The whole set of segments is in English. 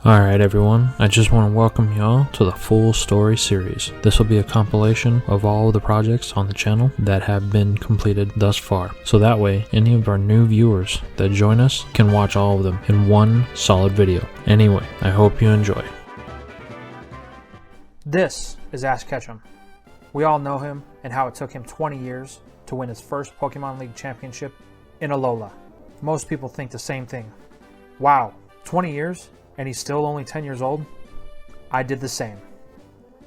Alright everyone, I just want to welcome y'all to the full story series. This will be a compilation of all of the projects on the channel that have been completed thus far. So that way, any of our new viewers that join us can watch all of them in one solid video. Anyway, I hope you enjoy. This is Ash Ketchum. We all know him and how it took him 20 years to win his first Pokemon League championship in Alola. Most people think the same thing. Wow, 20 years? And he's still only 10 years old? I did the same.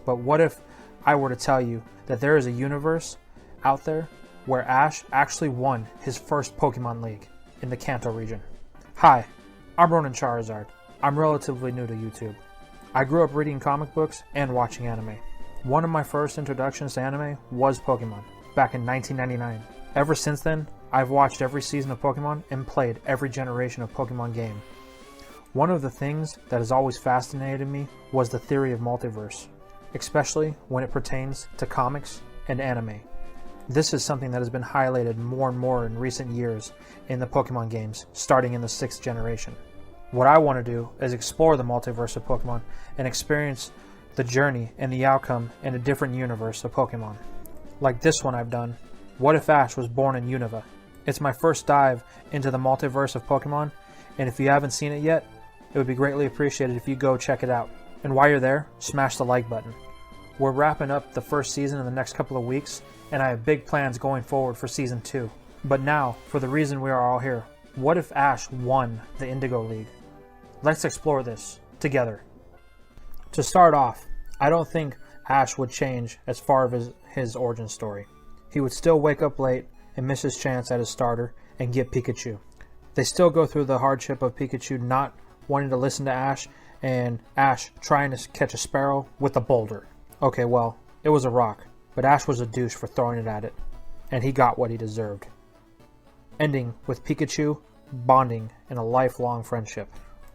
But what if I were to tell you that there is a universe out there where Ash actually won his first Pokemon League in the Kanto region? Hi, I'm Ronan Charizard. I'm relatively new to YouTube. I grew up reading comic books and watching anime. One of my first introductions to anime was Pokemon, back in 1999. Ever since then, I've watched every season of Pokemon and played every generation of Pokemon game. One of the things that has always fascinated me was the theory of multiverse, especially when it pertains to comics and anime. This is something that has been highlighted more and more in recent years in the Pokemon games, starting in the 6th generation. What I want to do is explore the multiverse of Pokemon and experience the journey and the outcome in a different universe of Pokemon. Like this one I've done, What If Ash Was Born in Unova? It's my first dive into the multiverse of Pokemon, and if you haven't seen it yet, it would be greatly appreciated if you go check it out. And while you're there, smash the like button. We're wrapping up the first season in the next couple of weeks, and I have big plans going forward for Season 2. But now, for the reason we are all here, what if Ash won the Indigo League? Let's explore this together. To start off, I don't think Ash would change as far as his origin story. He would still wake up late and miss his chance at his starter and get Pikachu. They still go through the hardship of Pikachu not wanting to listen to Ash, and Ash trying to catch a sparrow with a boulder. Okay, well, it was a rock, but Ash was a douche for throwing it at it, and he got what he deserved. Ending with Pikachu bonding in a lifelong friendship.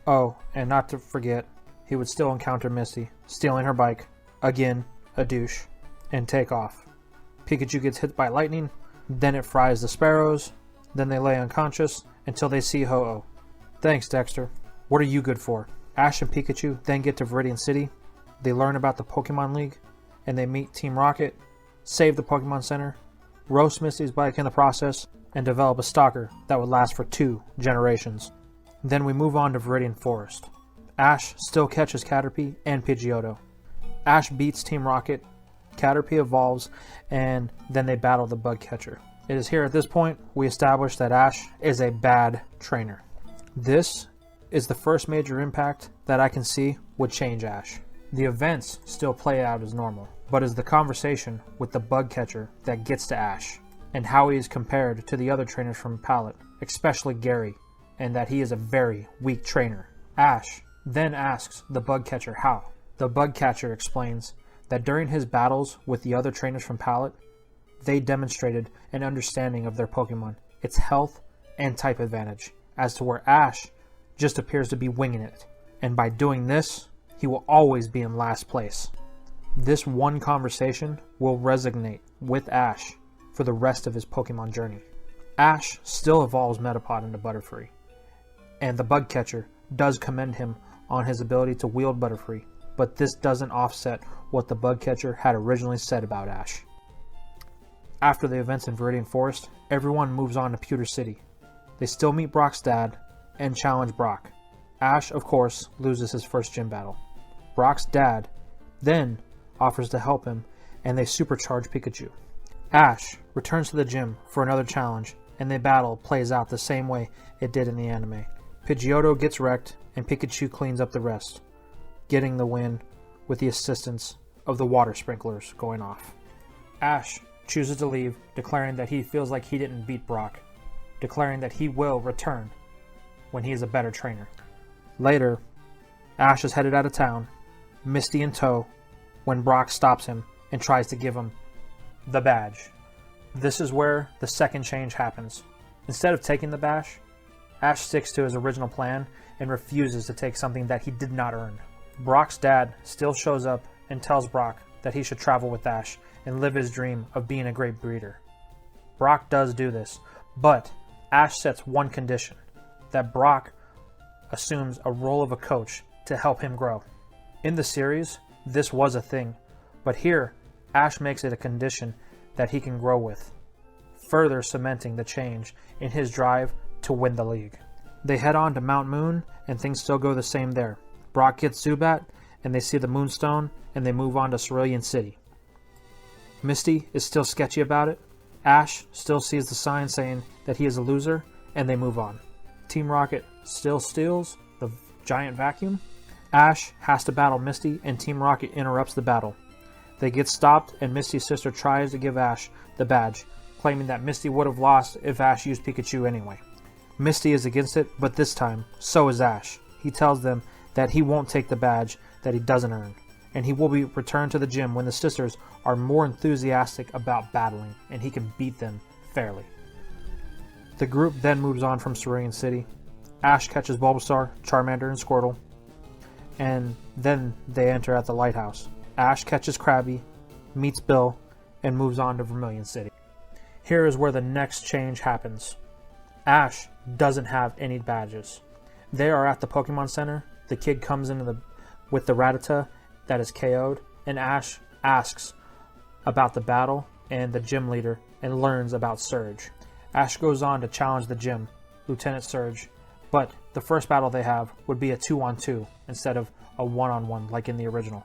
Oh, and not to forget, he would still encounter Misty, stealing her bike, again, a douche, and take off. Pikachu gets hit by lightning, then it fries the sparrows, then they lay unconscious until they see Ho-Oh. Thanks, Dexter. What are you good for? Ash and Pikachu then get to Viridian City, they learn about the Pokemon League, and they meet Team Rocket, save the Pokemon Center, roast Misty's bike in the process, and develop a stalker that would last for 2 generations. Then we move on to Viridian Forest. Ash still catches Caterpie and Pidgeotto. Ash beats Team Rocket, Caterpie evolves, and then they battle the bug catcher. It is here at this point we establish that Ash is a bad trainer. This is the first major impact that I can see would change Ash. The events still play out as normal, but is the conversation with the bug catcher that gets to Ash, and how he is compared to the other trainers from Palette, especially Gary, and that he is a very weak trainer. Ash then asks the bug catcher how. The bug catcher explains that during his battles with the other trainers from Palette, they demonstrated an understanding of their Pokemon, its health and type advantage, as to where Ash just appears to be winging it, and by doing this, he will always be in last place. This one conversation will resonate with Ash for the rest of his Pokemon journey. Ash still evolves Metapod into Butterfree, and the bug catcher does commend him on his ability to wield Butterfree, but this doesn't offset what the bug catcher had originally said about Ash. After the events in Viridian Forest, everyone moves on to Pewter City. They still meet Brock's dad and challenge Brock. Ash, of course, loses his first gym battle. Brock's dad then offers to help him, and they supercharge Pikachu. Ash returns to the gym for another challenge, and the battle plays out the same way it did in the anime. Pidgeotto gets wrecked, and Pikachu cleans up the rest, getting the win with the assistance of the water sprinklers going off. Ash chooses to leave, declaring that he feels like he didn't beat Brock, declaring that he will return when he is a better trainer. Later, Ash is headed out of town, Misty in tow, when Brock stops him and tries to give him the badge. This is where the second change happens. Instead of taking the badge, Ash sticks to his original plan and refuses to take something that he did not earn. Brock's dad still shows up and tells Brock that he should travel with Ash and live his dream of being a great breeder. Brock does do this, but Ash sets one condition, that Brock assumes a role of a coach to help him grow. In the series, this was a thing, but here, Ash makes it a condition that he can grow with, further cementing the change in his drive to win the league. They head on to Mount Moon, and things still go the same there. Brock gets Zubat, and they see the Moonstone, and they move on to Cerulean City. Misty is still sketchy about it. Ash still sees the sign saying that he is a loser, and they move on. Team Rocket still steals the giant vacuum. Ash has to battle Misty, and Team Rocket interrupts the battle. They get stopped, and Misty's sister tries to give Ash the badge, claiming that Misty would have lost if Ash used Pikachu anyway. Misty is against it, but this time, so is Ash. He tells them that he won't take the badge that he doesn't earn, and he will be returned to the gym when the sisters are more enthusiastic about battling, and he can beat them fairly. The group then moves on from Cerulean City. Ash catches Bulbasaur, Charmander, and Squirtle, and then they enter at the lighthouse. Ash catches Krabby, meets Bill, and moves on to Vermilion City. Here is where the next change happens. Ash doesn't have any badges. They are at the Pokemon Center. The kid comes in with the Rattata that is KO'd, and Ash asks about the battle and the gym leader and learns about Surge. Ash goes on to challenge the gym, Lieutenant Surge, but the first battle they have would be a 2-on-2 instead of a 1-on-1 like in the original.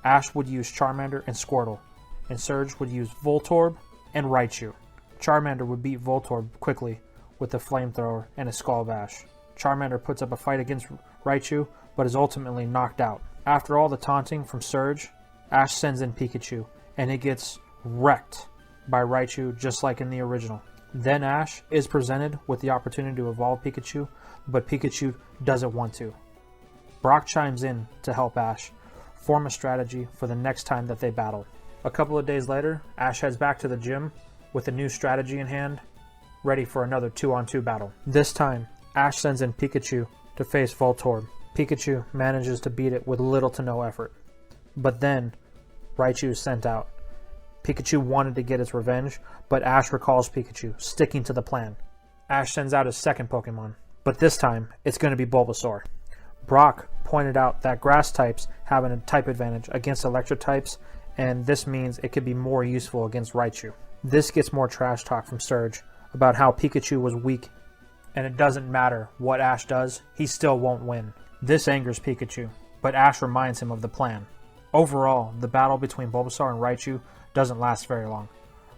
Ash would use Charmander and Squirtle, and Surge would use Voltorb and Raichu. Charmander would beat Voltorb quickly with a flamethrower and a Skull Bash. Charmander puts up a fight against Raichu, but is ultimately knocked out. After all the taunting from Surge, Ash sends in Pikachu, and it gets wrecked by Raichu just like in the original. Then Ash is presented with the opportunity to evolve Pikachu, but Pikachu doesn't want to. Brock chimes in to help Ash form a strategy for the next time that they battle. A couple of days later, Ash heads back to the gym with a new strategy in hand, ready for another 2-on-2 battle. This time, Ash sends in Pikachu to face Voltorb. Pikachu manages to beat it with little to no effort. But then, Raichu is sent out. Pikachu wanted to get its revenge, but Ash recalls Pikachu, sticking to the plan. Ash sends out his second Pokemon, but this time, it's going to be Bulbasaur. Brock pointed out that grass types have a type advantage against electric types, and this means it could be more useful against Raichu. This gets more trash talk from Surge about how Pikachu was weak, and it doesn't matter what Ash does, he still won't win. This angers Pikachu, but Ash reminds him of the plan. Overall, the battle between Bulbasaur and Raichu doesn't last very long.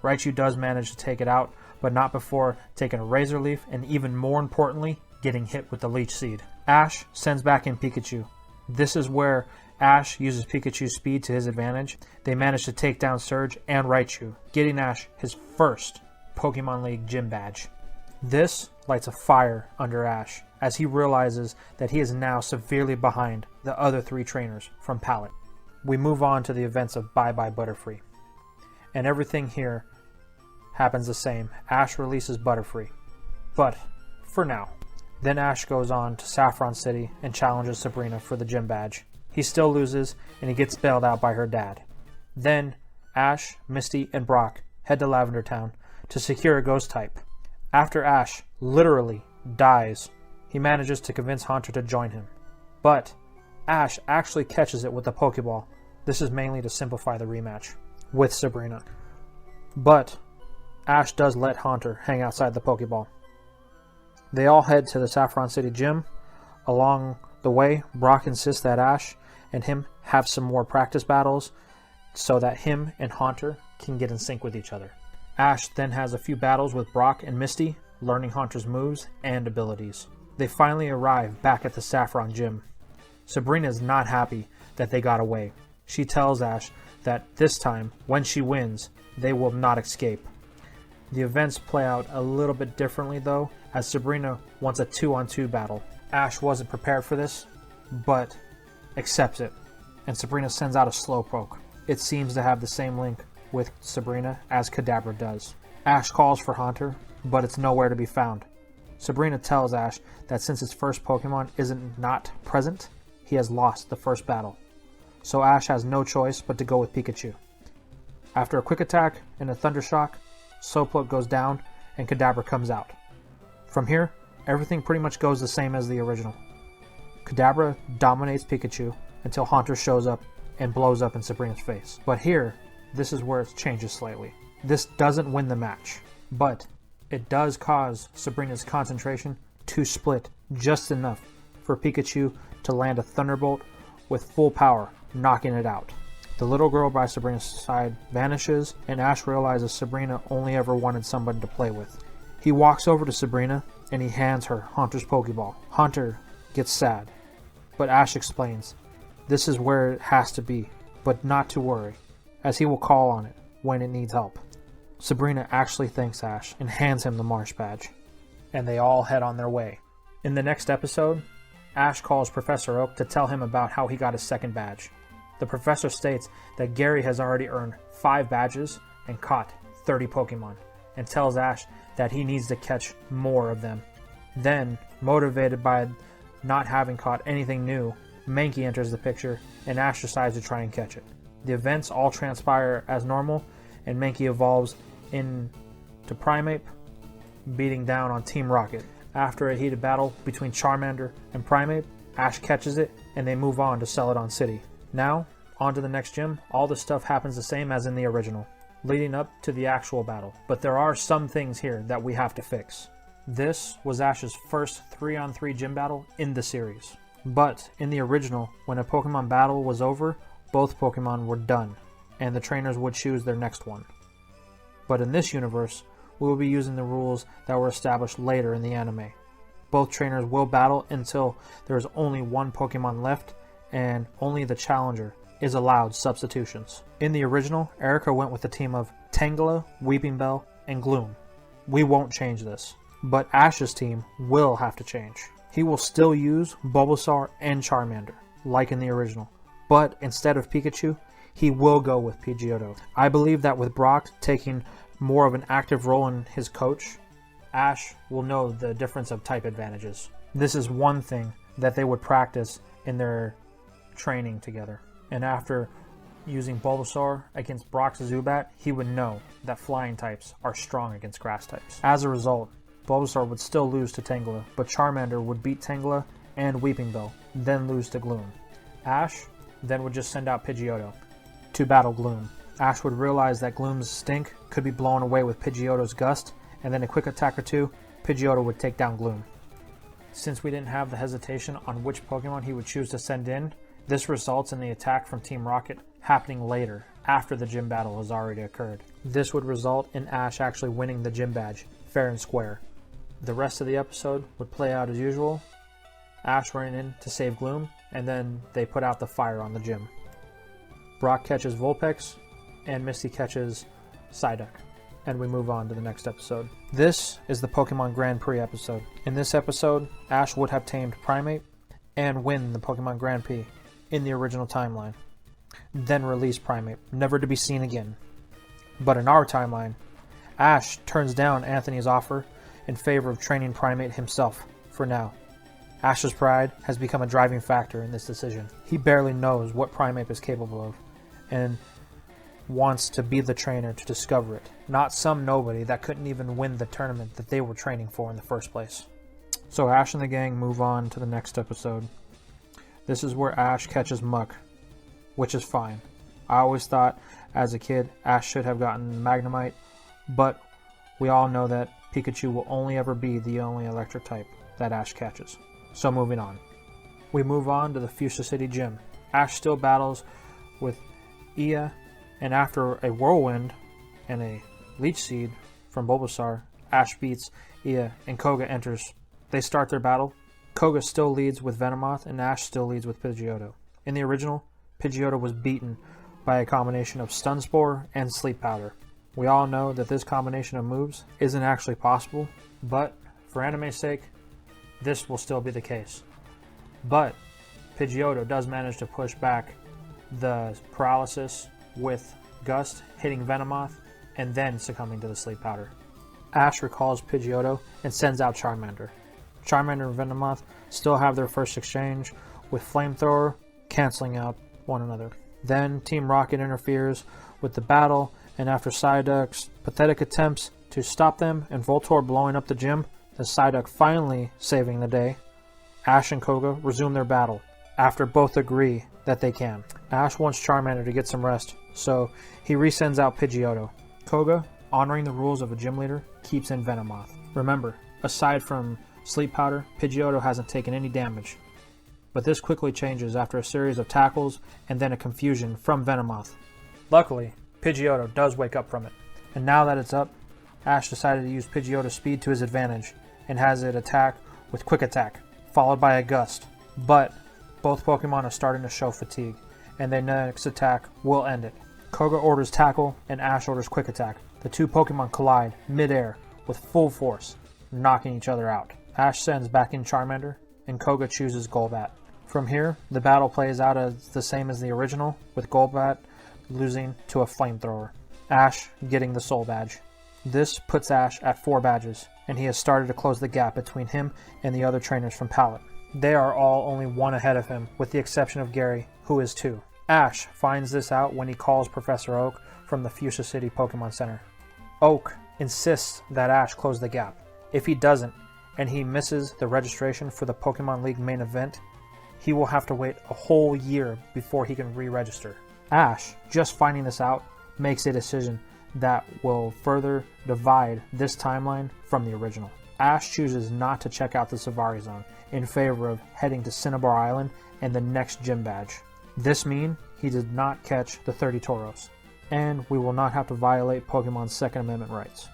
Raichu does manage to take it out, but not before taking a Razor Leaf and even more importantly, getting hit with the Leech Seed. Ash sends back in Pikachu. This is where Ash uses Pikachu's speed to his advantage. They manage to take down Surge and Raichu, getting Ash his first Pokemon League gym badge. This lights a fire under Ash as he realizes that he is now severely behind the other three trainers from Pallet. We move on to the events of Bye Bye Butterfree. And everything here happens the same. Ash releases Butterfree. But, for now. Then Ash goes on to Saffron City and challenges Sabrina for the gym badge. He still loses, and he gets bailed out by her dad. Then, Ash, Misty, and Brock head to Lavender Town to secure a ghost type. After Ash literally dies, he manages to convince Haunter to join him. But, Ash actually catches it with a Pokeball. This is mainly to simplify the rematch with Sabrina. But, Ash does let Haunter hang outside the Pokeball. They all head to the Saffron City gym. Along the way, Brock insists that Ash and him have some more practice battles so that him and Haunter can get in sync with each other. Ash then has a few battles with Brock and Misty, learning Haunter's moves and abilities. They finally arrive back at the Saffron gym. Sabrina is not happy that they got away. She tells Ash that this time, when she wins, they will not escape. The events play out a little bit differently though, as Sabrina wants a 2-on-2 battle. Ash wasn't prepared for this, but accepts it, and Sabrina sends out a Slowpoke. It seems to have the same link with Sabrina as Kadabra does. Ash calls for Haunter, but it's nowhere to be found. Sabrina tells Ash that since his first Pokemon isn't not present, he has lost the first battle. So Ash has no choice but to go with Pikachu. After a quick attack and a Thunder Shock, Slowpoke goes down and Kadabra comes out. From here, everything pretty much goes the same as the original. Kadabra dominates Pikachu until Haunter shows up and blows up in Sabrina's face. But here, this is where it changes slightly. This doesn't win the match, but it does cause Sabrina's concentration to split just enough for Pikachu to land a Thunderbolt with full power, knocking it out. The little girl by Sabrina's side vanishes, and Ash realizes Sabrina only ever wanted somebody to play with. He walks over to Sabrina, and he hands her Haunter's Pokeball. Haunter gets sad, but Ash explains, this is where it has to be, but not to worry, as he will call on it when it needs help. Sabrina actually thanks Ash and hands him the Marsh badge, and they all head on their way. In the next episode, Ash calls Professor Oak to tell him about how he got his second badge. The professor states that Gary has already earned 5 badges and caught 30 Pokemon, and tells Ash that he needs to catch more of them. Then, motivated by not having caught anything new, Mankey enters the picture, and Ash decides to try and catch it. The events all transpire as normal, and Mankey evolves into Primeape, beating down on Team Rocket. After a heated battle between Charmander and Primeape, Ash catches it, and they move on to Celadon City. Now, on to the next gym. All the stuff happens the same as in the original, leading up to the actual battle. But there are some things here that we have to fix. This was Ash's first 3-on-3 gym battle in the series. But in the original, when a Pokemon battle was over, both Pokemon were done, and the trainers would choose their next one. But in this universe, we will be using the rules that were established later in the anime. Both trainers will battle until there is only one Pokemon left, and only the challenger is allowed substitutions. In the original, Erica went with a team of Tangela, Weeping Bell, and Gloom. We won't change this, but Ash's team will have to change. He will still use Bulbasaur and Charmander, like in the original, but instead of Pikachu, he will go with Pidgeotto. I believe that with Brock taking more of an active role in his coach, Ash will know the difference of type advantages. This is one thing that they would practice in their training together. And after using Bulbasaur against Brock's Zubat, he would know that flying types are strong against grass types. As a result, Bulbasaur would still lose to Tangela, but Charmander would beat Tangela and Weeping Bell, then lose to Gloom. Ash then would just send out Pidgeotto to battle Gloom. Ash would realize that Gloom's stink could be blown away with Pidgeotto's gust, and then a quick attack or two, Pidgeotto would take down Gloom. Since we didn't have the hesitation on which Pokemon he would choose to send in, this results in the attack from Team Rocket happening later, after the gym battle has already occurred. This would result in Ash actually winning the gym badge, fair and square. The rest of the episode would play out as usual, Ash running in to save Gloom, and then they put out the fire on the gym. Brock catches Vulpix, and Misty catches Psyduck, and we move on to the next episode. This is the Pokemon Grand Prix episode. In this episode, Ash would have tamed Primeape and win the Pokemon Grand Prix in the original timeline, then release Primeape, never to be seen again. But in our timeline, Ash turns down Anthony's offer in favor of training Primeape himself for now. Ash's pride has become a driving factor in this decision. He barely knows what Primeape is capable of, and wants to be the trainer to discover it, not some nobody that couldn't even win the tournament that they were training for in the first place. So Ash and the gang move on to the next episode. This is where Ash catches Muck, which is fine. I always thought as a kid Ash should have gotten Magnemite, but we all know that Pikachu will only ever be the only electric type that Ash catches. So moving on. We move on to the Fuchsia City gym. Ash still battles with Ia, and after a Whirlwind and a Leech Seed from Bulbasaur, Ash beats Ia and Koga enters. They start their battle. Koga still leads with Venomoth, and Ash still leads with Pidgeotto. In the original, Pidgeotto was beaten by a combination of Stun Spore and Sleep Powder. We all know that this combination of moves isn't actually possible, but for anime's sake, this will still be the case. But Pidgeotto does manage to push back the paralysis with Gust, hitting Venomoth, and then succumbing to the Sleep Powder. Ash recalls Pidgeotto and sends out Charmander. Charmander and Venomoth still have their first exchange, with Flamethrower canceling out one another. Then Team Rocket interferes with the battle, and after Psyduck's pathetic attempts to stop them and Voltorb blowing up the gym, the Psyduck finally saving the day, Ash and Koga resume their battle after both agree that they can. Ash wants Charmander to get some rest, so he resends out Pidgeotto. Koga, honoring the rules of a gym leader, keeps in Venomoth. Remember, aside from Sleep Powder, Pidgeotto hasn't taken any damage. But this quickly changes after a series of tackles and then a confusion from Venomoth. Luckily, Pidgeotto does wake up from it. And now that it's up, Ash decided to use Pidgeotto's speed to his advantage and has it attack with Quick Attack, followed by a Gust. But both Pokemon are starting to show fatigue, and their next attack will end it. Koga orders Tackle and Ash orders Quick Attack. The two Pokemon collide mid-air with full force, knocking each other out. Ash sends back in Charmander, and Koga chooses Golbat. From here, the battle plays out as the same as the original, with Golbat losing to a Flamethrower. Ash getting the Soul Badge. This puts Ash at 4 badges, and he has started to close the gap between him and the other trainers from Pallet. They are all only 1 ahead of him, with the exception of Gary, who is 2. Ash finds this out when he calls Professor Oak from the Fuchsia City Pokemon Center. Oak insists that Ash close the gap. If he doesn't, and he misses the registration for the Pokemon League main event, he will have to wait a whole year before he can re-register. Ash, just finding this out, makes a decision that will further divide this timeline from the original. Ash chooses not to check out the Savari Zone in favor of heading to Cinnabar Island and the next gym badge. This means he did not catch the 30 Tauros, and we will not have to violate Pokemon's Second Amendment rights.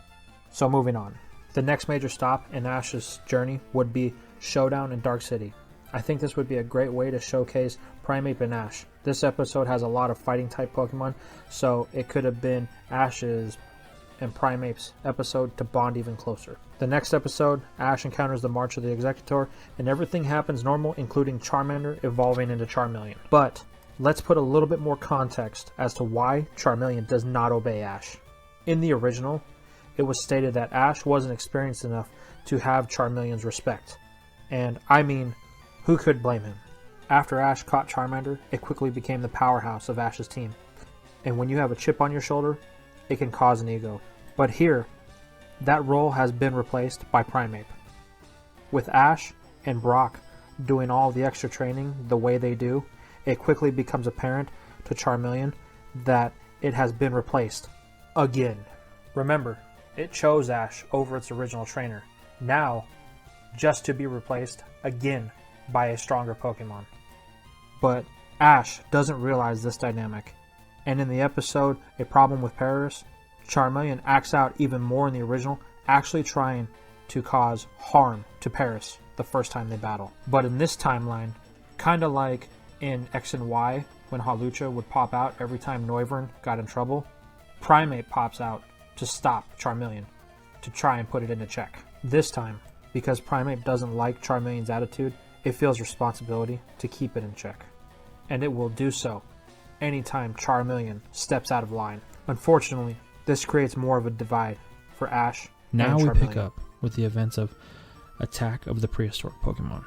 So moving on. The next major stop in Ash's journey would be Showdown in Dark City. I think this would be a great way to showcase Primeape and Ash. This episode has a lot of fighting type Pokemon, so it could have been Ash's and Primeape's episode to bond even closer. The next episode, Ash encounters the March of the Executor, and everything happens normal, including Charmander evolving into Charmeleon. But let's put a little bit more context as to why Charmeleon does not obey Ash. In the original, it was stated that Ash wasn't experienced enough to have Charmeleon's respect. And I mean, who could blame him? After Ash caught Charmander, it quickly became the powerhouse of Ash's team. And when you have a chip on your shoulder, it can cause an ego. But here, that role has been replaced by Primeape. With Ash and Brock doing all the extra training the way they do, it quickly becomes apparent to Charmeleon that it has been replaced. Again. Remember, it chose Ash over its original trainer. Now, just to be replaced again by a stronger Pokemon. But Ash doesn't realize this dynamic, and in the episode A Problem with Paris, Charmeleon acts out even more in the original, actually trying to cause harm to Paris the first time they battle. But in this timeline, kinda like in X and Y, when Hawlucha would pop out every time Noivern got in trouble, Primeape pops out to stop Charmeleon, to try and put it into check. This time, because Primeape doesn't like Charmeleon's attitude, it feels responsibility to keep it in check. And it will do so anytime Charmeleon steps out of line. Unfortunately, this creates more of a divide for Ash Now and we Charmeleon. pick up with the events of Attack of the Prehistoric Pokemon.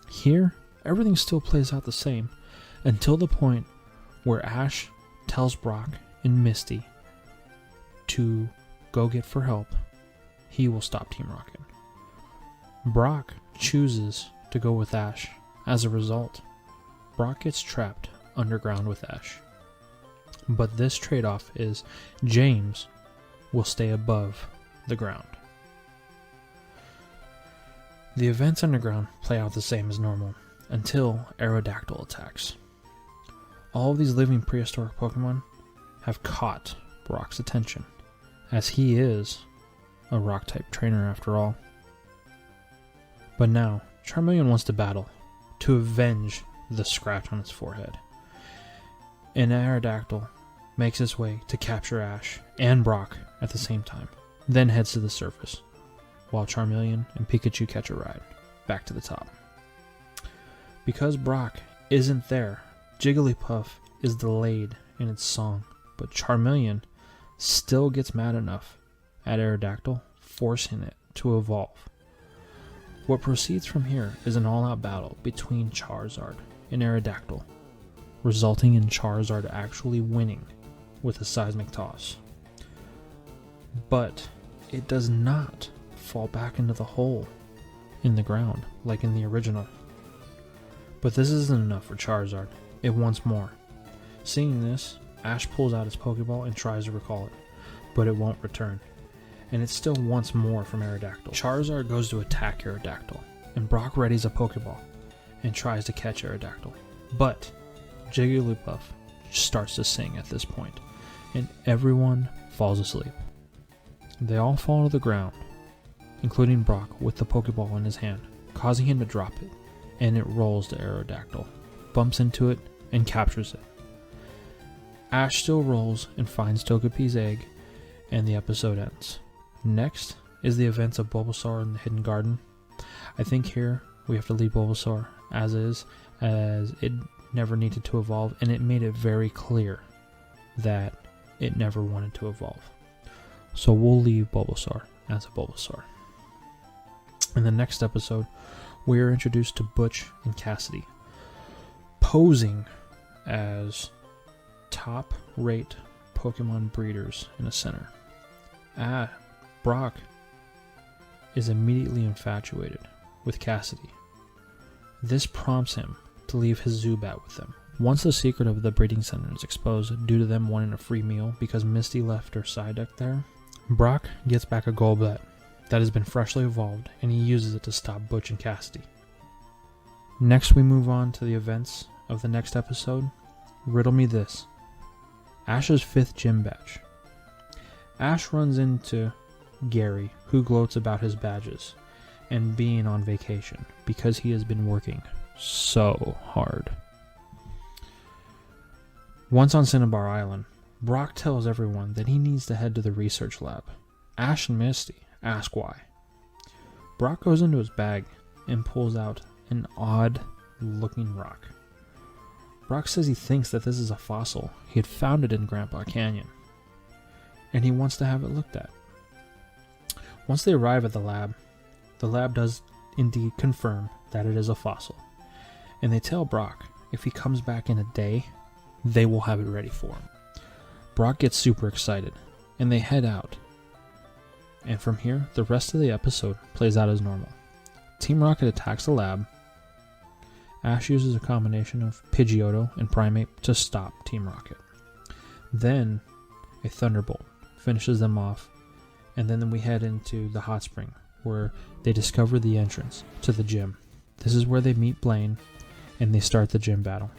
Here, everything still plays out the same until the point where Ash tells Brock and Misty to go get for help. He will stop Team Rocket. Brock chooses to go with Ash. As a result, Brock gets trapped underground with Ash. But this trade-off is James will stay above the ground. The events underground play out the same as normal until Aerodactyl attacks. All of these living prehistoric Pokemon have caught Brock's attention, as he is a rock-type trainer after all. But now, Charmeleon wants to battle to avenge the scratch on its forehead. And Aerodactyl makes its way to capture Ash and Brock at the same time, then heads to the surface, while Charmeleon and Pikachu catch a ride back to the top. Because Brock isn't there, Jigglypuff is delayed in its song, but Charmeleon still gets mad enough at Aerodactyl, forcing it to evolve. What proceeds from here is an all-out battle between Charizard and Aerodactyl, resulting in Charizard actually winning with a seismic toss. But it does not fall back into the hole in the ground like in the original. But this isn't enough for Charizard. It wants more. Seeing this, Ash pulls out his Pokeball and tries to recall it, but it won't return. And it still wants more from Aerodactyl. Charizard goes to attack Aerodactyl, and Brock readies a Pokeball and tries to catch Aerodactyl. But Jigglypuff starts to sing at this point, and everyone falls asleep. They all fall to the ground, including Brock with the Pokeball in his hand, causing him to drop it, and it rolls to Aerodactyl, bumps into it, and captures it. Ash still rolls and finds Togepi's egg, and the episode ends. Next is the events of Bulbasaur in the Hidden Garden. I think here we have to leave Bulbasaur as is, as it never needed to evolve, and it made it very clear that it never wanted to evolve. So we'll leave Bulbasaur as a Bulbasaur. In the next episode, we are introduced to Butch and Cassidy, posing as top-rate Pokemon breeders in a center. Brock is immediately infatuated with Cassidy. This prompts him to leave his Zubat with them. Once the secret of the breeding center is exposed due to them wanting a free meal because Misty left her Psyduck there, Brock gets back a Golbat that has been freshly evolved, and he uses it to stop Butch and Cassidy. Next we move on to the events of the next episode. Riddle Me This. Ash's 5th gym badge. Ash runs into Gary, who gloats about his badges and being on vacation because he has been working so hard. Once on Cinnabar Island, Brock tells everyone that he needs to head to the research lab. Ash and Misty ask why. Brock goes into his bag and pulls out an odd-looking rock. Brock says he thinks that this is a fossil. He had found it in Grandpa Canyon, and he wants to have it looked at. Once they arrive at the lab does indeed confirm that it is a fossil, and they tell Brock if he comes back in a day, they will have it ready for him. Brock gets super excited, and they head out. And from here, the rest of the episode plays out as normal. Team Rocket attacks the lab. Ash uses a combination of Pidgeotto and Primeape to stop Team Rocket. Then, a Thunderbolt finishes them off, and then we head into the hot spring, where they discover the entrance to the gym. This is where they meet Blaine, and they start the gym battle.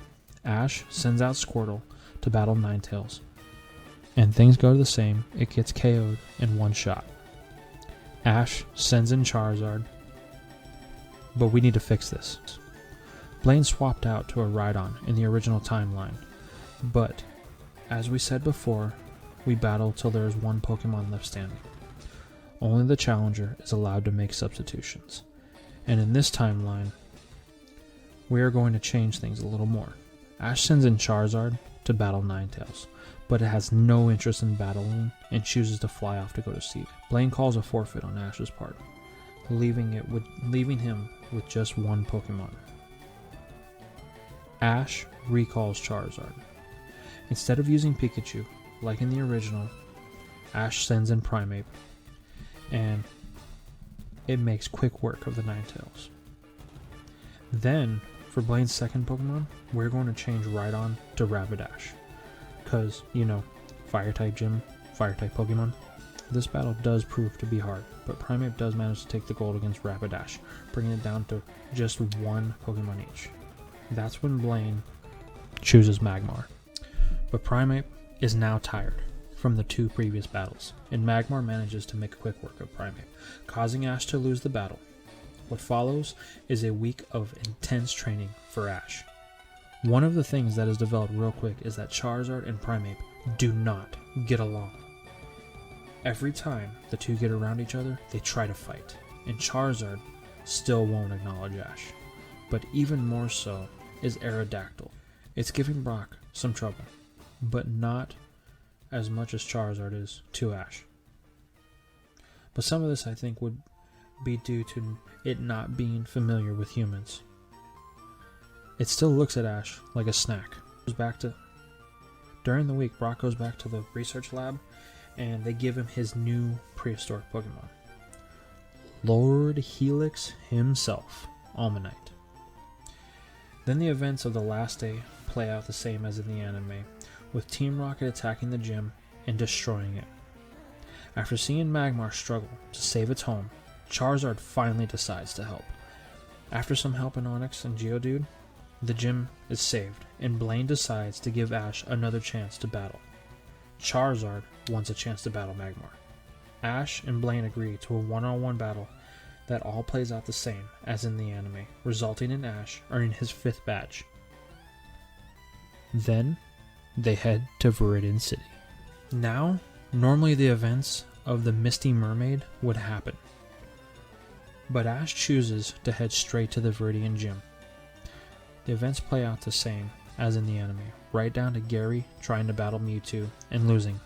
Ash sends out Squirtle to battle Ninetales, and things go the same. It gets KO'd in one shot. Ash sends in Charizard, but we need to fix this. Blaine swapped out to a Rhydon in the original timeline, but as we said before, we battle till there is one Pokemon left standing. Only the challenger is allowed to make substitutions, and in this timeline, we are going to change things a little more. Ash sends in Charizard to battle Ninetales, but it has no interest in battling and chooses to fly off to go to sleep. Blaine calls a forfeit on Ash's part, leaving him with just one Pokemon. Ash recalls Charizard. Instead of using Pikachu, like in the original, Ash sends in Primeape, and it makes quick work of the Ninetales. Then, for Blaine's second Pokemon, we're going to change Rhydon to Rapidash. Because, Fire-type gym, Fire-type Pokemon. This battle does prove to be hard, but Primeape does manage to take the gold against Rapidash, bringing it down to just one Pokemon each. That's when Blaine chooses Magmar. But Primeape is now tired from the two previous battles, and Magmar manages to make quick work of Primeape, causing Ash to lose the battle. What follows is a week of intense training for Ash. One of the things that is developed real quick is that Charizard and Primeape do not get along. Every time the two get around each other, they try to fight, and Charizard still won't acknowledge Ash. But even more so is Aerodactyl. It's giving Brock some trouble, but not as much as Charizard is to Ash. But some of this, I think, would be due to it not being familiar with humans. It still looks at Ash like a snack. During the week, Brock goes back to the research lab, and they give him his new prehistoric Pokemon. Lord Helix himself, Almanite. Then the events of the last day play out the same as in the anime, with Team Rocket attacking the gym and destroying it. After seeing Magmar struggle to save its home, Charizard finally decides to help. After some help in Onyx and Geodude, the gym is saved, and Blaine decides to give Ash another chance to battle. Charizard wants a chance to battle Magmar. Ash and Blaine agree to a one-on-one battle that all plays out the same as in the anime, resulting in Ash earning his 5th badge. Then, they head to Viridian City. Now, normally the events of the Misty Mermaid would happen, but Ash chooses to head straight to the Viridian Gym. The events play out the same as in the anime, right down to Gary trying to battle Mewtwo and losing,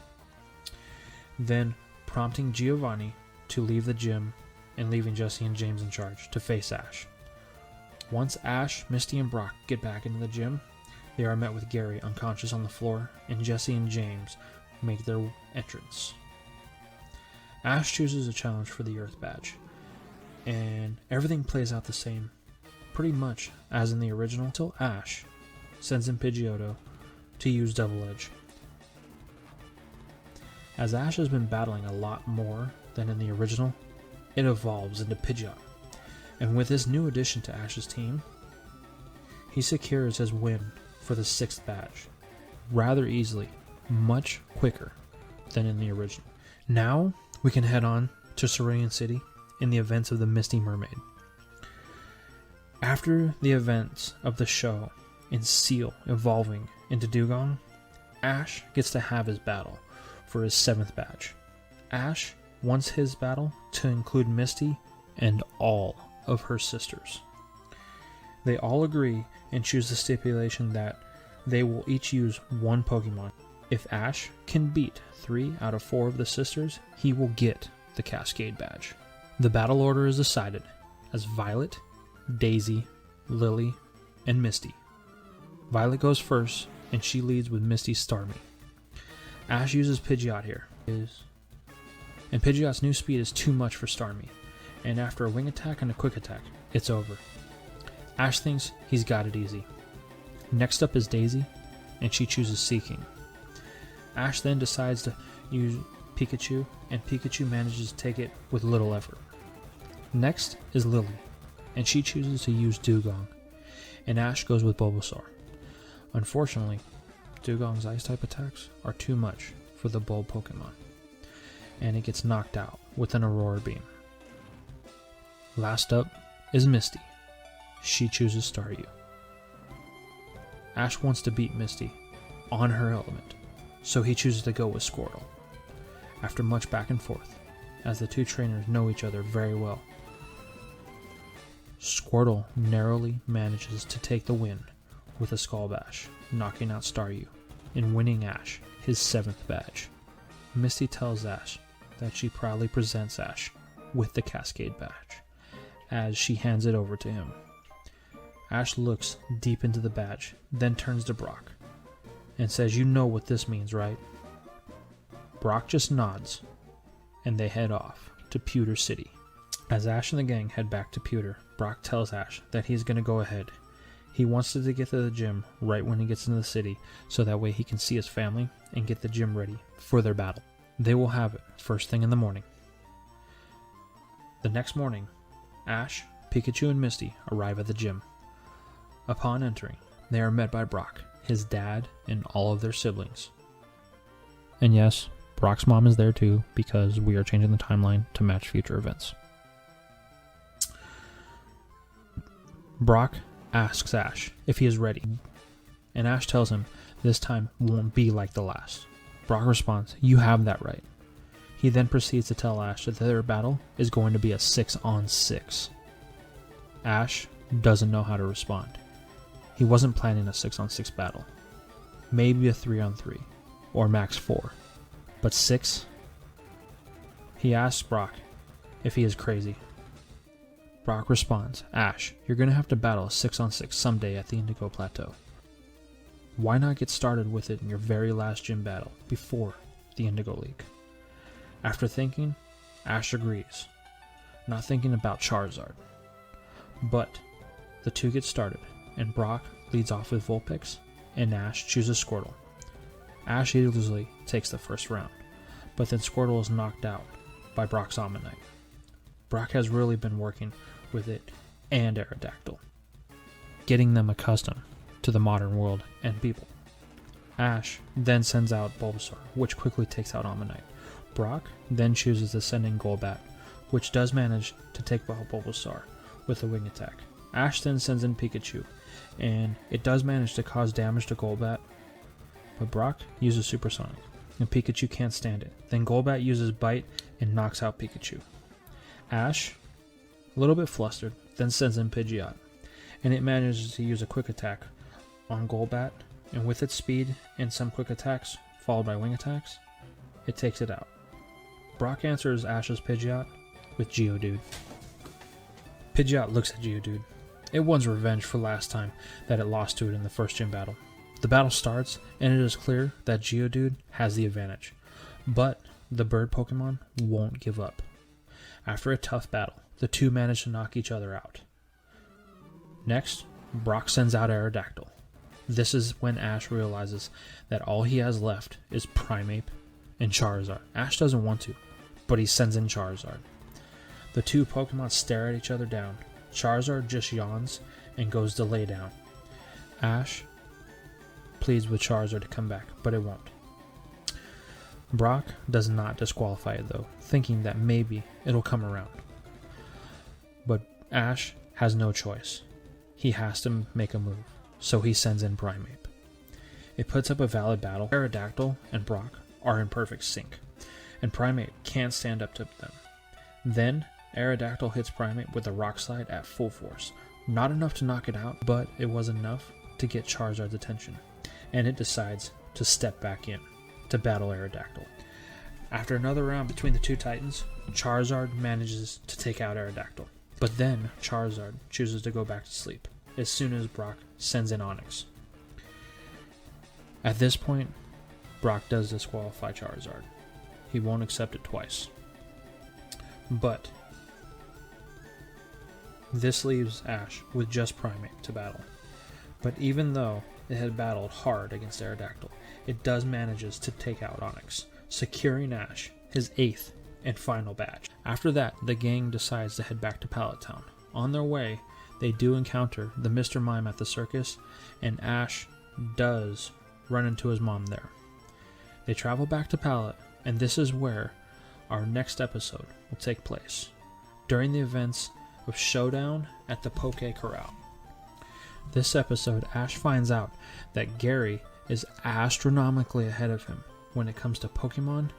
then prompting Giovanni to leave the gym and leaving Jesse and James in charge to face Ash. Once Ash, Misty, and Brock get back into the gym, they are met with Gary unconscious on the floor, and Jesse and James make their entrance. Ash chooses a challenge for the Earth Badge, and everything plays out the same, pretty much as in the original, until Ash sends in Pidgeotto to use Double Edge. As Ash has been battling a lot more than in the original, it evolves into Pidgeot, and with this new addition to Ash's team, he secures his win for the 6th badge, rather easily, much quicker than in the original. Now, we can head on to Viridian City in the events of the Misty Mermaid. After the events of the show and Seal evolving into Dugong, Ash gets to have his battle for his 7th badge. Ash wants his battle to include Misty and all of her sisters. They all agree and choose the stipulation that they will each use one Pokemon. If Ash can beat 3 out of 4 of the sisters, he will get the Cascade Badge. The battle order is decided as Violet, Daisy, Lily, and Misty. Violet goes first, and she leads with Misty's Starmie. Ash uses Pidgeot here, and Pidgeot's new speed is too much for Starmie, and after a wing attack and a quick attack, it's over. Ash thinks he's got it easy. Next up is Daisy, and she chooses Seeking. Ash then decides to use Pikachu, and Pikachu manages to take it with little effort. Next is Lily, and she chooses to use Dugong, and Ash goes with Bulbasaur. Unfortunately, Dugong's Ice-type attacks are too much for the Bulb Pokemon, and it gets knocked out with an Aurora Beam. Last up is Misty. She chooses Staryu. Ash wants to beat Misty on her element, so he chooses to go with Squirtle. After much back and forth, as the two trainers know each other very well, Squirtle narrowly manages to take the win with a Skull Bash, knocking out Staryu and winning Ash his 7th badge. Misty tells Ash that she proudly presents Ash with the Cascade Badge as she hands it over to him. Ash looks deep into the badge, then turns to Brock and says, "You know what this means, right?" Brock just nods, and they head off to Pewter City. As Ash and the gang head back to Pewter, Brock tells Ash that he's going to go ahead. He wants to get to the gym right when he gets into the city, so that way he can see his family and get the gym ready for their battle. They will have it first thing in the morning. The next morning, Ash, Pikachu, and Misty arrive at the gym. Upon entering, they are met by Brock, his dad, and all of their siblings. And yes, Brock's mom is there too, because we are changing the timeline to match future events. Brock asks Ash if he is ready, and Ash tells him this time won't be like the last. Brock responds, "You have that right." He then proceeds to tell Ash that their battle is going to be a 6-on-6. Ash doesn't know how to respond. He wasn't planning a 6-on-6 battle. Maybe a 3-on-3, or max 4. But 6? He asks Brock if he is crazy. Brock responds, "Ash, you're going to have to battle a 6-on-6 someday at the Indigo Plateau. Why not get started with it in your very last gym battle before the Indigo League?" After thinking, Ash agrees, not thinking about Charizard. But the two get started, and Brock leads off with Vulpix, and Ash chooses Squirtle. Ash easily takes the first round, but then Squirtle is knocked out by Brock's Omanyte. Brock has really been working with it and Aerodactyl, getting them accustomed to the modern world and people. Ash then sends out Bulbasaur, which quickly takes out Omanyte. Brock then chooses the sending Golbat, which does manage to take out Bulbasaur with a wing attack. Ash then sends in Pikachu, and it does manage to cause damage to Golbat, but Brock uses Supersonic, and Pikachu can't stand it. Then Golbat uses Bite and knocks out Pikachu. Ash, a little bit flustered, then sends in Pidgeot, and it manages to use a quick attack on Golbat, and with its speed and some quick attacks, followed by wing attacks, it takes it out. Brock answers Ash's Pidgeot with Geodude. Pidgeot looks at Geodude. It wants revenge for last time that it lost to it in the first gym battle. The battle starts, and it is clear that Geodude has the advantage, but the bird Pokemon won't give up. After a tough battle, the two manage to knock each other out. Next, Brock sends out Aerodactyl. This is when Ash realizes that all he has left is Primeape and Charizard. Ash doesn't want to, but he sends in Charizard. The two Pokemon stare at each other down. Charizard just yawns and goes to lay down. Ash pleads with Charizard to come back, but it won't. Brock does not disqualify it though, thinking that maybe it'll come around. But Ash has no choice. He has to make a move, so he sends in Primeape. It puts up a valid battle. Aerodactyl and Brock are in perfect sync, and Primeape can't stand up to them. Then Aerodactyl hits Primeape with a Rock Slide at full force. Not enough to knock it out, but it was enough to get Charizard's attention, and it decides to step back in to battle Aerodactyl. After another round between the two Titans, Charizard manages to take out Aerodactyl, but then Charizard chooses to go back to sleep as soon as Brock sends in Onyx. At this point, Brock does disqualify Charizard. He won't accept it twice. But this leaves Ash with just Primeape to battle. But even though it had battled hard against Aerodactyl, it does manages to take out Onyx, securing Ash his 8th and final badge. After that, the gang decides to head back to Pallet Town. On their way, they do encounter the Mr. Mime at the circus, and Ash does run into his mom there. They travel back to Pallet, and this is where our next episode will take place, during the events of Showdown at the Pokey Corral. This episode, Ash finds out that Gary is astronomically ahead of him when it comes to Pokemon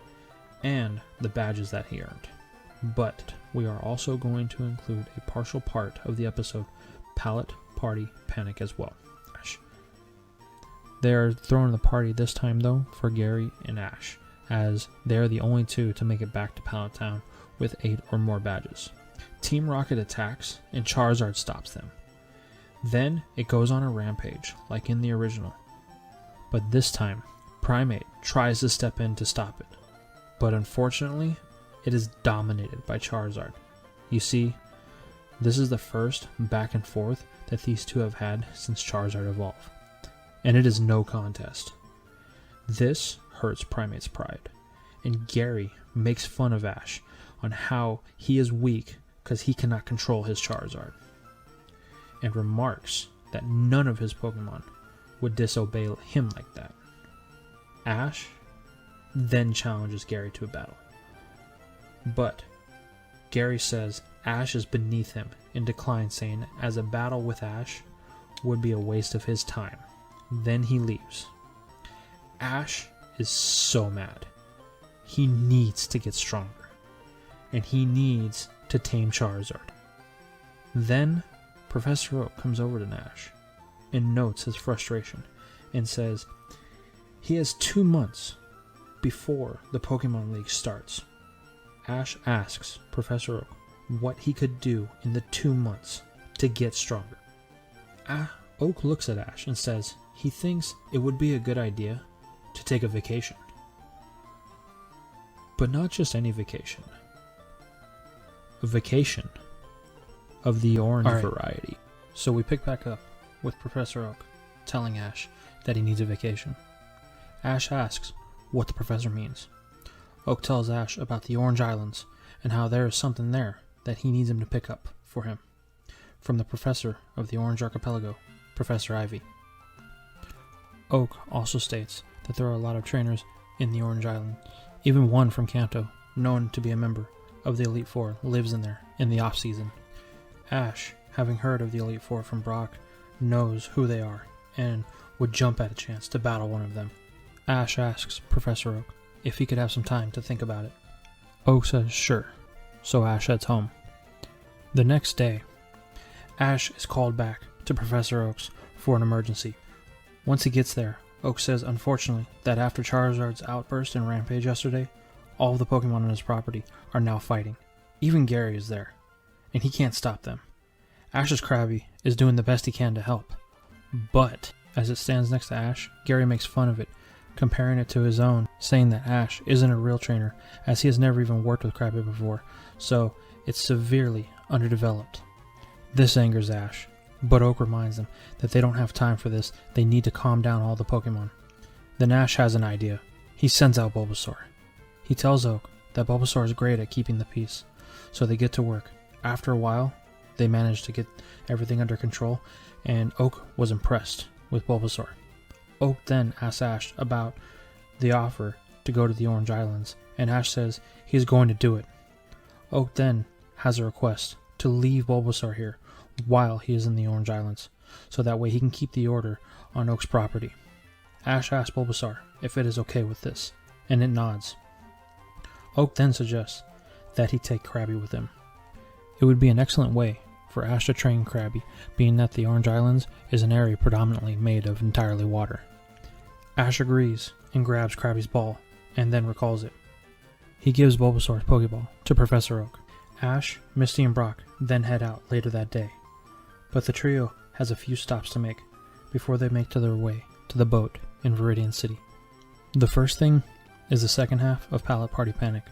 and the badges that he earned. But we are also going to include a partial part of the episode, Pallet Party Panic, as well. They are throwing the party this time though for Gary and Ash, as they are the only two to make it back to Pallet Town with 8 or more badges. Team Rocket attacks and Charizard stops them. Then it goes on a rampage like in the original, but this time Primeape tries to step in to stop it, but unfortunately it is dominated by Charizard. You see, this is the first back and forth that these two have had since Charizard evolved, and it is no contest. This hurts Primate's pride, and Gary makes fun of Ash on how he is weak because he cannot control his Charizard, and remarks that none of his Pokemon would disobey him like that. Ash then challenges Gary to a battle, but Gary says Ash is beneath him and declines, saying as a battle with Ash would be a waste of his time. Then he leaves. Ash is so mad. He needs to get stronger, and he needs to tame Charizard. Then Professor Oak comes over to Ash and notes his frustration and says he has 2 months before the Pokemon League starts. Ash asks Professor Oak what he could do in the 2 months to get stronger. Oak looks at Ash and says he thinks it would be a good idea to take a vacation. But not just any vacation. A vacation of the orange variety. So we pick back up with Professor Oak, telling Ash that he needs a vacation. Ash asks what the professor means. Oak tells Ash about the Orange Islands and how there is something there that he needs him to pick up for him from the professor of the Orange Archipelago, Professor Ivy. Oak also states that there are a lot of trainers in the Orange Island. Even one from Kanto, known to be a member of the Elite Four, lives in there in the off-season. Ash, having heard of the Elite Four from Brock, knows who they are and would jump at a chance to battle one of them. Ash asks Professor Oak if he could have some time to think about it. Oak says sure, so Ash heads home. The next day, Ash is called back to Professor Oak's for an emergency. Once he gets there, Oak says unfortunately that after Charizard's outburst and rampage yesterday, all of the Pokemon on his property are now fighting. Even Gary is there, and he can't stop them. Ash's Krabby is doing the best he can to help, but as it stands next to Ash, Gary makes fun of it, comparing it to his own, saying that Ash isn't a real trainer as he has never even worked with Krabby before, so it's severely underdeveloped. This angers Ash, but Oak reminds them that they don't have time for this, they need to calm down all the Pokemon. Then Ash has an idea. He sends out Bulbasaur. He tells Oak that Bulbasaur is great at keeping the peace, so they get to work. After a while, they manage to get everything under control, and Oak was impressed with Bulbasaur. Oak then asks Ash about the offer to go to the Orange Islands, and Ash says he's going to do it. Oak then has a request to leave Bulbasaur here while he is in the Orange Islands, so that way he can keep the order on Oak's property. Ash asks Bulbasaur if it is okay with this, and it nods. Oak then suggests that he take Krabby with him. It would be an excellent way for Ash to train Krabby, being that the Orange Islands is an area predominantly made of entirely water. Ash agrees and grabs Krabby's ball, and then recalls it. He gives Bulbasaur's Pokeball to Professor Oak. Ash, Misty, and Brock then head out later that day, but the trio has a few stops to make before they make their way to the boat in Viridian City. The first thing is the second half of Pallet Party Panic.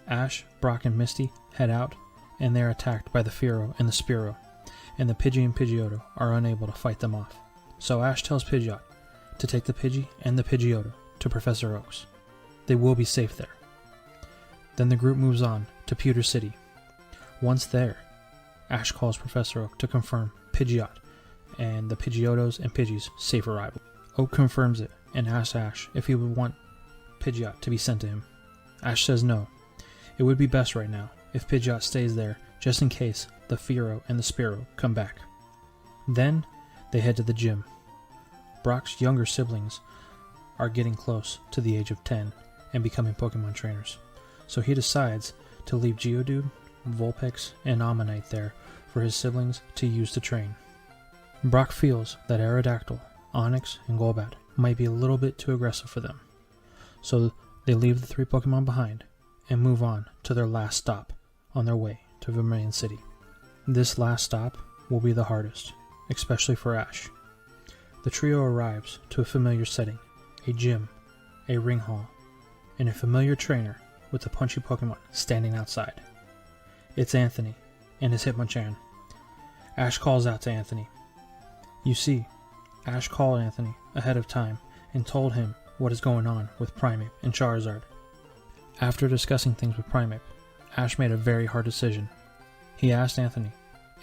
Ash, Brock, and Misty head out, and they are attacked by the Fearow and the Spearow, and the Pidgey and Pidgeotto are unable to fight them off. So Ash tells Pidgeot to take the Pidgey and the Pidgeotto to Professor Oak's. They will be safe there. Then the group moves on to Pewter City. Once there, Ash calls Professor Oak to confirm Pidgeot and the Pidgeotto's and Pidgey's safe arrival. Oak confirms it and asks Ash if he would want Pidgeot to be sent to him. Ash says no. It would be best right now if Pidgeot stays there just in case the Fearow and the Spearow come back. Then they head to the gym. Brock's younger siblings are getting close to the age of 10 and becoming Pokemon trainers, so he decides to leave Geodude, Vulpix, and Ammonite there for his siblings to use to train. Brock feels that Aerodactyl, Onyx, and Golbat might be a little bit too aggressive for them, so they leave the three Pokemon behind and move on to their last stop on their way to Vermilion City. This last stop will be the hardest, especially for Ash. The trio arrives to a familiar setting, a gym, a ring hall, and a familiar trainer with a punchy Pokemon standing outside. It's Anthony and his Hitmonchan. Ash calls out to Anthony. You see, Ash called Anthony ahead of time and told him what is going on with Primeape and Charizard. After discussing things with Primeape, Ash made a very hard decision. He asked Anthony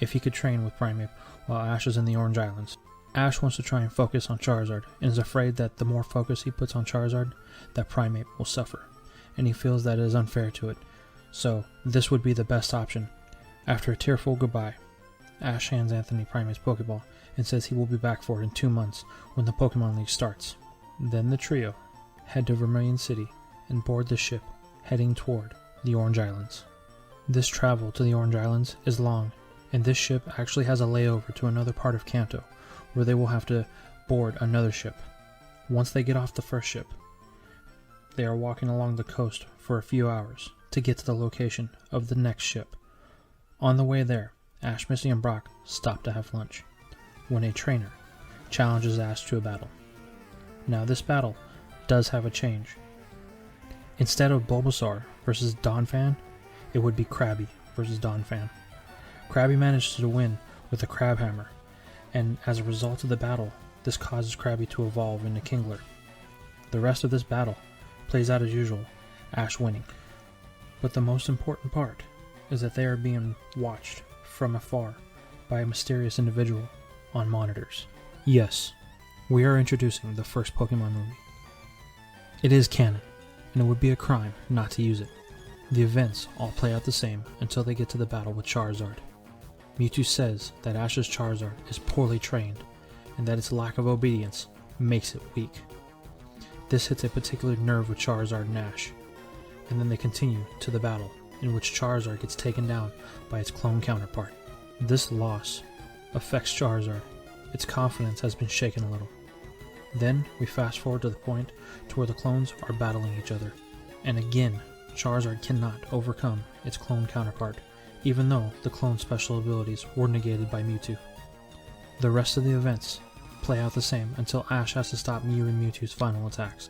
if he could train with Primeape while Ash is in the Orange Islands. Ash wants to try and focus on Charizard and is afraid that the more focus he puts on Charizard, that Primeape will suffer, and he feels that it is unfair to it, so this would be the best option. After a tearful goodbye, Ash hands Anthony Primeape's Pokeball and says he will be back for it in 2 months when the Pokemon League starts. Then the trio head to Vermilion City and board the ship heading toward the Orange Islands. This travel to the Orange Islands is long, and this ship actually has a layover to another part of Kanto, where they will have to board another ship. Once they get off the first ship, they are walking along the coast for a few hours to get to the location of the next ship. On the way there, Ash, Misty, and Brock stop to have lunch, when a trainer challenges Ash to a battle. Now this battle does have a change. Instead of Bulbasaur versus Donphan, it would be Krabby versus Donphan. Krabby managed to win with a Crab Hammer, and as a result of the battle, this causes Krabby to evolve into Kingler. The rest of this battle plays out as usual, Ash winning. But the most important part is that they are being watched from afar by a mysterious individual on monitors. Yes, we are introducing the first Pokemon movie. It is canon, and it would be a crime not to use it. The events all play out the same until they get to the battle with Charizard. Mewtwo says that Ash's Charizard is poorly trained, and that its lack of obedience makes it weak. This hits a particular nerve with Charizard and Ash, and then they continue to the battle, in which Charizard gets taken down by its clone counterpart. This loss affects Charizard. Its confidence has been shaken a little. Then we fast forward to the point to where the clones are battling each other, and again Charizard cannot overcome its clone counterpart, even though the clone's special abilities were negated by Mewtwo. The rest of the events play out the same until Ash has to stop Mew and Mewtwo's final attacks.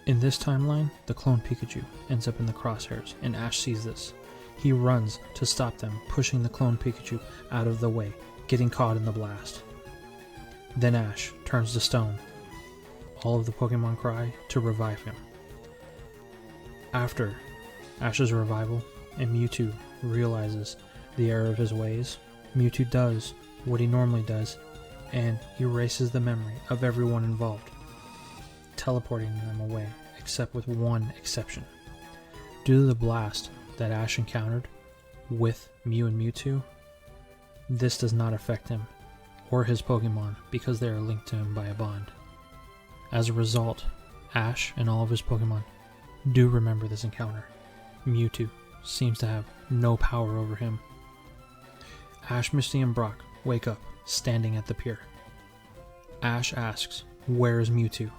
In this timeline, the clone Pikachu ends up in the crosshairs, and Ash sees this. He runs to stop them, pushing the clone Pikachu out of the way, getting caught in the blast. Then Ash turns to stone. All of the Pokemon cry to revive him. After Ash's revival and Mewtwo realizes the error of his ways, Mewtwo does what he normally does and erases the memory of everyone involved, teleporting them away, except with one exception. Due to the blast that Ash encountered with Mew and Mewtwo, this does not affect him or his Pokemon because they are linked to him by a bond. As a result, Ash and all of his Pokemon do remember this encounter. Mewtwo seems to have no power over him. Ash, Misty, and Brock wake up standing at the pier. Ash asks, "Where is Mewtwo?"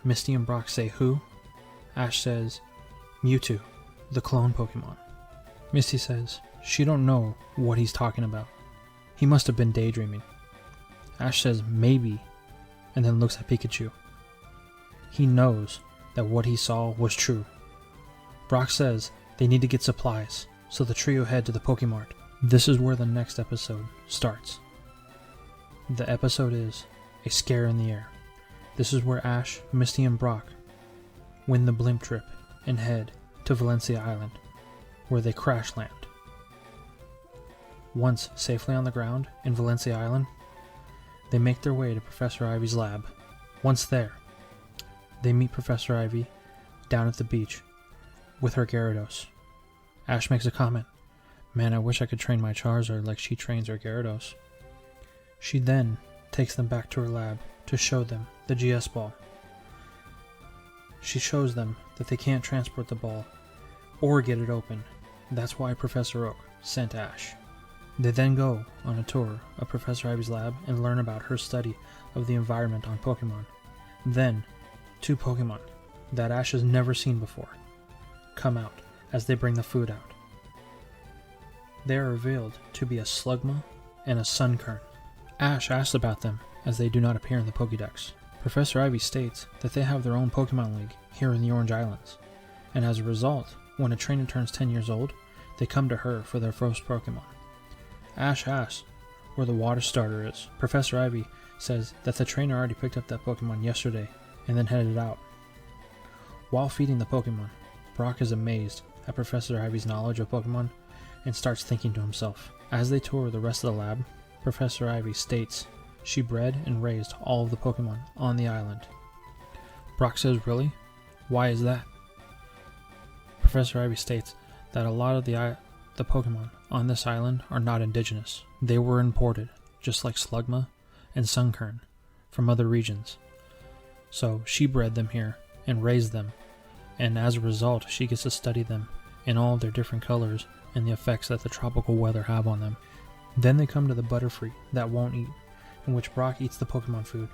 Misty and Brock say, "Who?" Ash says, "Mewtwo, the clone Pokemon." Misty says she don't know what he's talking about. He must have been daydreaming. Ash says maybe, and then looks at Pikachu. He knows that what he saw was true. Brock says they need to get supplies, so the trio head to the Pokemart. This is where the next episode starts. The episode is A Scare in the Air. This is where Ash, Misty, and Brock win the blimp trip and head to Valencia Island, where they crash land. Once safely on the ground in Valencia Island, they make their way to Professor Ivy's lab. Once there, they meet Professor Ivy down at the beach with her Gyarados. Ash makes a comment, "Man, I wish I could train my Charizard like she trains her Gyarados." She then takes them back to her lab to show them the GS ball. She shows them that they can't transport the ball or get it open. That's why Professor Oak sent Ash. They then go on a tour of Professor Ivy's lab and learn about her study of the environment on Pokemon. Then, two Pokemon that Ash has never seen before come out as they bring the food out. They are revealed to be a Slugma and a Sunkern. Ash asks about them as they do not appear in the Pokédex. Professor Ivy states that they have their own Pokemon League here in the Orange Islands, and as a result, when a trainer turns 10 years old, they come to her for their first Pokemon. Ash asks where the water starter is. Professor Ivy says that the trainer already picked up that Pokemon yesterday and then headed out. While feeding the Pokemon, Brock is amazed at Professor Ivy's knowledge of Pokemon and starts thinking to himself. As they tour the rest of the lab, Professor Ivy states she bred and raised all of the Pokemon on the island. Brock says, "Really? Why is that?" Professor Ivy states that a lot of the Pokemon on this island are not indigenous. They were imported, just like Slugma and Sunkern, from other regions. So she bred them here and raised them, and as a result she gets to study them in all of their different colors and the effects that the tropical weather have on them. Then they come to the Butterfree that won't eat, in which Brock eats the Pokemon food,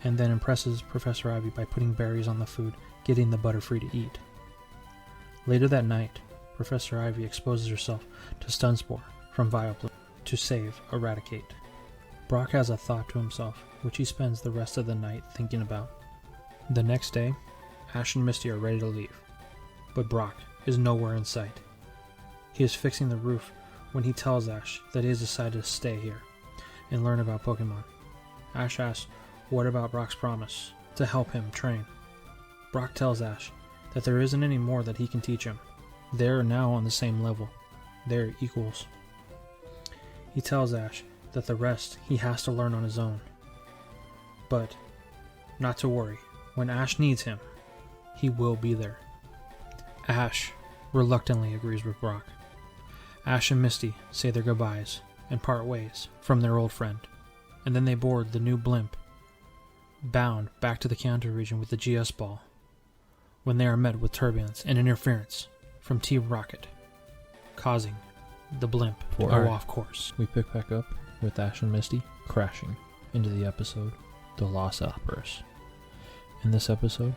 and then impresses Professor Ivy by putting berries on the food, getting the Butterfree to eat. Later that night, Professor Ivy exposes herself to Stunspore from Vileplume to save Eradicate. Brock has a thought to himself, which he spends the rest of the night thinking about. The next day, Ash and Misty are ready to leave, but Brock is nowhere in sight. He is fixing the roof when he tells Ash that he has decided to stay here, and learn about Pokemon. Ash asks, what about Brock's promise to help him train? Brock tells Ash that there isn't any more that he can teach him. They're now on the same level. They're equals. He tells Ash that the rest he has to learn on his own. But not to worry, when Ash needs him, he will be there. Ash reluctantly agrees with Brock. Ash and Misty say their goodbyes and part ways from their old friend, and then they board the new blimp, bound back to the Kanto region with the GS ball, when they are met with turbulence and interference from Team Rocket, causing the blimp to go off course. We pick back up with Ash and Misty crashing into the episode The Lost Outburst. In this episode,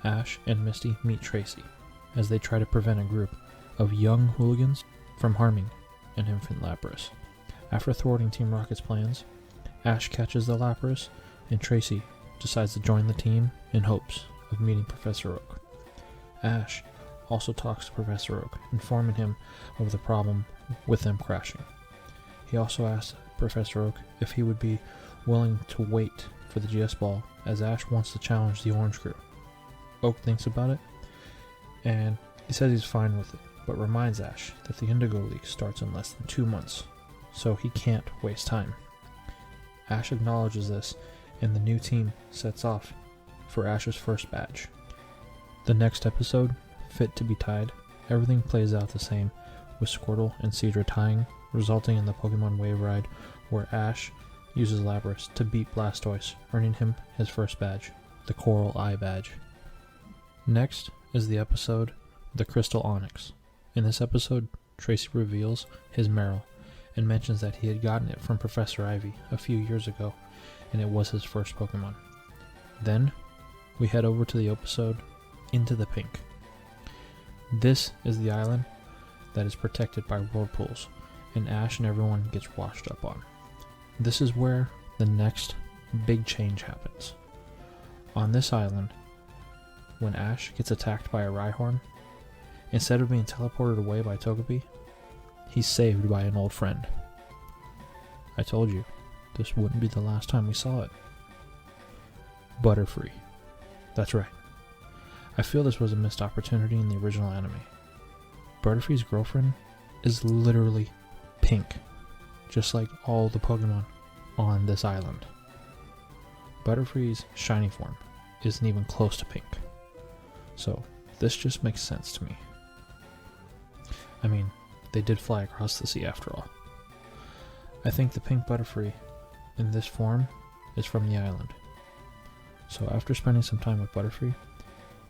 Ash and Misty meet Tracey as they try to prevent a group of young hooligans from harming an infant Lapras. After thwarting Team Rocket's plans, Ash catches the Lapras and Tracey decides to join the team in hopes of meeting Professor Oak. Ash also talks to Professor Oak, informing him of the problem with them crashing. He also asks Professor Oak if he would be willing to wait for the GS ball, as Ash wants to challenge the Orange Crew. Oak thinks about it, and he says he's fine with it, but reminds Ash that the Indigo League starts in less than 2 months, so he can't waste time. Ash acknowledges this, and the new team sets off for Ash's first badge. The next episode, Fit to be Tied, everything plays out the same, with Squirtle and Cedra tying, resulting in the Pokemon Wave Ride, where Ash uses Lapras to beat Blastoise, earning him his first badge, the Coral Eye badge. Next is the episode The Crystal Onyx. In this episode, Tracey reveals his Meryl and mentions that he had gotten it from Professor Ivy a few years ago, and it was his first Pokemon. Then, we head over to the episode Into the Pink. This is the island that is protected by whirlpools, and Ash and everyone gets washed up on. This is where the next big change happens. On this island, when Ash gets attacked by a Rhyhorn, instead of being teleported away by Togepi, he's saved by an old friend. I told you, this wouldn't be the last time we saw it. Butterfree. That's right. I feel this was a missed opportunity in the original anime. Butterfree's girlfriend is literally pink, just like all the Pokemon on this island. Butterfree's shiny form isn't even close to pink, so this just makes sense to me. I mean, they did fly across the sea after all. I think the pink Butterfree in this form is from the island. So after spending some time with Butterfree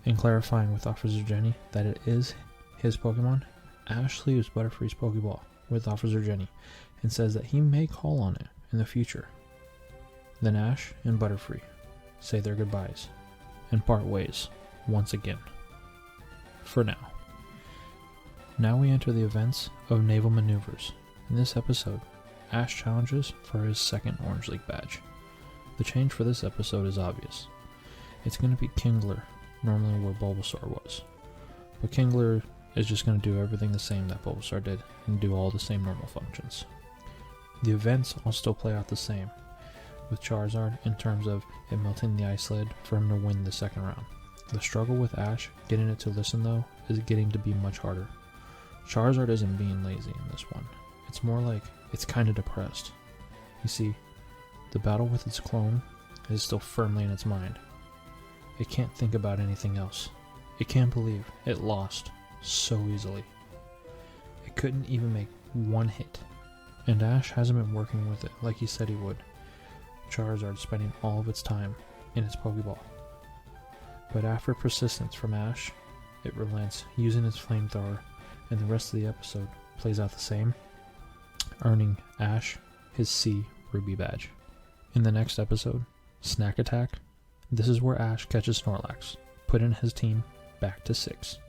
and clarifying with Officer Jenny that it is his Pokemon, Ash leaves Butterfree's Pokeball with Officer Jenny and says that he may call on it in the future. Then Ash and Butterfree say their goodbyes and part ways once again. For now. Now we enter the events of Naval Maneuvers. In this episode, Ash challenges for his second Orange League badge. The change for this episode is obvious. It's going to be Kingler, normally where Bulbasaur was. But Kingler is just going to do everything the same that Bulbasaur did and do all the same normal functions. The events all still play out the same, with Charizard in terms of it melting the ice lid for him to win the second round. The struggle with Ash getting it to listen though is getting to be much harder. Charizard isn't being lazy in this one. It's more like it's kind of depressed. You see, the battle with its clone is still firmly in its mind. It can't think about anything else. It can't believe it lost so easily. It couldn't even make one hit. And Ash hasn't been working with it like he said he would. Charizard spending all of its time in its Pokeball. But after persistence from Ash, it relents, using its flamethrower, and the rest of the episode plays out the same, earning Ash his C Ruby badge. In the next episode, Snack Attack, this is where Ash catches Snorlax, putting his team back to 6.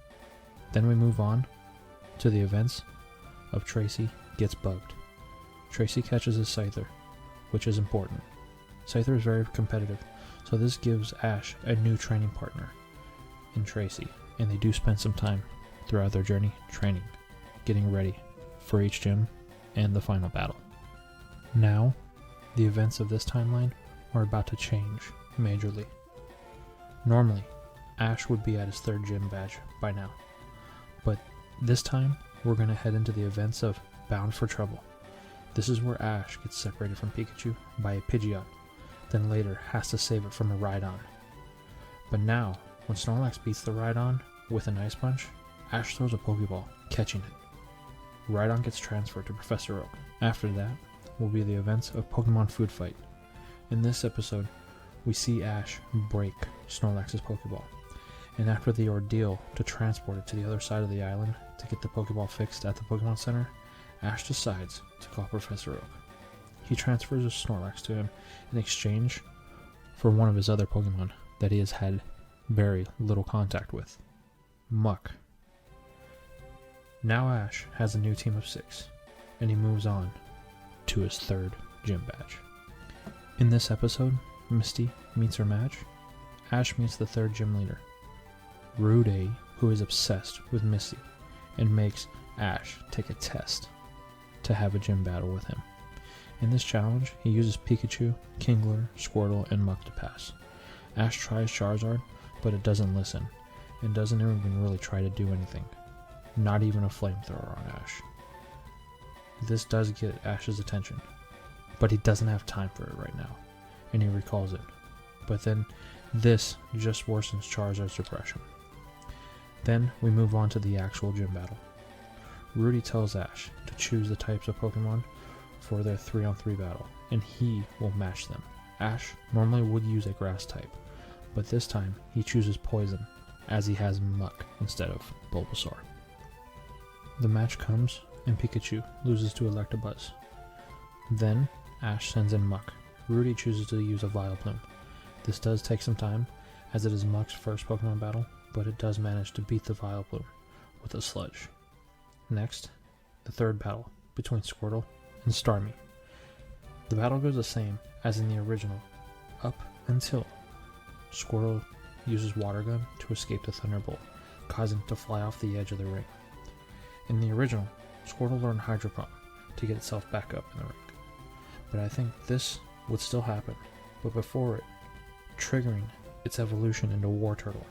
Then we move on to the events of Tracey Gets Bugged. Tracey catches his Scyther, which is important. Scyther is very competitive, so this gives Ash a new training partner in Tracey, and they do spend some time throughout their journey training, getting ready for each gym and the final battle. Now, the events of this timeline are about to change majorly. Normally, Ash would be at his 3rd gym badge by now, but this time we're going to head into the events of Bound for Trouble. This is where Ash gets separated from Pikachu by a Pidgeot, then later has to save it from a Rhydon. But now, when Snorlax beats the Rhydon with an Ice Punch, Ash throws a Pokeball, catching it. Rhydon gets transferred to Professor Oak. After that will be the events of Pokemon Food Fight. In this episode, we see Ash break Snorlax's Pokeball, and after the ordeal to transport it to the other side of the island to get the Pokeball fixed at the Pokemon Center, Ash decides to call Professor Oak. He transfers his Snorlax to him in exchange for one of his other Pokemon that he has had very little contact with, Muck. Now Ash has a new team of 6, and he moves on to his 3rd gym badge. In this episode, Misty meets her match. Ash meets the 3rd gym leader, Rude, who is obsessed with Misty and makes Ash take a test to have a gym battle with him. In this challenge, he uses Pikachu, Kingler, Squirtle, and Muck to pass. Ash tries Charizard, but it doesn't listen, and doesn't even really try to do anything. Not even a flamethrower on Ash. This does get Ash's attention, but he doesn't have time for it right now, and he recalls it. But then, this just worsens Charizard's depression. Then, we move on to the actual gym battle. Rudy tells Ash to choose the types of Pokemon for their 3-on-3 battle, and he will match them. Ash normally would use a grass type, but this time he chooses Poison, as he has Muck instead of Bulbasaur. The match comes, and Pikachu loses to Electabuzz. Then, Ash sends in Muck. Rudy chooses to use a Vileplume. This does take some time, as it is Muck's first Pokemon battle, but it does manage to beat the Vileplume with a Sludge. Next, the 3rd battle between Squirtle and Starmie. The battle goes the same as in the original, up until Squirtle uses Water Gun to escape the Thunderbolt, causing it to fly off the edge of the ring. In the original, Squirtle learned Hydro Pump to get itself back up in the ring, but I think this would still happen, but before it, triggering its evolution into War Turtle.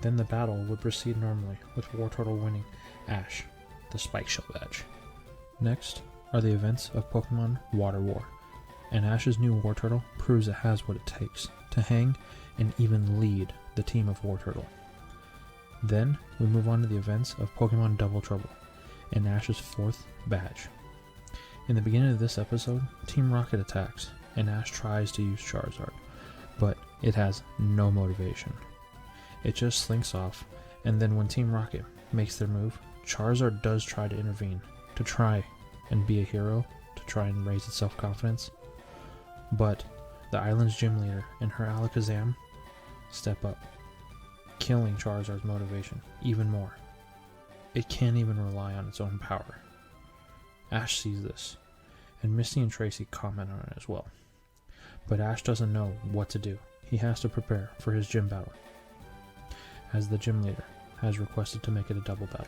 Then the battle would proceed normally, with War Turtle winning Ash the Spike Shell badge. Next are the events of Pokemon Water War, and Ash's new War Turtle proves it has what it takes to hang and even lead the team of War Turtle. Then we move on to the events of Pokemon Double Trouble, and Ash's 4th badge. In the beginning of this episode, Team Rocket attacks, and Ash tries to use Charizard, but it has no motivation. It just slinks off, and then when Team Rocket makes their move, Charizard does try to intervene, to try and be a hero, to try and raise its self-confidence, but the island's gym leader and her Alakazam step up, killing Charizard's motivation even more. It can't even rely on its own power. Ash sees this, and Misty and Tracey comment on it as well. But Ash doesn't know what to do. He has to prepare for his gym battle, as the gym leader has requested to make it a double battle.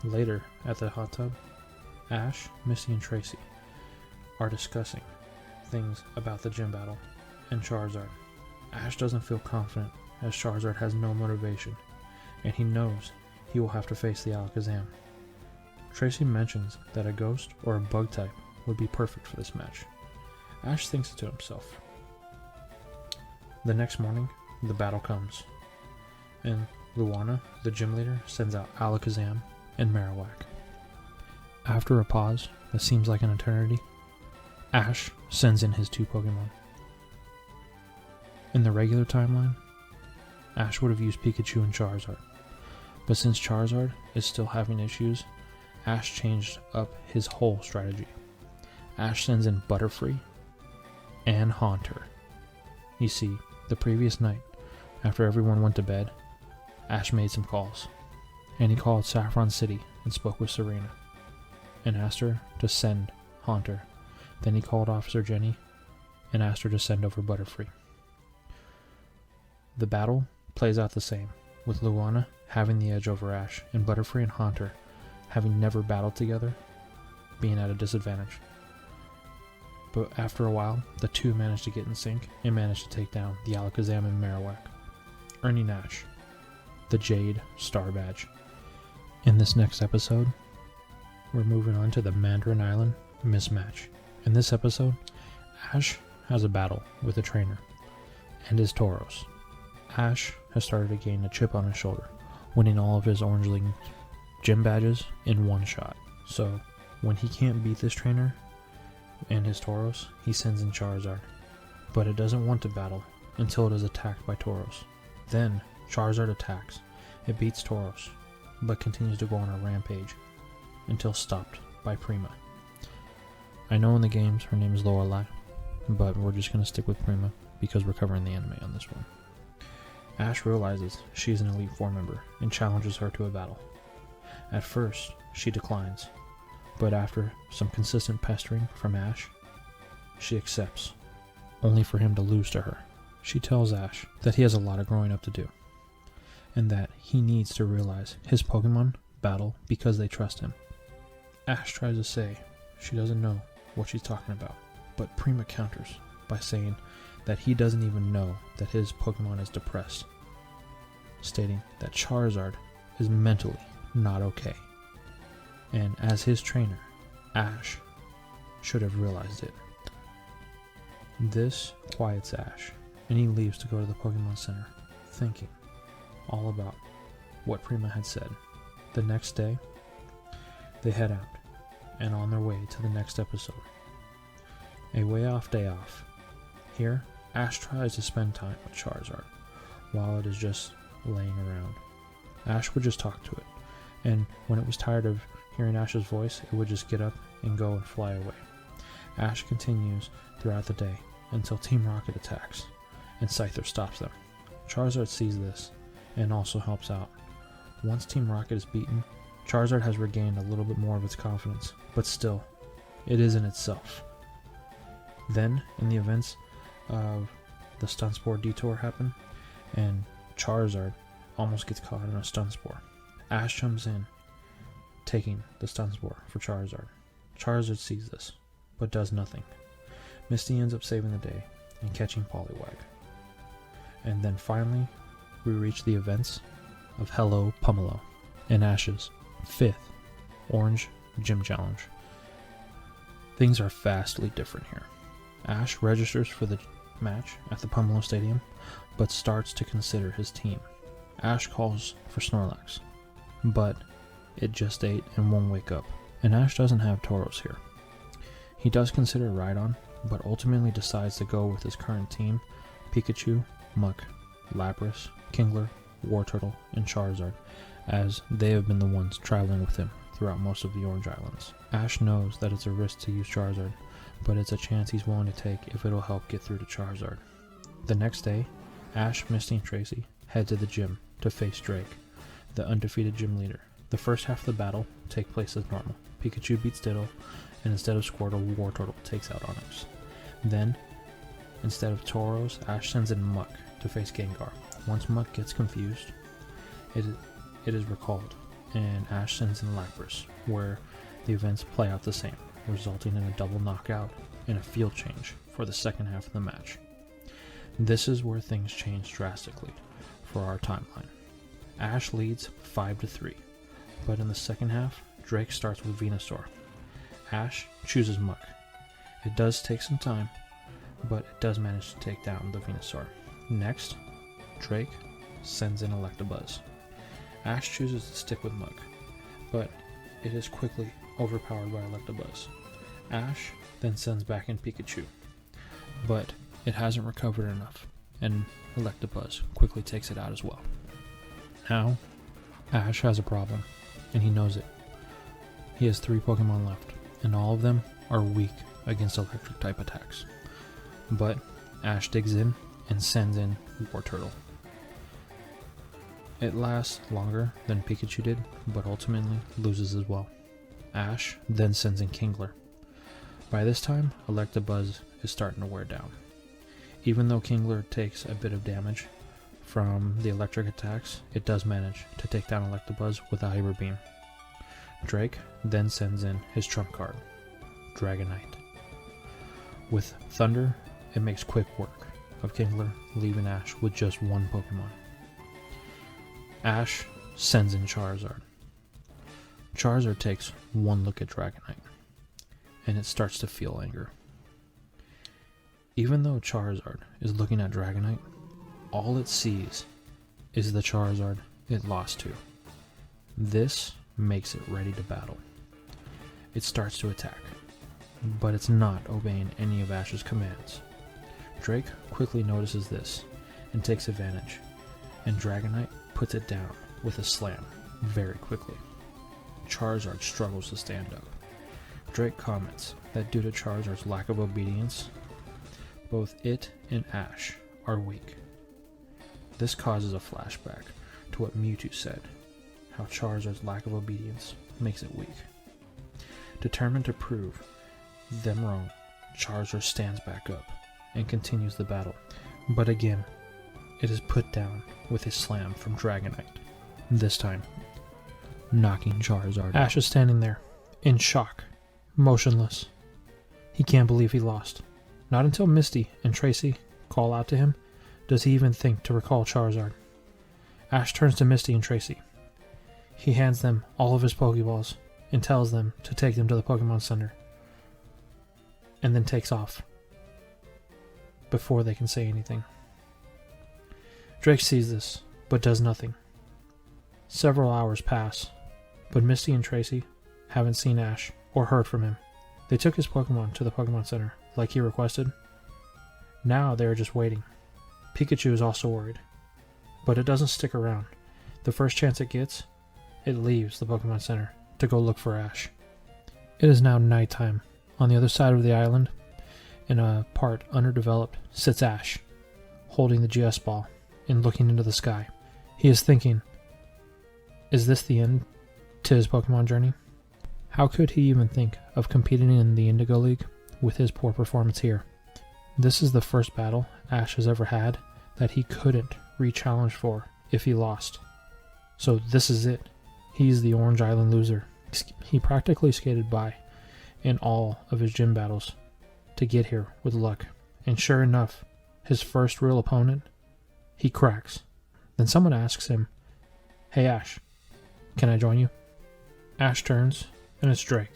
Later, at the hot tub, Ash, Misty, and Tracey are discussing things about the gym battle and Charizard. Ash doesn't feel confident, as Charizard has no motivation, and he knows he will have to face the Alakazam. Tracey mentions that a ghost or a bug type would be perfect for this match. Ash thinks it to himself. The next morning, the battle comes, and Luana, the gym leader, sends out Alakazam and Marowak. After a pause that seems like an eternity, Ash sends in his 2 Pokemon. In the regular timeline, Ash would have used Pikachu and Charizard, but since Charizard is still having issues, Ash changed up his whole strategy. Ash sends in Butterfree and Haunter. You see, the previous night, after everyone went to bed, Ash made some calls, and he called Saffron City and spoke with Serena, and asked her to send Haunter. Then he called Officer Jenny and asked her to send over Butterfree. The battle plays out the same, with Luana having the edge over Ash, and Butterfree and Haunter, having never battled together, being at a disadvantage. But after a while, the two managed to get in sync and managed to take down the Alakazam and Marowak, earning Ash the Jade Star Badge. In this next episode, we're moving on to the Mandarin Island Mismatch. In this episode, Ash has a battle with a trainer and his Tauros. Ash has started to gain a chip on his shoulder, winning all of his Orange League gym badges in one shot. So, when he can't beat this trainer and his Tauros, he sends in Charizard. But it doesn't want to battle until it is attacked by Tauros. Then, Charizard attacks. It beats Tauros, but continues to go on a rampage until stopped by Prima. I know in the games her name is Lorelei, but we're just going to stick with Prima because we're covering the anime on this one. Ash realizes she's an Elite Four member and challenges her to a battle. At first, she declines, but after some consistent pestering from Ash, she accepts, only for him to lose to her. She tells Ash that he has a lot of growing up to do, and that he needs to realize his Pokemon battle because they trust him. Ash tries to say she doesn't know what she's talking about, but Prima counters by saying that he doesn't even know that his Pokemon is depressed, stating that Charizard is mentally not okay. And as his trainer, Ash should have realized it. This quiets Ash, and he leaves to go to the Pokemon Center, thinking all about what Prima had said. The next day, they head out, and on their way to the next episode. A way off day off. Here, Ash tries to spend time with Charizard, while it is just laying around. Ash would just talk to it, and when it was tired of hearing Ash's voice, it would just get up and go and fly away. Ash continues throughout the day until Team Rocket attacks, and Scyther stops them. Charizard sees this, and also helps out. Once Team Rocket is beaten, Charizard has regained a little bit more of its confidence, but still, it isn't itself. Then, in the events of the Stun Spore detour happen, and Charizard almost gets caught in a Stun Spore. Ash jumps in, taking the Stun Spore for Charizard. Charizard sees this, but does nothing. Misty ends up saving the day and catching Poliwag. And then finally, we reach the events of Hello Pumelo and Ash's 5th Orange Gym Challenge. Things are vastly different here. Ash registers for the match at the Pumelo Stadium, but starts to consider his team. Ash calls for Snorlax, but it just ate and won't wake up, and Ash doesn't have Tauros here. He does consider Rhydon, but ultimately decides to go with his current team, Pikachu, Muck, Lapras, Kingler, Wartortle, and Charizard, as they have been the ones traveling with him throughout most of the Orange Islands. Ash knows that it's a risk to use Charizard, but it's a chance he's willing to take if it'll help get through to Charizard. The next day, Ash, Misty, and Tracey head to the gym to face Drake, the undefeated gym leader. The first half of the battle takes place as normal. Pikachu beats Diddle, and instead of Squirtle, Wartortle takes out Onyx. Then, instead of Tauros, Ash sends in Muck to face Gengar. Once Muck gets confused, it is recalled, and Ash sends in Lapras, where the events play out the same, resulting in a double knockout and a field change for the second half of the match. This is where things change drastically for our timeline. Ash leads 5-3, but in the second half, Drake starts with Venusaur. Ash chooses Muck. It does take some time, but it does manage to take down the Venusaur. Next, Drake sends in Electabuzz. Ash chooses to stick with Muck, but it is quickly overpowered by Electabuzz. Ash then sends back in Pikachu, but it hasn't recovered enough, and Electabuzz quickly takes it out as well. Now, Ash has a problem, and he knows it. He has 3 Pokemon left, and all of them are weak against electric type attacks. But Ash digs in and sends in Wartortle. It lasts longer than Pikachu did, but ultimately loses as well. Ash then sends in Kingler. By this time, Electabuzz is starting to wear down. Even though Kingler takes a bit of damage from the electric attacks, it does manage to take down Electabuzz with a Hyper Beam. Drake then sends in his trump card, Dragonite. With Thunder, it makes quick work of Kingler leaving Ash with just one Pokemon. Ash sends in Charizard. Charizard takes one look at Dragonite, and it starts to feel anger. Even though Charizard is looking at Dragonite, all it sees is the Charizard it lost to. This makes it ready to battle. It starts to attack, but it's not obeying any of Ash's commands. Drake quickly notices this and takes advantage, and Dragonite puts it down with a slam very quickly. Charizard struggles to stand up. Drake comments that due to Charizard's lack of obedience, both it and Ash are weak. This causes a flashback to what Mewtwo said, how Charizard's lack of obedience makes it weak. Determined to prove them wrong, Charizard stands back up and continues the battle, but again, it is put down with a slam from Dragonite, this time knocking Charizard. Ash is standing there, in shock, motionless. He can't believe he lost. Not until Misty and Tracey call out to him does he even think to recall Charizard. Ash turns to Misty and Tracey. He hands them all of his Pokeballs and tells them to take them to the Pokemon Center, and then takes off before they can say anything. Drake sees this, but does nothing. Several hours pass, but Misty and Tracey haven't seen Ash or heard from him. They took his Pokemon to the Pokemon Center, like he requested. Now they are just waiting. Pikachu is also worried, but it doesn't stick around. The first chance it gets, it leaves the Pokemon Center to go look for Ash. It is now nighttime. On the other side of the island, in a part underdeveloped, sits Ash, holding the GS ball and looking into the sky. He is thinking, is this the end to his Pokemon journey? How could he even think of competing in the Indigo League with his poor performance here? This is the first battle Ash has ever had that he couldn't re-challenge for if he lost. So this is it. He's the Orange Island loser. He practically skated by in all of his gym battles to get here with luck. And sure enough, his first real opponent, he cracks. Then someone asks him, "Hey Ash, can I join you?" Ash turns, and it's Drake.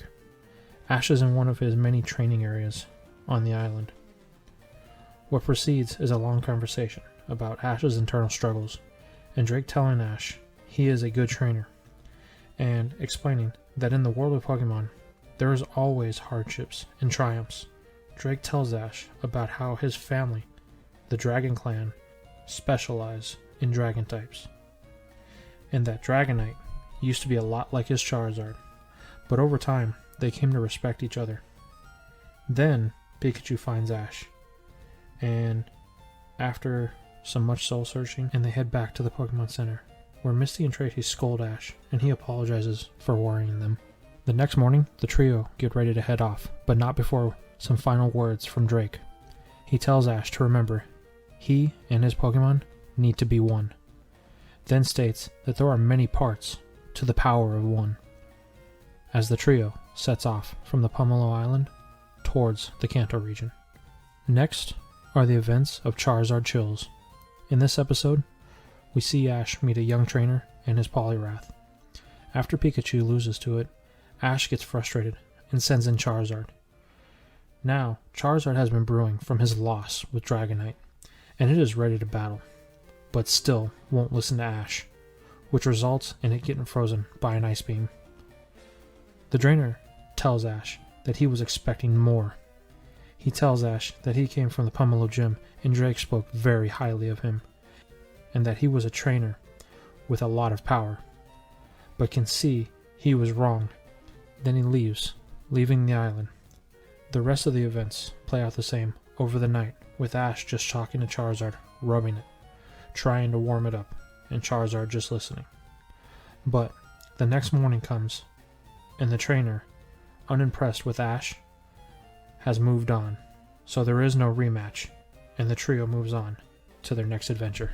Ash is in one of his many training areas on the island. What precedes is a long conversation about Ash's internal struggles, and Drake telling Ash he is a good trainer, and explaining that in the world of Pokemon, there is always hardships and triumphs. Drake tells Ash about how his family, the Dragon Clan, specialize in Dragon types, and that Dragonite used to be a lot like his Charizard, but over time, they came to respect each other. Then, Pikachu finds Ash, and after some much soul searching, and they head back to the Pokemon Center, where Misty and Tracey scold Ash, and he apologizes for worrying them. The next morning, the trio get ready to head off, but not before some final words from Drake. He tells Ash to remember, he and his Pokemon need to be one. Then states that there are many parts to the power of one, as the trio sets off from the Pomelo Island towards the Kanto region. Next are the events of Charizard Chills. In this episode, we see Ash meet a young trainer and his Poliwrath. After Pikachu loses to it, Ash gets frustrated and sends in Charizard. Now, Charizard has been brewing from his loss with Dragonite, and it is ready to battle, but still won't listen to Ash, which results in it getting frozen by an ice beam. The trainer tells Ash that he was expecting more. He tells Ash that he came from the Pomelo Gym and Drake spoke very highly of him, and that he was a trainer with a lot of power, but can see he was wrong. Then he leaves, leaving the island. The rest of the events play out the same over the night, with Ash just talking to Charizard, rubbing it, trying to warm it up, and Charizard just listening. But the next morning comes, and the trainer, unimpressed with Ash, has moved on, so there is no rematch, and the trio moves on to their next adventure.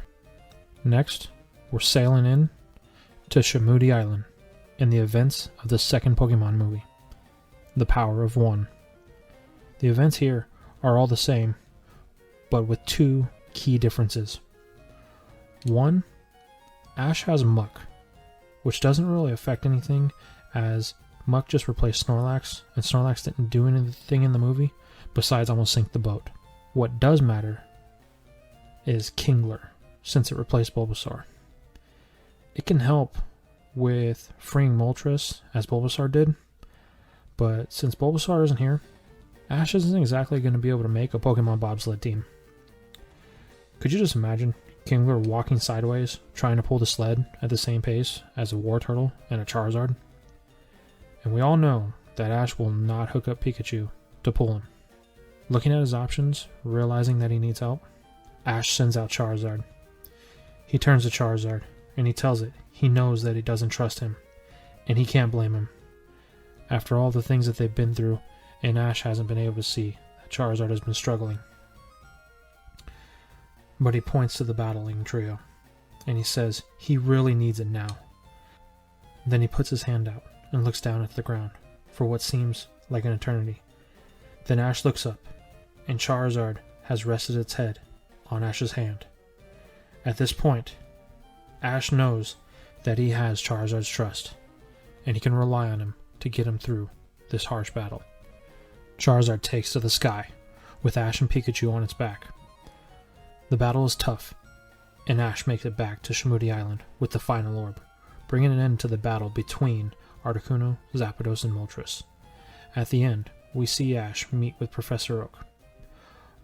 Next, we're sailing in to Shamoody Island, in the events of the second Pokemon movie, The Power of One. The events here are all the same, but with two key differences. One, Ash has Muck, which doesn't really affect anything, as Muck just replaced Snorlax, and Snorlax didn't do anything in the movie besides almost sink the boat. What does matter is Kingler, since it replaced Bulbasaur. It can help with freeing Moltres, as Bulbasaur did, but since Bulbasaur isn't here, Ash isn't exactly going to be able to make a Pokemon bobsled team. Could you just imagine Kingler walking sideways, trying to pull the sled at the same pace as a Wartortle and a Charizard? And we all know that Ash will not hook up Pikachu to pull him. Looking at his options, realizing that he needs help, Ash sends out Charizard. He turns to Charizard, and he tells it he knows that he doesn't trust him, and he can't blame him. After all the things that they've been through, and Ash hasn't been able to see that Charizard has been struggling. But he points to the battling trio, and he says he really needs it now. Then he puts his hand out and looks down at the ground for what seems like an eternity. Then Ash looks up, and Charizard has rested its head on Ash's hand. At this point, Ash knows that he has Charizard's trust, and he can rely on him to get him through this harsh battle. Charizard takes to the sky, with Ash and Pikachu on its back. The battle is tough, and Ash makes it back to Shimudi Island with the final orb, bringing an end to the battle between Articuno, Zapdos, and Moltres. At the end, we see Ash meet with Professor Oak.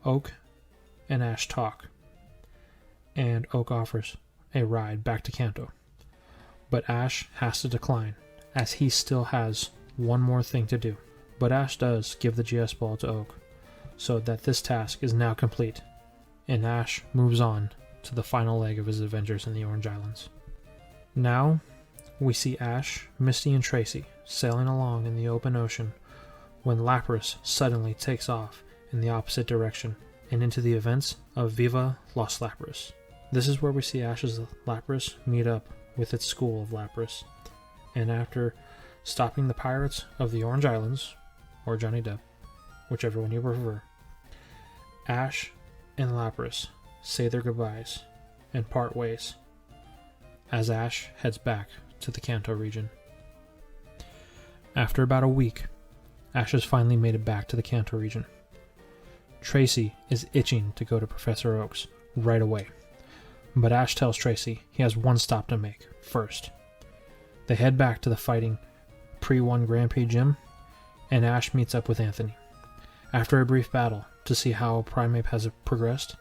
Oak and Ash talk, and Oak offers a ride back to Kanto. But Ash has to decline, as he still has one more thing to do. But Ash does give the GS Ball to Oak, so that this task is now complete, and Ash moves on to the final leg of his adventures in the Orange Islands. Now, we see Ash, Misty, and Tracey sailing along in the open ocean when Lapras suddenly takes off in the opposite direction and into the events of Viva Los Lapras. This is where we see Ash's Lapras meet up with its school of Lapras, and after stopping the pirates of the Orange Islands, or Johnny Depp, whichever one you prefer, Ash and Lapras say their goodbyes and part ways as Ash heads back to the Kanto region. After about a week, Ash has finally made it back to the Kanto region. Tracey is itching to go to Professor Oak's right away, but Ash tells Tracey he has one stop to make first. They head back to the Fighting Pre-1 Grand Prix gym, and Ash meets up with Anthony. After a brief battle to see how Primeape has progressed,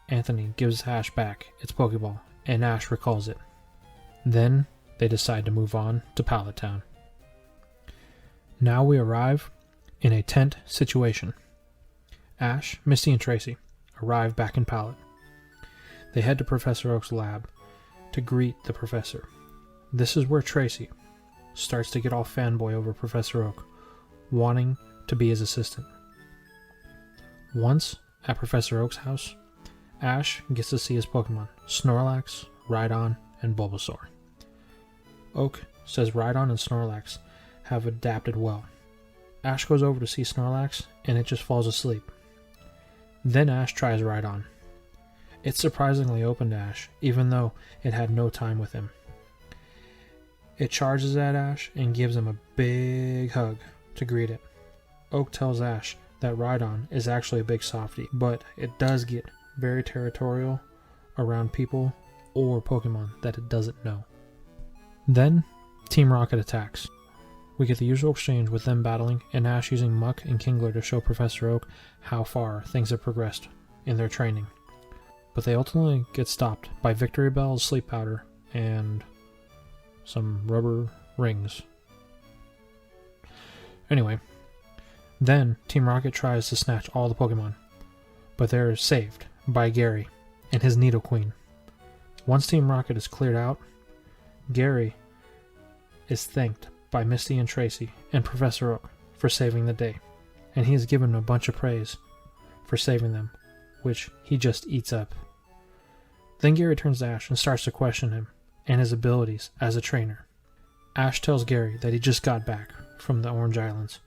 Anthony gives Ash back its Pokeball, and Ash recalls it. Then they decide to move on to Pallet Town. Now we arrive in a tent situation. Ash, Misty, and Tracey arrive back in Pallet. They head to Professor Oak's lab to greet the professor. This is where Tracey starts to get all fanboy over Professor Oak, wanting to be his assistant. Once at Professor Oak's house, Ash gets to see his Pokemon, Snorlax, Rhydon, and Bulbasaur. Oak says Rhydon and Snorlax have adapted well. Ash goes over to see Snorlax, and it just falls asleep. Then Ash tries Rhydon. It's surprisingly open to Ash, even though it had no time with him. It charges at Ash and gives him a big hug to greet it. Oak tells Ash that Rhydon is actually a big softie, but it does get very territorial around people or Pokemon that it doesn't know. Then, Team Rocket attacks. We get the usual exchange with them battling, and Ash using Muck and Kingler to show Professor Oak how far things have progressed in their training. But they ultimately get stopped by Victory Bell's Sleep Powder and some rubber rings. Anyway, then Team Rocket tries to snatch all the Pokemon, but they're saved by Gary and his Nidoqueen. Once Team Rocket is cleared out, Gary is thanked by Misty and Tracey and Professor Oak for saving the day, and he is given a bunch of praise for saving them, which he just eats up. Then Gary turns to Ash and starts to question him and his abilities as a trainer. Ash tells Gary that he just got back from the Orange Islands,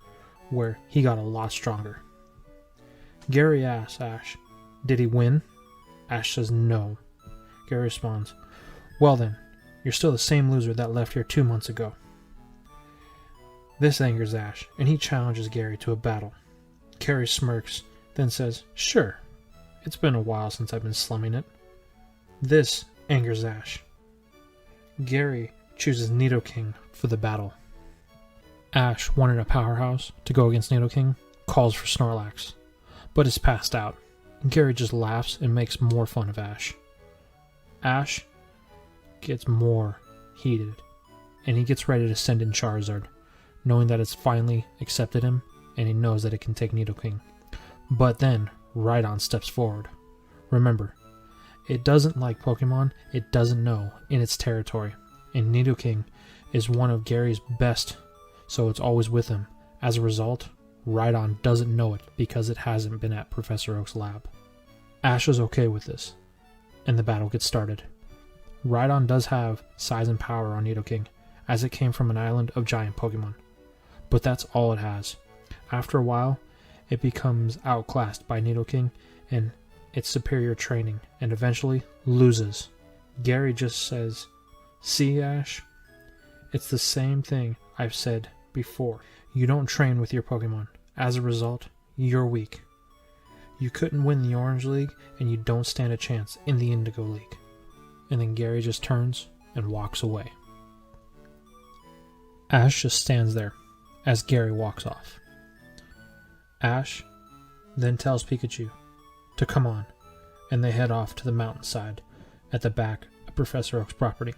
where he got a lot stronger. Gary asks Ash, "Did he win?" Ash says no. Gary responds, "Well then, you're still the same loser that left here 2 months ago." This angers Ash, and he challenges Gary to a battle. Gary smirks, then says, "Sure, it's been a while since I've been slumming it." This angers Ash. Gary chooses Nidoking for the battle. Ash wanted a powerhouse to go against Nidoking, calls for Snorlax, but is passed out. Gary just laughs and makes more fun of Ash. Ash gets more heated, and he gets ready to send in Charizard, knowing that it's finally accepted him, and he knows that it can take Nidoking. But then, Rhydon steps forward. Remember, it doesn't like Pokemon it doesn't know in its territory, and Nidoking is one of Gary's best, so it's always with him. As a result, Rhydon doesn't know it because it hasn't been at Professor Oak's lab. Ash is okay with this, and the battle gets started. Rhydon does have size and power on Nidoking, as it came from an island of giant Pokemon, but that's all it has. After a while, it becomes outclassed by Nidoking and its superior training, and eventually loses. Gary just says, "See, Ash? It's the same thing I've said before. You don't train with your Pokemon. As a result, you're weak. You couldn't win the Orange League, and you don't stand a chance in the Indigo League." And then Gary just turns and walks away. Ash just stands there as Gary walks off. Ash then tells Pikachu to come on, and they head off to the mountainside at the back of Professor Oak's property.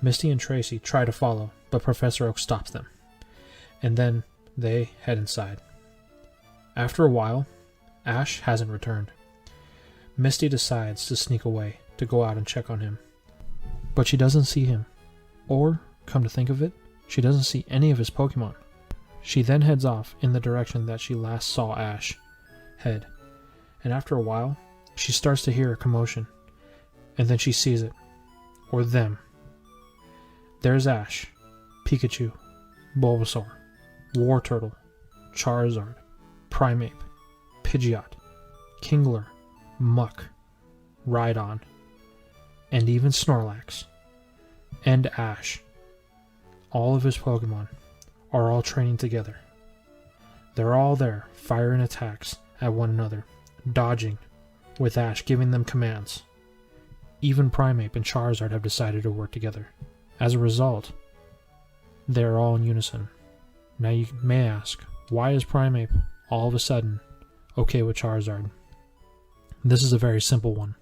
Misty and Tracey try to follow, but Professor Oak stops them, and then they head inside. After a while, Ash hasn't returned. Misty decides to sneak away to go out and check on him, but she doesn't see him, or, come to think of it, she doesn't see any of his Pokemon. She then heads off in the direction that she last saw Ash head, and after a while, she starts to hear a commotion, and then she sees it, or them. There's Ash, Pikachu, Bulbasaur, Wartortle, Charizard, Primeape, Pidgeot, Kingler, Muck, Rhydon, and even Snorlax, and Ash. All of his Pokemon are all training together. They're all there, firing attacks at one another, dodging, with Ash giving them commands. Even Primeape and Charizard have decided to work together. As a result, they're all in unison. Now you may ask, why is Primeape all of a sudden okay with Charizard? This is a very simple one.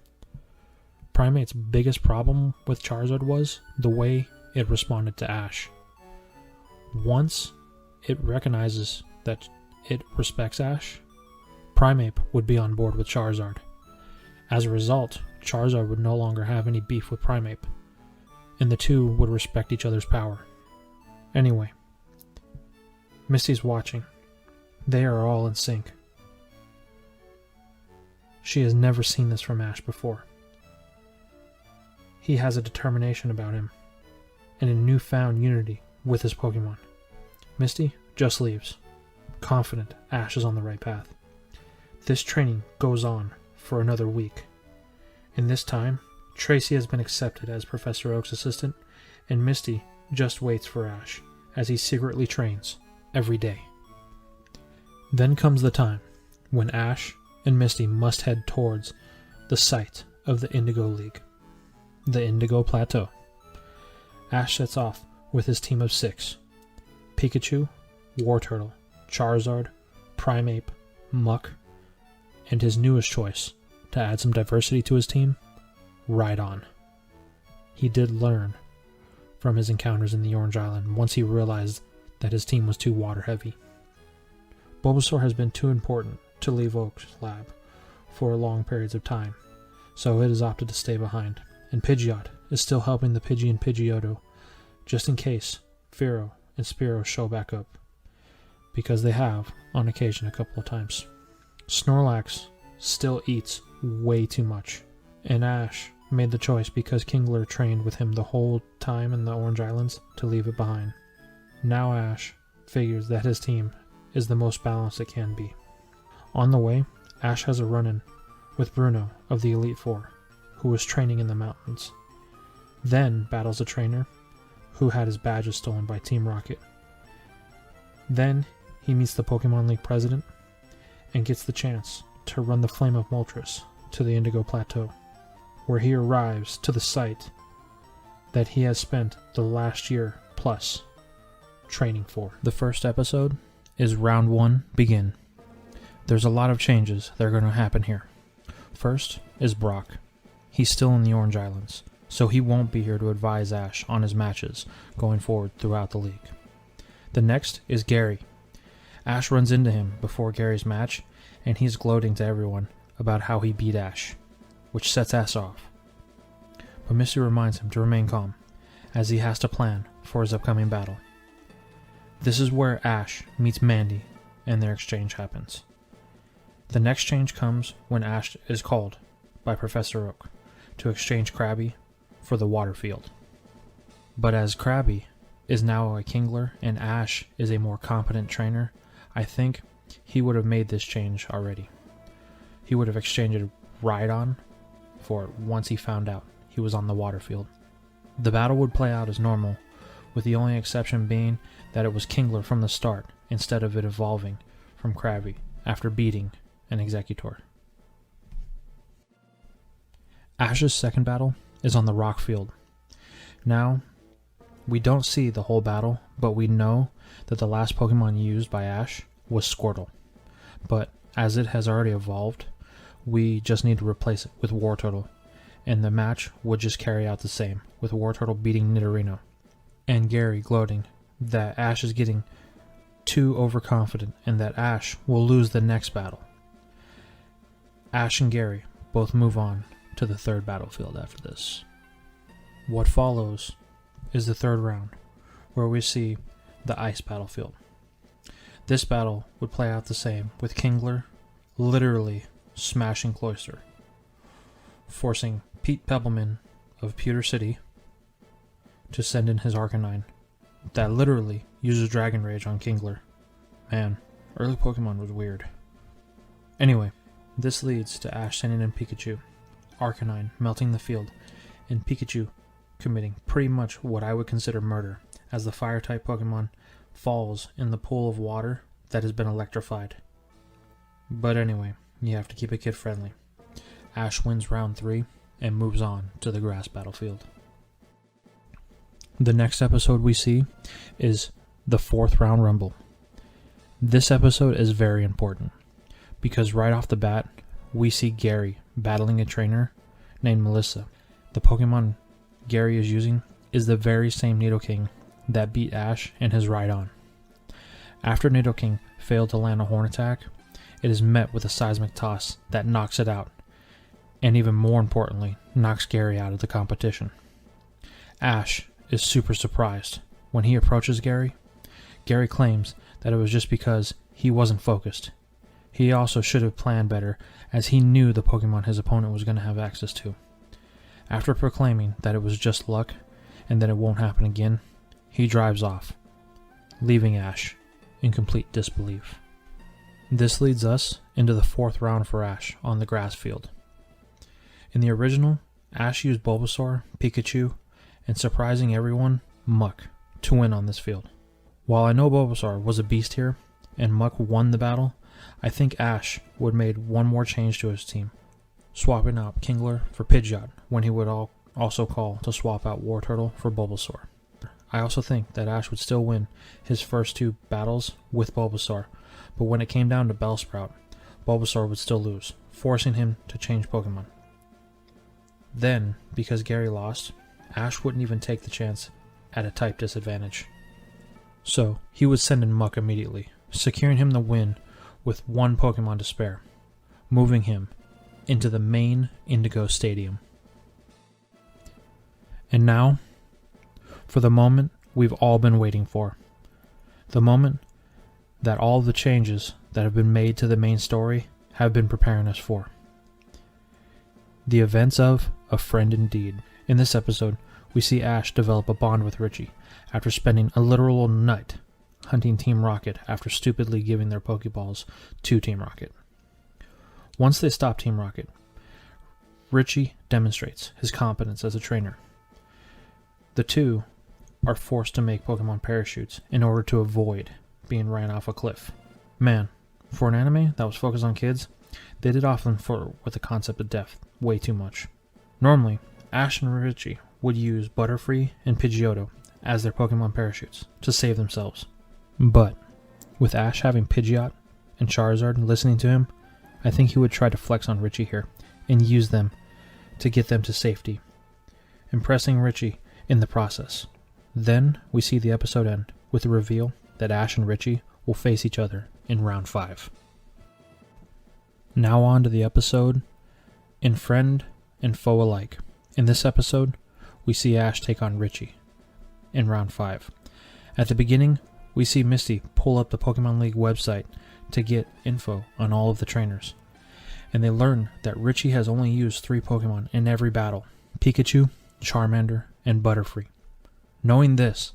Primeape's biggest problem with Charizard was the way it responded to Ash. Once it recognizes that it respects Ash, Primeape would be on board with Charizard. As a result, Charizard would no longer have any beef with Primeape, and the two would respect each other's power. Anyway, Misty's watching. They are all in sync. She has never seen this from Ash before. He has a determination about him, and a newfound unity with his Pokemon. Misty just leaves, confident Ash is on the right path. This training goes on for another week. In this time, Tracey has been accepted as Professor Oak's assistant, and Misty just waits for Ash as he secretly trains every day. Then comes the time when Ash and Misty must head towards the site of the Indigo League, the Indigo Plateau. Ash sets off with his team of 6: Pikachu, Wartortle, Charizard, Primeape, Muck, and his newest choice, to add some diversity to his team, Rhydon. He did learn from his encounters in the Orange Island once he realized that his team was too water heavy. Bulbasaur has been too important to leave Oak's lab for long periods of time, so it has opted to stay behind, and Pidgeot is still helping the Pidgey and Pidgeotto, just in case Fearow and Spearow show back up, because they have, on occasion, a couple of times. Snorlax still eats way too much, and Ash made the choice because Kingler trained with him the whole time in the Orange Islands to leave it behind. Now Ash figures that his team is the most balanced it can be. On the way, Ash has a run-in with Bruno of the Elite Four, who was training in the mountains. Then battles a trainer who had his badges stolen by Team Rocket. Then he meets the Pokemon League president and gets the chance to run the Flame of Moltres to the Indigo Plateau, where he arrives to the site that he has spent the last year plus training for. The first episode is Round 1 Begin. There's a lot of changes that are going to happen here. First is Brock. He's still in the Orange Islands, so he won't be here to advise Ash on his matches going forward throughout the league. The next is Gary. Ash runs into him before Gary's match, and he's gloating to everyone about how he beat Ash, which sets Ash off. But Misty reminds him to remain calm, as he has to plan for his upcoming battle. This is where Ash meets Mandy, and their exchange happens. The next change comes when Ash is called by Professor Oak to exchange Krabby for the water field. But as Krabby is now a Kingler and Ash is a more competent trainer, I think he would have made this change already. He would have exchanged Rhydon for it once he found out he was on the water field. The battle would play out as normal, with the only exception being that it was Kingler from the start instead of it evolving from Krabby after beating an Executor. Ash's second battle is on the rock field. Now, we don't see the whole battle, but we know that the last Pokemon used by Ash was Squirtle. But as it has already evolved, we just need to replace it with Wartortle, and the match would just carry out the same, with Wartortle beating Nidorino, and Gary gloating that Ash is getting too overconfident and that Ash will lose the next battle. Ash and Gary both move on to the third battlefield after this. What follows is the third round, where we see the ice battlefield. This battle would play out the same, with Kingler literally smashing Cloyster, forcing Pete Pebbleman of Pewter City to send in his Arcanine that literally uses Dragon Rage on Kingler. Man, early Pokemon was weird. Anyway, this leads to Ash sending in Pikachu, Arcanine melting the field, and Pikachu committing pretty much what I would consider murder, as the Fire-type Pokemon falls in the pool of water that has been electrified. But anyway, you have to keep it kid-friendly. Ash wins round 3 and moves on to the grass battlefield. The next episode we see is the 4th round Rumble. This episode is very important, because right off the bat, we see Gary battling a trainer named Melissa. The Pokemon Gary is using is the very same Nidoking that beat Ash and his Rhydon. After Nidoking failed to land a Horn attack, it is met with a Seismic Toss that knocks it out, and even more importantly, knocks Gary out of the competition. Ash is super surprised. When he approaches Gary, Gary claims that it was just because he wasn't focused. He also should have planned better, as he knew the Pokemon his opponent was going to have access to. After proclaiming that it was just luck, and that it won't happen again, he drives off, leaving Ash in complete disbelief. This leads us into the 4th round for Ash on the grass field. In the original, Ash used Bulbasaur, Pikachu, and surprising everyone, Muck, to win on this field. While I know Bulbasaur was a beast here, and Muck won the battle, I think Ash would have made one more change to his team, swapping out Kingler for Pidgeot when he would also call to swap out Wartortle for Bulbasaur. I also think that Ash would still win his first 2 battles with Bulbasaur, but when it came down to Bellsprout, Bulbasaur would still lose, forcing him to change Pokemon. Then, because Gary lost, Ash wouldn't even take the chance at a type disadvantage. So, he would send in Muck immediately, securing him the win with 1 Pokemon to spare, moving him into the main Indigo Stadium. And now, for the moment we've all been waiting for. The moment that all the changes that have been made to the main story have been preparing us for. The events of A Friend Indeed. In this episode, we see Ash develop a bond with Richie after spending a literal night hunting Team Rocket after stupidly giving their Pokeballs to Team Rocket. Once they stop Team Rocket, Richie demonstrates his competence as a trainer. The two are forced to make Pokemon parachutes in order to avoid being ran off a cliff. Man, for an anime that was focused on kids, they did often flirt with the concept of death way too much. Normally, Ash and Richie would use Butterfree and Pidgeotto as their Pokemon parachutes to save themselves. But with Ash having Pidgeot and Charizard listening to him, I think he would try to flex on Richie here and use them to get them to safety, impressing Richie in the process. Then we see the episode end with the reveal that Ash and Richie will face each other in round 5. Now on to the episode in Friend and Foe Alike. In this episode, we see Ash take on Richie in round 5. At the beginning, we see Misty pull up the Pokemon League website to get info on all of the trainers, and they learn that Richie has only used 3 Pokemon in every battle: Pikachu, Charmander, and Butterfree. Knowing this,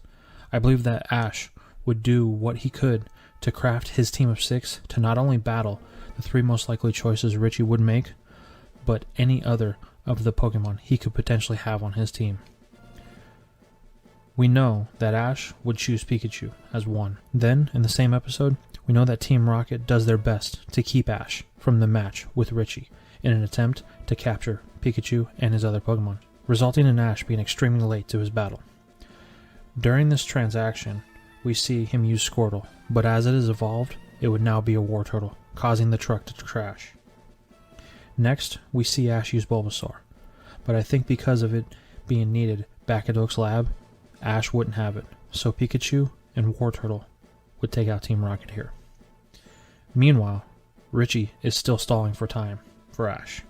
I believe that Ash would do what he could to craft his team of 6 to not only battle the 3 most likely choices Richie would make, but any other of the Pokemon he could potentially have on his team. We know that Ash would choose Pikachu as one. Then, in the same episode, we know that Team Rocket does their best to keep Ash from the match with Richie in an attempt to capture Pikachu and his other Pokemon, resulting in Ash being extremely late to his battle. During this transaction, we see him use Squirtle, but as it is evolved, it would now be a War Turtle, causing the truck to crash. Next, we see Ash use Bulbasaur, but I think because of it being needed back at Oak's lab, Ash wouldn't have it, so Pikachu and War Turtle would take out Team Rocket here. Meanwhile, Richie is still stalling for time for Ash.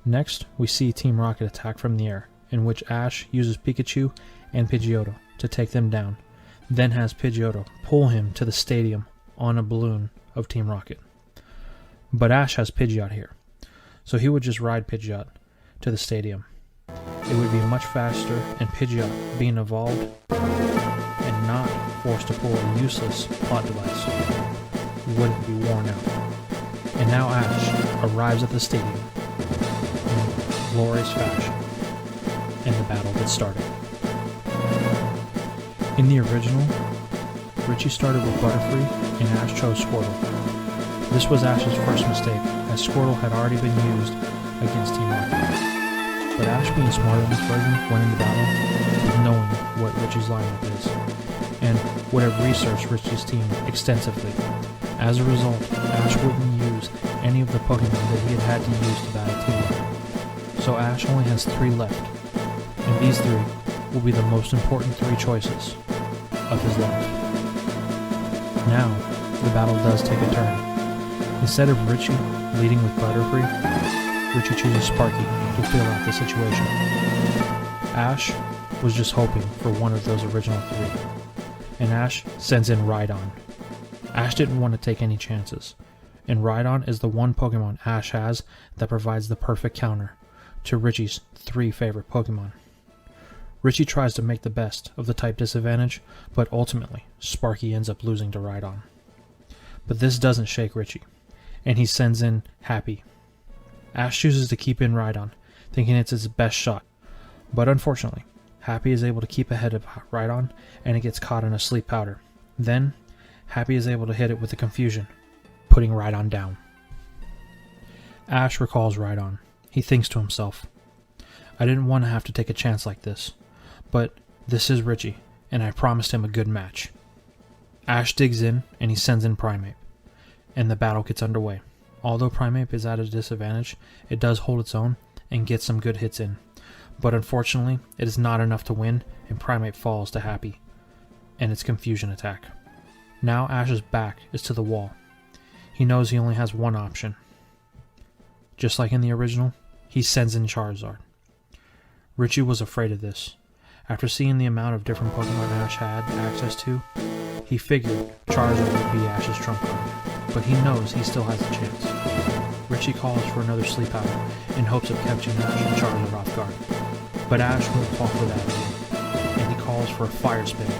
Next, we see Team Rocket attack from the air, in which Ash uses Pikachu and Pidgeotto to take them down, then has Pidgeotto pull him to the stadium on a balloon of Team Rocket. But Ash has Pidgeot here, so he would just ride Pidgeot to the stadium. It would be much faster, and Pidgeot, being evolved and not forced to pull a useless plot device, wouldn't be worn out. And now Ash arrives at the stadium in glorious fashion, and the battle gets started. In the original, Richie started with Butterfree and Ash chose Squirtle. This was Ash's first mistake, as Squirtle had already been used against Team Rocket. But Ash, being smarter in this version, went into battle with knowing what Richie's lineup is, and would have researched Richie's team extensively. As a result, Ash wouldn't use any of the Pokemon that he had to use to battle Team Rocket. So Ash only has 3 left, and these 3 will be the most important 3 choices of his life. Now, the battle does take a turn. Instead of Richie leading with Butterfree, Richie chooses Sparky to fill out the situation. Ash was just hoping for one of those original 3, and Ash sends in Rhydon. Ash didn't want to take any chances, and Rhydon is the one Pokemon Ash has that provides the perfect counter to Richie's 3 favorite Pokemon. Richie tries to make the best of the type disadvantage, but ultimately, Sparky ends up losing to Rhydon. But this doesn't shake Richie, and he sends in Happy. Ash chooses to keep in Rhydon, thinking it's his best shot, but unfortunately, Happy is able to keep ahead of Rhydon, and it gets caught in a sleep powder. Then, Happy is able to hit it with a confusion, putting Rhydon down. Ash recalls Rhydon. He thinks to himself, I didn't want to have to take a chance like this, but this is Richie, and I promised him a good match. Ash digs in, and he sends in Primeape, and the battle gets underway. Although Primeape is at a disadvantage, it does hold its own and get some good hits in. But unfortunately, it is not enough to win, and Primeape falls to Happy and its confusion attack. Now Ash's back is to the wall. He knows he only has one option. Just like in the original, he sends in Charizard. Richie was afraid of this. After seeing the amount of different Pokemon Ash had access to, he figured Charizard would be Ash's trump card, but he knows he still has a chance. Richie calls for another Sleep Powder in hopes of catching Ash and Charizard off guard, but Ash won't fall for that again, and he calls for a Fire Spin.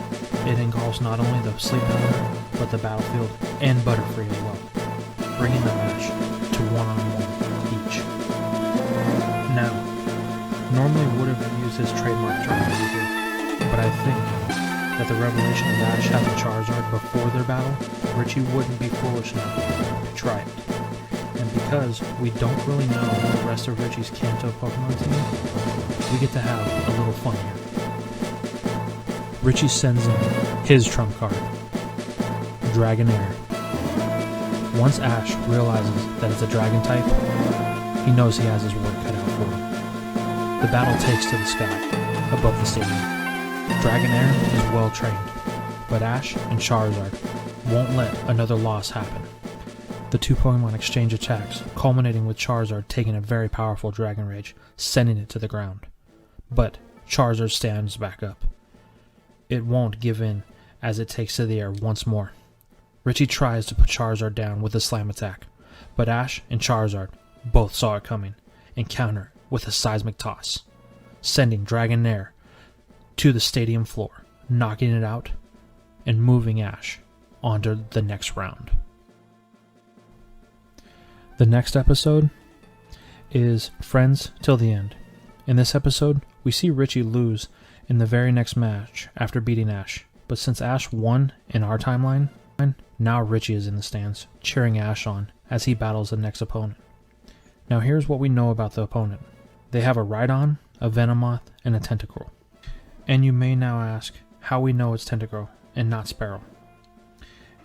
It engulfs not only the Sleep Powder, but the battlefield and Butterfree as well, bringing the match to 1-on-1. normally would have used his trademark terminology here, but I think that the revelation of Ash having Charizard before their battle, Richie wouldn't be foolish enough to try it. And because we don't really know the rest of Richie's Kanto Pokemon team, we get to have a little fun here. Richie sends in his trump card, Dragonair. Once Ash realizes that it's a dragon type, he knows he has his work cut out for him. The battle takes to the sky, above the stadium. Dragonair is well trained, but Ash and Charizard won't let another loss happen. The two Pokemon exchange attacks, culminating with Charizard taking a very powerful Dragon Rage, sending it to the ground. But Charizard stands back up. It won't give in as it takes to the air once more. Richie tries to put Charizard down with a slam attack, but Ash and Charizard both saw it coming and counter with a seismic toss, sending Dragonair to the stadium floor, knocking it out and moving Ash onto the next round. The next episode is Friends Till the End. In this episode, we see Richie lose in the very next match after beating Ash, but since Ash won in our timeline, now Richie is in the stands, cheering Ash on as he battles the next opponent. Now here's what we know about the opponent. They have a Rhydon, a Venomoth, and a Tentacruel. And you may now ask how we know it's Tentacruel and not Sparrow.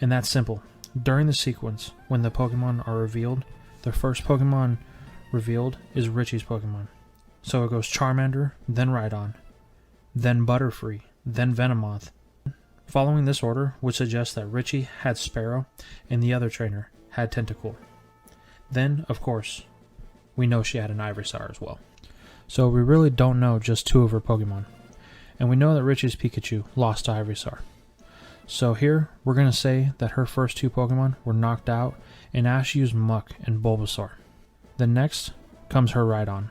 And that's simple. During the sequence, when the Pokemon are revealed, the first Pokemon revealed is Richie's Pokemon. So it goes Charmander, then Rhydon, then Butterfree, then Venomoth. Following this order would suggest that Richie had Sparrow and the other trainer had Tentacruel. Then, of course, we know she had an Ivysaur as well. So we really don't know just two of her Pokemon. And we know that Richie's Pikachu lost to Ivysaur. So here, we're going to say that her first two Pokemon were knocked out and Ash used Muck and Bulbasaur. Then next comes her Rhydon.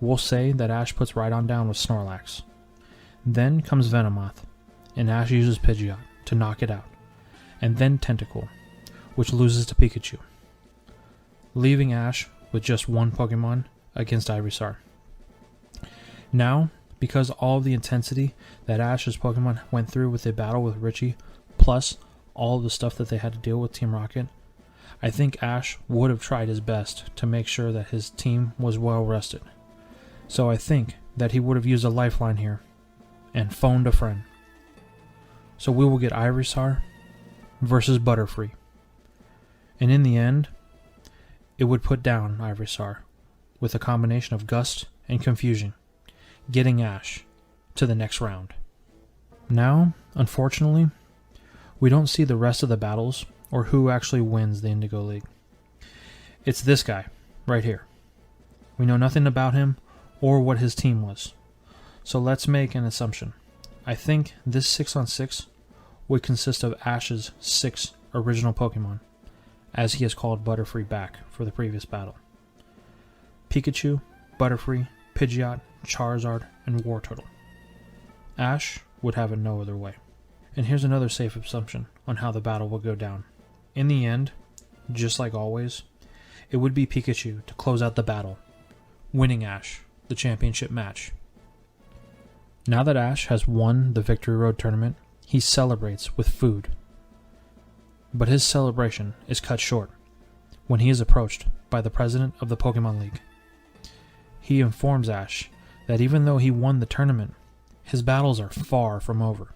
We'll say that Ash puts Rhydon down with Snorlax. Then comes Venomoth, and Ash uses Pidgeot to knock it out. And then Tentacruel, which loses to Pikachu, leaving Ash with just one Pokemon against Ivysaur. Now, because all of the intensity that Ash's Pokemon went through with the battle with Richie, plus all of the stuff that they had to deal with Team Rocket, I think Ash would have tried his best to make sure that his team was well rested. So I think that he would have used a lifeline here and phoned a friend. So we will get Ivysaur versus Butterfree. And in the end, it would put down Ivysaur with a combination of Gust and Confusion, getting Ash to the next round. Now, unfortunately, we don't see the rest of the battles or who actually wins the Indigo League. It's this guy, right here. We know nothing about him or what his team was. So let's make an assumption. I think this 6-on-6 would consist of Ash's 6 original Pokemon, as he has called Butterfree back for the previous battle. Pikachu, Butterfree, Pidgeot, Charizard, and Wartortle. Ash would have it no other way. And here's another safe assumption on how the battle will go down. In the end, just like always, it would be Pikachu to close out the battle, winning Ash the championship match. Now that Ash has won the Victory Road tournament, he celebrates with food. But his celebration is cut short when he is approached by the president of the Pokemon League. He informs Ash that even though he won the tournament, his battles are far from over.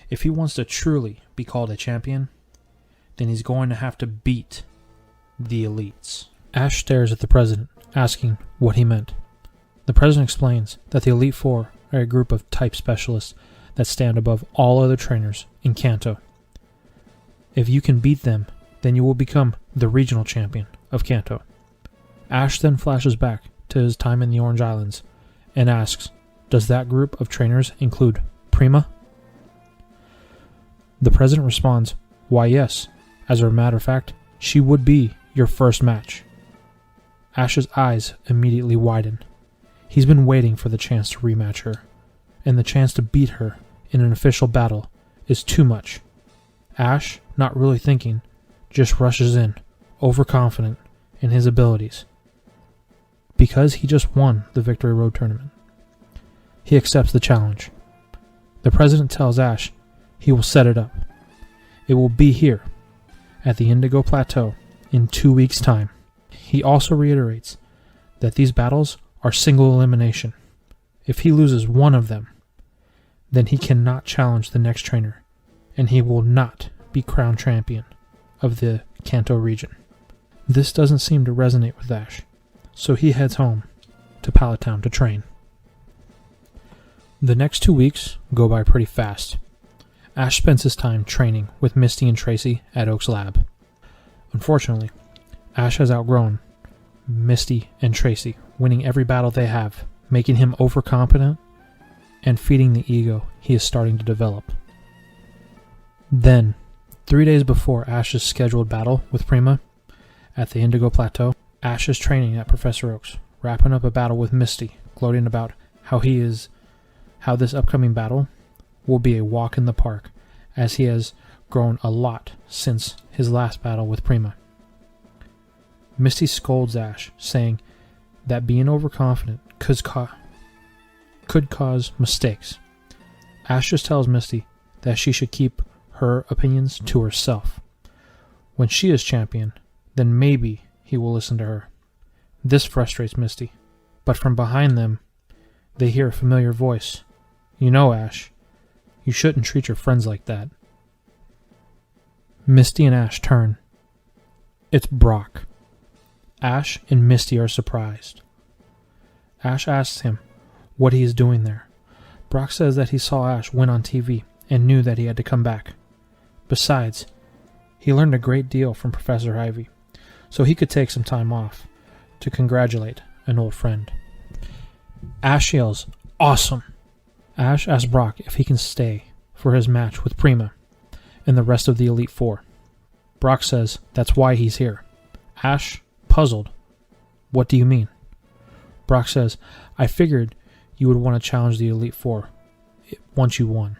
If he wants to truly be called a champion, then he's going to have to beat the elites. Ash stares at the president, asking what he meant. The president explains that the Elite Four are a group of type specialists that stand above all other trainers in Kanto. If you can beat them, then you will become the regional champion of Kanto. Ash then flashes back to his time in the Orange Islands and asks, does that group of trainers include Prima? The president responds, why yes, as a matter of fact, she would be your first match. Ash's eyes immediately widen. He's been waiting for the chance to rematch her, and the chance to beat her in an official battle is too much. Ash, not really thinking, just rushes in, overconfident in his abilities. because he just won the Victory Road tournament. He accepts the challenge. The president tells Ash he will set it up. It will be here, at the Indigo Plateau, in 2 weeks' time. He also reiterates that these battles are single elimination. If he loses one of them, then he cannot challenge the next trainer, and he will not be crowned champion of the Kanto region. This doesn't seem to resonate with Ash, so he heads home to Pallet Town to train. The next 2 weeks go by pretty fast. Ash spends his time training with Misty and Tracey at Oak's lab. Unfortunately, Ash has outgrown Misty and Tracey, winning every battle they have, making him overconfident and feeding the ego he is starting to develop. Then, 3 days before Ash's scheduled battle with Prima at the Indigo Plateau, Ash is training at Professor Oak's, wrapping up a battle with Misty, gloating about how this upcoming battle will be a walk in the park, as he has grown a lot since his last battle with Prima. Misty scolds Ash, saying that being overconfident could cause mistakes. Ash just tells Misty that she should keep her opinions to herself. When she is champion, then maybe he will listen to her. This frustrates Misty, but from behind them, they hear a familiar voice. "You know, Ash, you shouldn't treat your friends like that." Misty and Ash turn. It's Brock. Ash and Misty are surprised. Ash asks him what he is doing there. Brock says that he saw Ash win on TV and knew that he had to come back. Besides, he learned a great deal from Professor Ivy, so he could take some time off to congratulate an old friend. Ash yells, "Awesome!" Ash asks Brock if he can stay for his match with Prima and the rest of the Elite Four. Brock says that's why he's here. Ash, puzzled, "What do you mean?" Brock says, "I figured you would want to challenge the Elite Four once you won.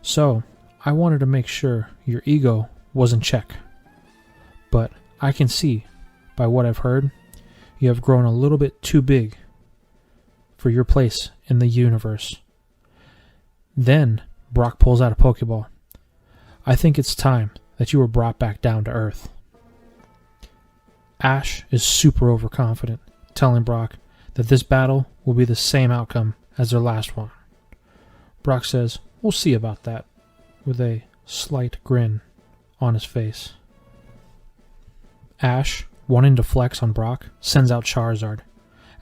So, I wanted to make sure your ego was in check. But I can see, by what I've heard, you have grown a little bit too big for your place in the universe." Then, Brock pulls out a Pokeball. "I think it's time that you were brought back down to Earth." Ash is super overconfident, telling Brock that this battle will be the same outcome as their last one. Brock says, "We'll see about that," with a slight grin on his face. Ash, wanting to flex on Brock, sends out Charizard,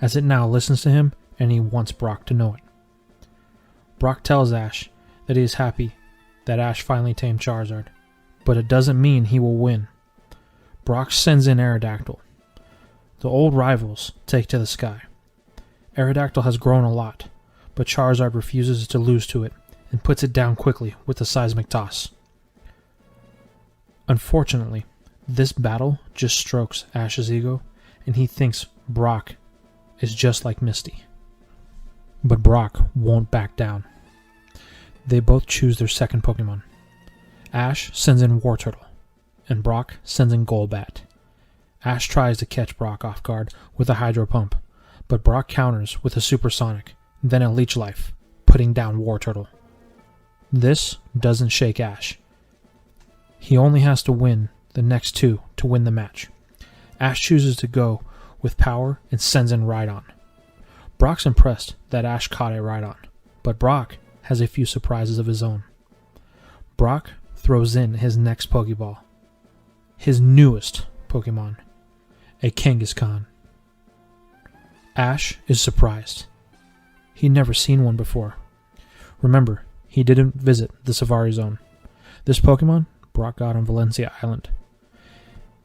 as it now listens to him and he wants Brock to know it. Brock tells Ash that he is happy that Ash finally tamed Charizard, but it doesn't mean he will win. Brock sends in Aerodactyl. The old rivals take to the sky. Aerodactyl has grown a lot, but Charizard refuses to lose to it and puts it down quickly with a seismic toss. Unfortunately, this battle just strokes Ash's ego, and he thinks Brock is just like Misty. But Brock won't back down. They both choose their second Pokemon. Ash sends in Wartortle, and Brock sends in Golbat. Ash tries to catch Brock off guard with a Hydro Pump, but Brock counters with a Supersonic, then a Leech Life, putting down Wartortle. This doesn't shake Ash. He only has to win the next two to win the match. Ash chooses to go with Power and sends in Rhydon. Brock's impressed that Ash caught a Rhydon, but Brock has a few surprises of his own. Brock throws in his next Pokeball, his newest Pokemon, a Kangaskhan. Ash is surprised. He'd never seen one before. Remember, he didn't visit the Safari Zone. This Pokemon Brock got on Valencia Island.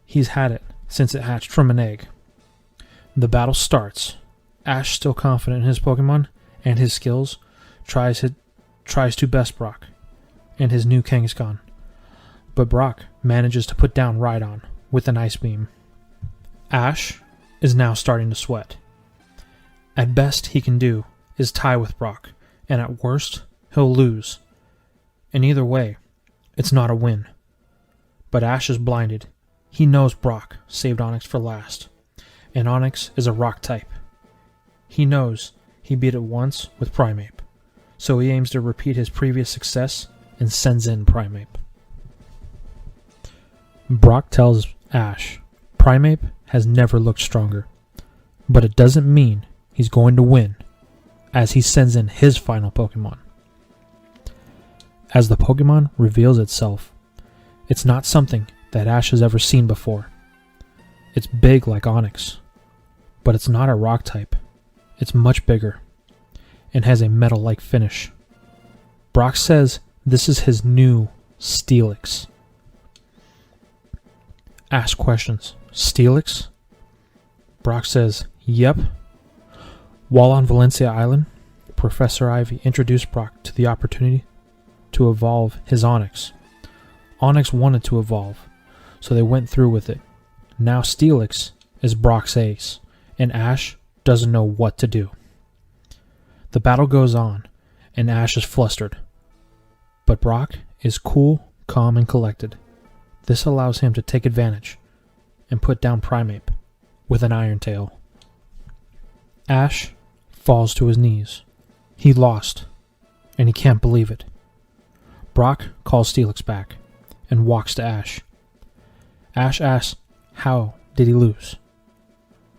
He's had it since it hatched from an egg. The battle starts. Ash, still confident in his Pokemon and his skills, tries to best Brock and his new Kangaskhan. But Brock manages to put down Rhydon with an Ice Beam. Ash is now starting to sweat. At best he can do is tie with Brock, and at worst he'll lose. And either way, it's not a win. But Ash is blinded. He knows Brock saved Onyx for last. and Onyx is a rock type. He knows he beat it once with Primeape, so he aims to repeat his previous success and sends in Primeape. Brock tells Ash, Primeape has never looked stronger, but it doesn't mean he's going to win, as he sends in his final Pokemon. As the Pokemon reveals itself, it's not something that Ash has ever seen before. It's big like Onyx, but it's not a rock type. It's much bigger and has a metal-like finish. Brock says this is his new Steelix. Ash questions, Steelix? Brock says, yep. While on Valencia Island, Professor Ivy introduced Brock to the opportunity to evolve his Onyx. Onyx wanted to evolve, so they went through with it. Now Steelix is Brock's ace, and Ash doesn't know what to do. The battle goes on, and Ash is flustered. But Brock is cool, calm, and collected. This allows him to take advantage and put down Primeape with an Iron Tail. Ash falls to his knees. He lost, and he can't believe it. Brock calls Steelix back and walks to Ash. Ash asks, how did he lose?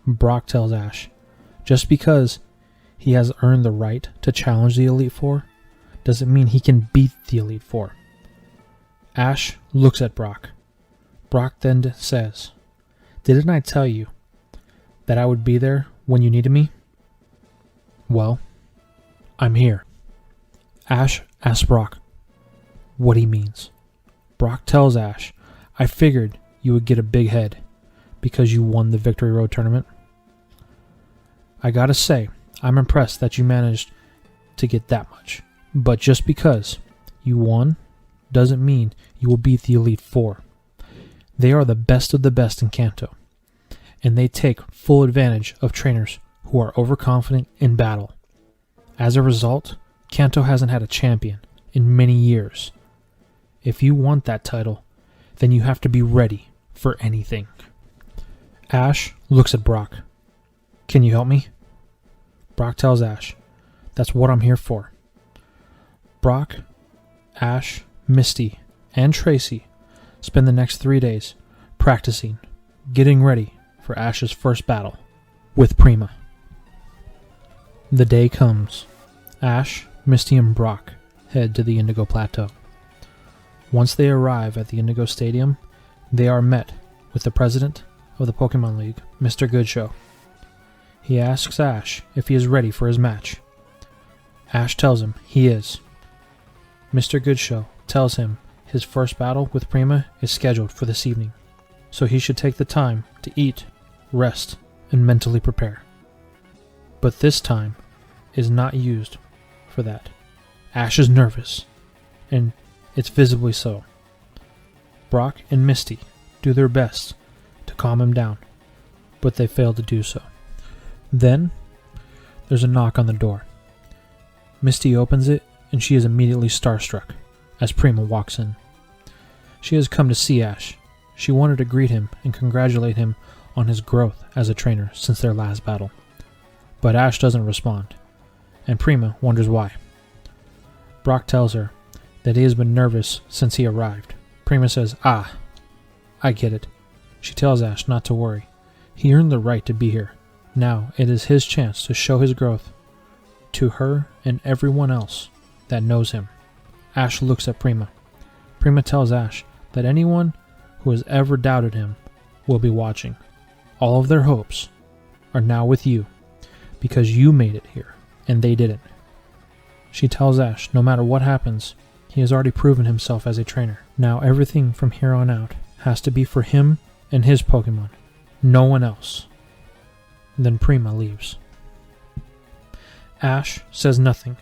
Brock tells Ash, just because he has earned the right to challenge the Elite Four doesn't mean he can beat the Elite Four. Ash looks at Brock. Brock then says, didn't I tell you that I would be there when you needed me? Well, I'm here. Ash asks Brock what he means. Brock tells Ash, I figured you would get a big head because you won the Victory Road tournament. I gotta say, I'm impressed that you managed to get that much. But just because you won doesn't mean you will beat the Elite Four. They are the best of the best in Kanto, and they take full advantage of trainers who are overconfident in battle. As a result, Kanto hasn't had a champion in many years. If you want that title, then you have to be ready for anything. Ash looks at Brock. Can you help me? Brock tells Ash, that's what I'm here for. Brock, Ash, Misty, and Tracey spend the next 3 days practicing, getting ready for Ash's first battle with Prima. The day comes. Ash, Misty, and Brock head to the Indigo Plateau. Once they arrive at the Indigo Stadium, they are met with the president of the Pokemon League, Mr. Goodshow. He asks Ash if he is ready for his match. Ash tells him he is. Mr. Goodshow tells him his first battle with Prima is scheduled for this evening, so he should take the time to eat, rest, and mentally prepare. But this time is not used for that. Ash is nervous, and it's visibly so. Brock and Misty do their best to calm him down, but they fail to do so. Then, there's a knock on the door. Misty opens it, and she is immediately starstruck as Prima walks in. She has come to see Ash. She wanted to greet him and congratulate him on his growth as a trainer since their last battle. But Ash doesn't respond, and Prima wonders why. Brock tells her that he has been nervous since he arrived. Prima says, I get it. She tells Ash not to worry. He earned the right to be here. Now it is his chance to show his growth to her and everyone else that knows him. Ash looks at Prima. Prima tells Ash that anyone who has ever doubted him will be watching. All of their hopes are now with you because you made it here and they didn't. She tells Ash no matter what happens, he has already proven himself as a trainer. Now everything from here on out has to be for him and his Pokemon. No one else. Then Prima leaves. Ash says nothing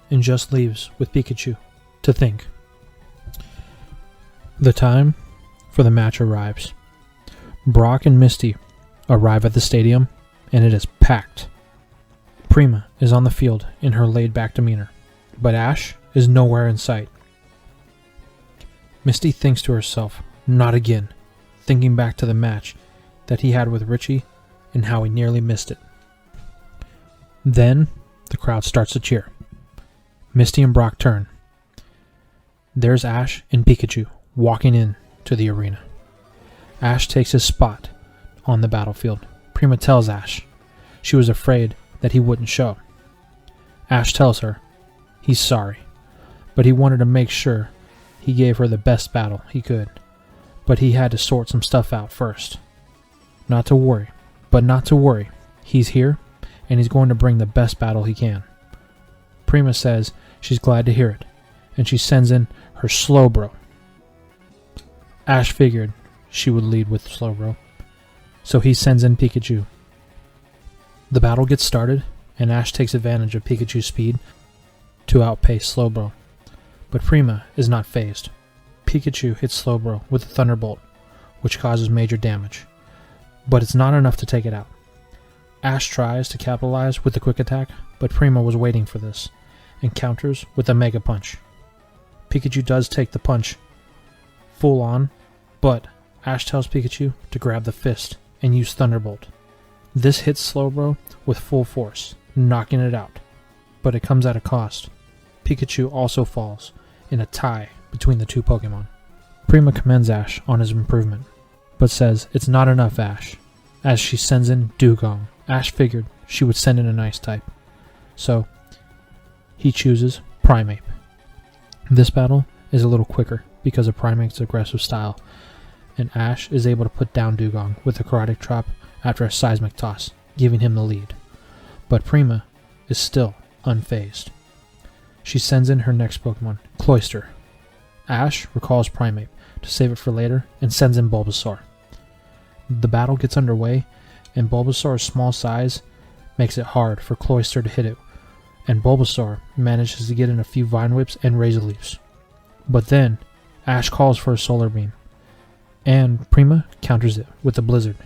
and just leaves with Pikachu to think. The time for the match arrives. Brock and Misty arrive at the stadium and it is packed. Prima is on the field in her laid-back demeanor, but Ash is nowhere in sight. Misty thinks to herself, not again, thinking back to the match that he had with Richie and how he nearly missed it. Then, the crowd starts to cheer. Misty and Brock turn. There's Ash and Pikachu walking in to the arena. Ash takes his spot on the battlefield. Prima tells Ash she was afraid that he wouldn't show. Ash tells her he's sorry, but he wanted to make sure he gave her the best battle he could. But he had to sort some stuff out first. Not to worry, he's here, and he's going to bring the best battle he can. Prima says she's glad to hear it, and she sends in her Slowbro. Ash figured she would lead with Slowbro, so he sends in Pikachu. The battle gets started, and Ash takes advantage of Pikachu's speed to outpace Slowbro. But Prima is not fazed. Pikachu hits Slowbro with a Thunderbolt, which causes major damage, but it's not enough to take it out. Ash tries to capitalize with the Quick Attack, but Prima was waiting for this, and counters with a Mega Punch. Pikachu does take the punch full on, but Ash tells Pikachu to grab the fist and use Thunderbolt. This hits Slowbro with full force, knocking it out, but it comes at a cost. Pikachu also falls in a tie between the two Pokemon. Prima commends Ash on his improvement, but says it's not enough Ash, as she sends in Dugong. Ash figured she would send in an Ice type, so he chooses Primeape. This battle is a little quicker because of Primeape's aggressive style, and Ash is able to put down Dugong with a Karate Chop after a Seismic Toss, giving him the lead. But Prima is still unfazed. She sends in her next Pokemon, Cloyster. Ash recalls Primeape to save it for later and sends in Bulbasaur. The battle gets underway, and Bulbasaur's small size makes it hard for Cloyster to hit it, and Bulbasaur manages to get in a few Vine Whips and Razor Leafs. But then, Ash calls for a Solar Beam, and Prima counters it with a Blizzard.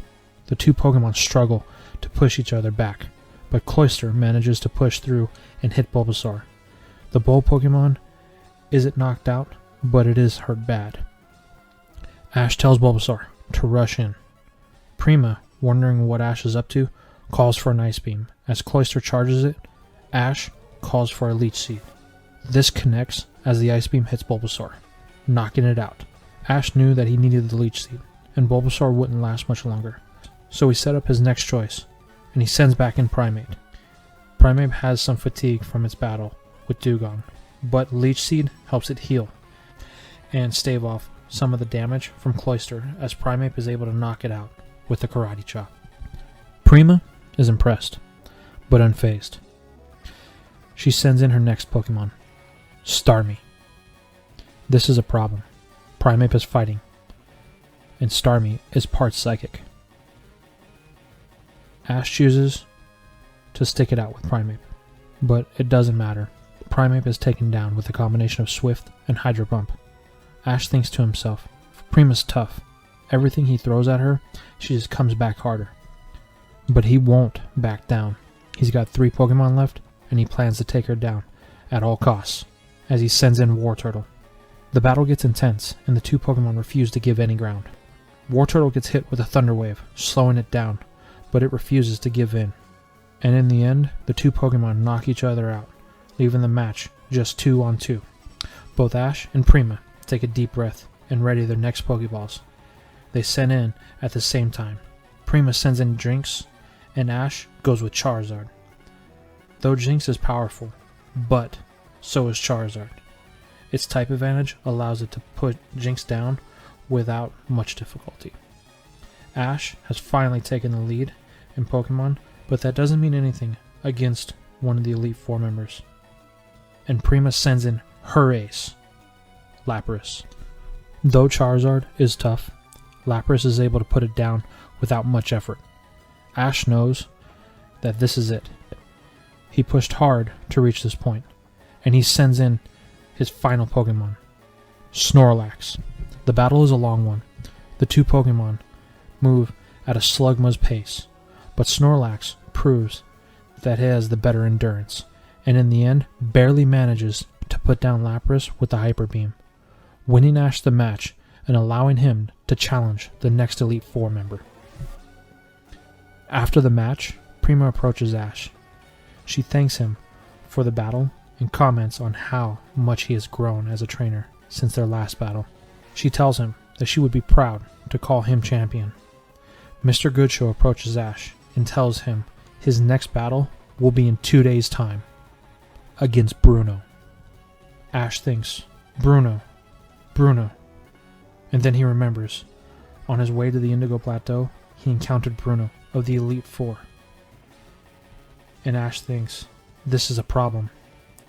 The two Pokemon struggle to push each other back, but Cloyster manages to push through and hit Bulbasaur. The Bull Pokemon isn't knocked out, but it is hurt bad. Ash tells Bulbasaur to rush in. Prima, wondering what Ash is up to, calls for an Ice Beam. As Cloyster charges it, Ash calls for a Leech Seed. This connects as the Ice Beam hits Bulbasaur, knocking it out. Ash knew that he needed the Leech Seed, and Bulbasaur wouldn't last much longer, so he set up his next choice, and he sends back in Primeape. Primeape has some fatigue from its battle with Dugong, but Leech Seed helps it heal and stave off some of the damage from Cloyster as Primeape is able to knock it out with the Karate Chop. Prima is impressed, but unfazed. She sends in her next Pokemon, Starmie. This is a problem. Primeape is fighting, and Starmie is part psychic. Ash chooses to stick it out with Primeape, but it doesn't matter. Primeape is taken down with a combination of Swift and Hydro Pump. Ash thinks to himself, Prima's tough. Everything he throws at her, she just comes back harder. But he won't back down. He's got 3 Pokemon left, and he plans to take her down at all costs, as he sends in Wartortle. The battle gets intense, and the 2 Pokemon refuse to give any ground. Wartortle gets hit with a Thunder Wave, slowing it down, but it refuses to give in. And in the end, the 2 Pokemon knock each other out, leaving the match just 2 on 2. Both Ash and Prima take a deep breath and ready their next Pokeballs. They send in at the same time. Prima sends in Jinx, and Ash goes with Charizard. Though Jinx is powerful, but so is Charizard. Its type advantage allows it to put Jinx down without much difficulty. Ash has finally taken the lead in Pokemon, but that doesn't mean anything against one of the Elite Four members. And Prima sends in her ace, Lapras. Though Charizard is tough, Lapras is able to put it down without much effort. Ash knows that this is it. He pushed hard to reach this point, and he sends in his final Pokemon, Snorlax. The battle is a long one. The 2 Pokemon move at a Slugma's pace, but Snorlax proves that it has the better endurance, and in the end barely manages to put down Lapras with the Hyper Beam, winning Ash the match and allowing him to challenge the next Elite Four member. After the match, Prima approaches Ash. She thanks him for the battle and comments on how much he has grown as a trainer since their last battle. She tells him that she would be proud to call him champion. Mr. Goodshow approaches Ash and tells him his next battle will be in 2 days' time against Bruno. Ash thinks, Bruno, and then he remembers. On his way to the Indigo Plateau, he encountered Bruno of the Elite Four. And Ash thinks, this is a problem.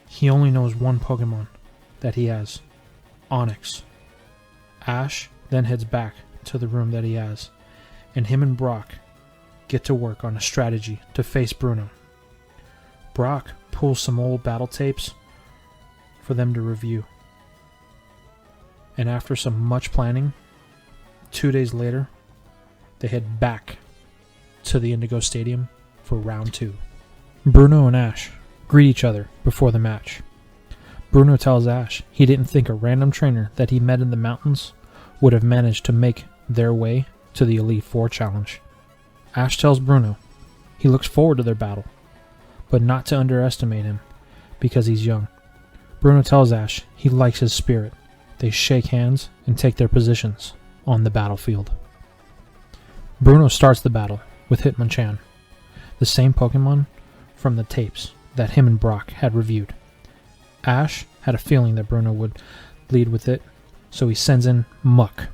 He only knows one Pokemon that he has, Onyx. Ash then heads back to the room that he has, and him and Brock get to work on a strategy to face Bruno. Brock pulls some old battle tapes for them to review. And after some much planning, 2 days later, they head back to the Indigo Stadium for round 2. Bruno and Ash greet each other before the match. Bruno tells Ash he didn't think a random trainer that he met in the mountains would have managed to make their way to the Elite Four challenge. Ash tells Bruno he looks forward to their battle, but not to underestimate him because he's young. Bruno tells Ash he likes his spirit. They shake hands and take their positions on the battlefield. Bruno starts the battle with Hitmonchan, the same Pokemon from the tapes that him and Brock had reviewed. Ash had a feeling that Bruno would lead with it, so he sends in Muck.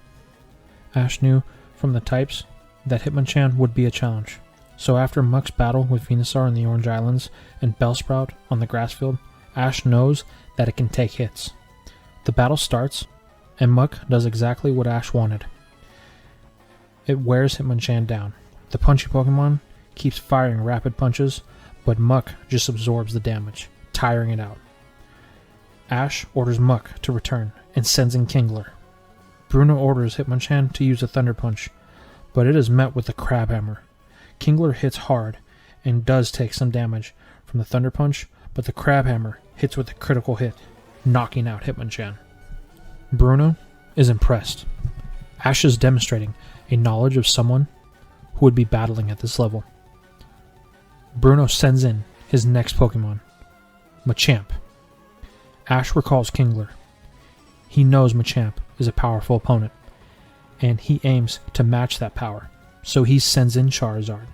Ash knew from the types that Hitmonchan would be a challenge, so after Muck's battle with Venusaur in the Orange Islands and Bellsprout on the grass field, Ash knows that it can take hits. The battle starts, and Muck does exactly what Ash wanted. It wears Hitmonchan down. The punchy Pokemon keeps firing rapid punches, but Muck just absorbs the damage, tiring it out. Ash orders Muck to return and sends in Kingler. Bruno orders Hitmonchan to use a Thunder Punch, but it is met with a Crab Hammer. Kingler hits hard and does take some damage from the Thunder Punch, but the Crab Hammer hits with a critical hit, knocking out Hitmonchan. Bruno is impressed. Ash is demonstrating a knowledge of someone who would be battling at this level. Bruno sends in his next Pokemon, Machamp. Ash recalls Kingler. He knows Machamp is a powerful opponent, and he aims to match that power, so he sends in Charizard.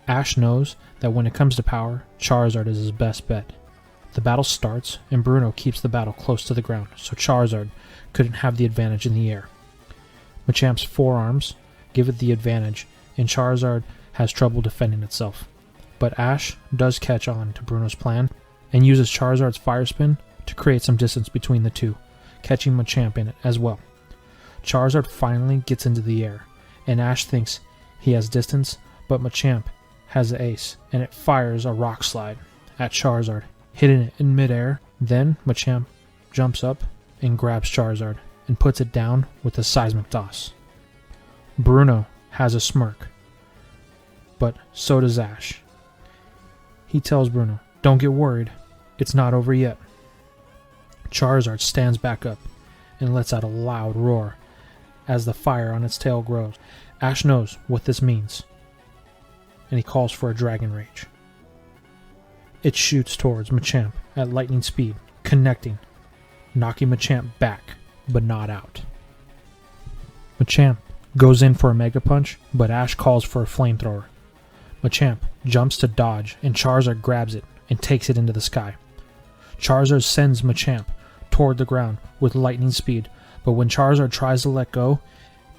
Ash knows that when it comes to power, Charizard is his best bet. The battle starts, and Bruno keeps the battle close to the ground, so Charizard couldn't have the advantage in the air. Machamp's forearms give it the advantage, and Charizard has trouble defending itself. But Ash does catch on to Bruno's plan, and uses Charizard's Fire Spin to create some distance between the two, catching Machamp in it as well. Charizard finally gets into the air, and Ash thinks he has distance, but Machamp has the ace, and it fires a Rock Slide at Charizard, hitting it in midair. Then Machamp jumps up and grabs Charizard and puts it down with a Seismic Toss. Bruno has a smirk, but so does Ash. He tells Bruno, "Don't get worried, it's not over yet." Charizard stands back up and lets out a loud roar as the fire on its tail grows. Ash knows what this means, and he calls for a Dragon Rage. It shoots towards Machamp at lightning speed, connecting, knocking Machamp back, but not out. Machamp goes in for a Mega Punch, but Ash calls for a Flamethrower. Machamp jumps to dodge, and Charizard grabs it and takes it into the sky. Charizard sends Machamp toward the ground with lightning speed, but when Charizard tries to let go,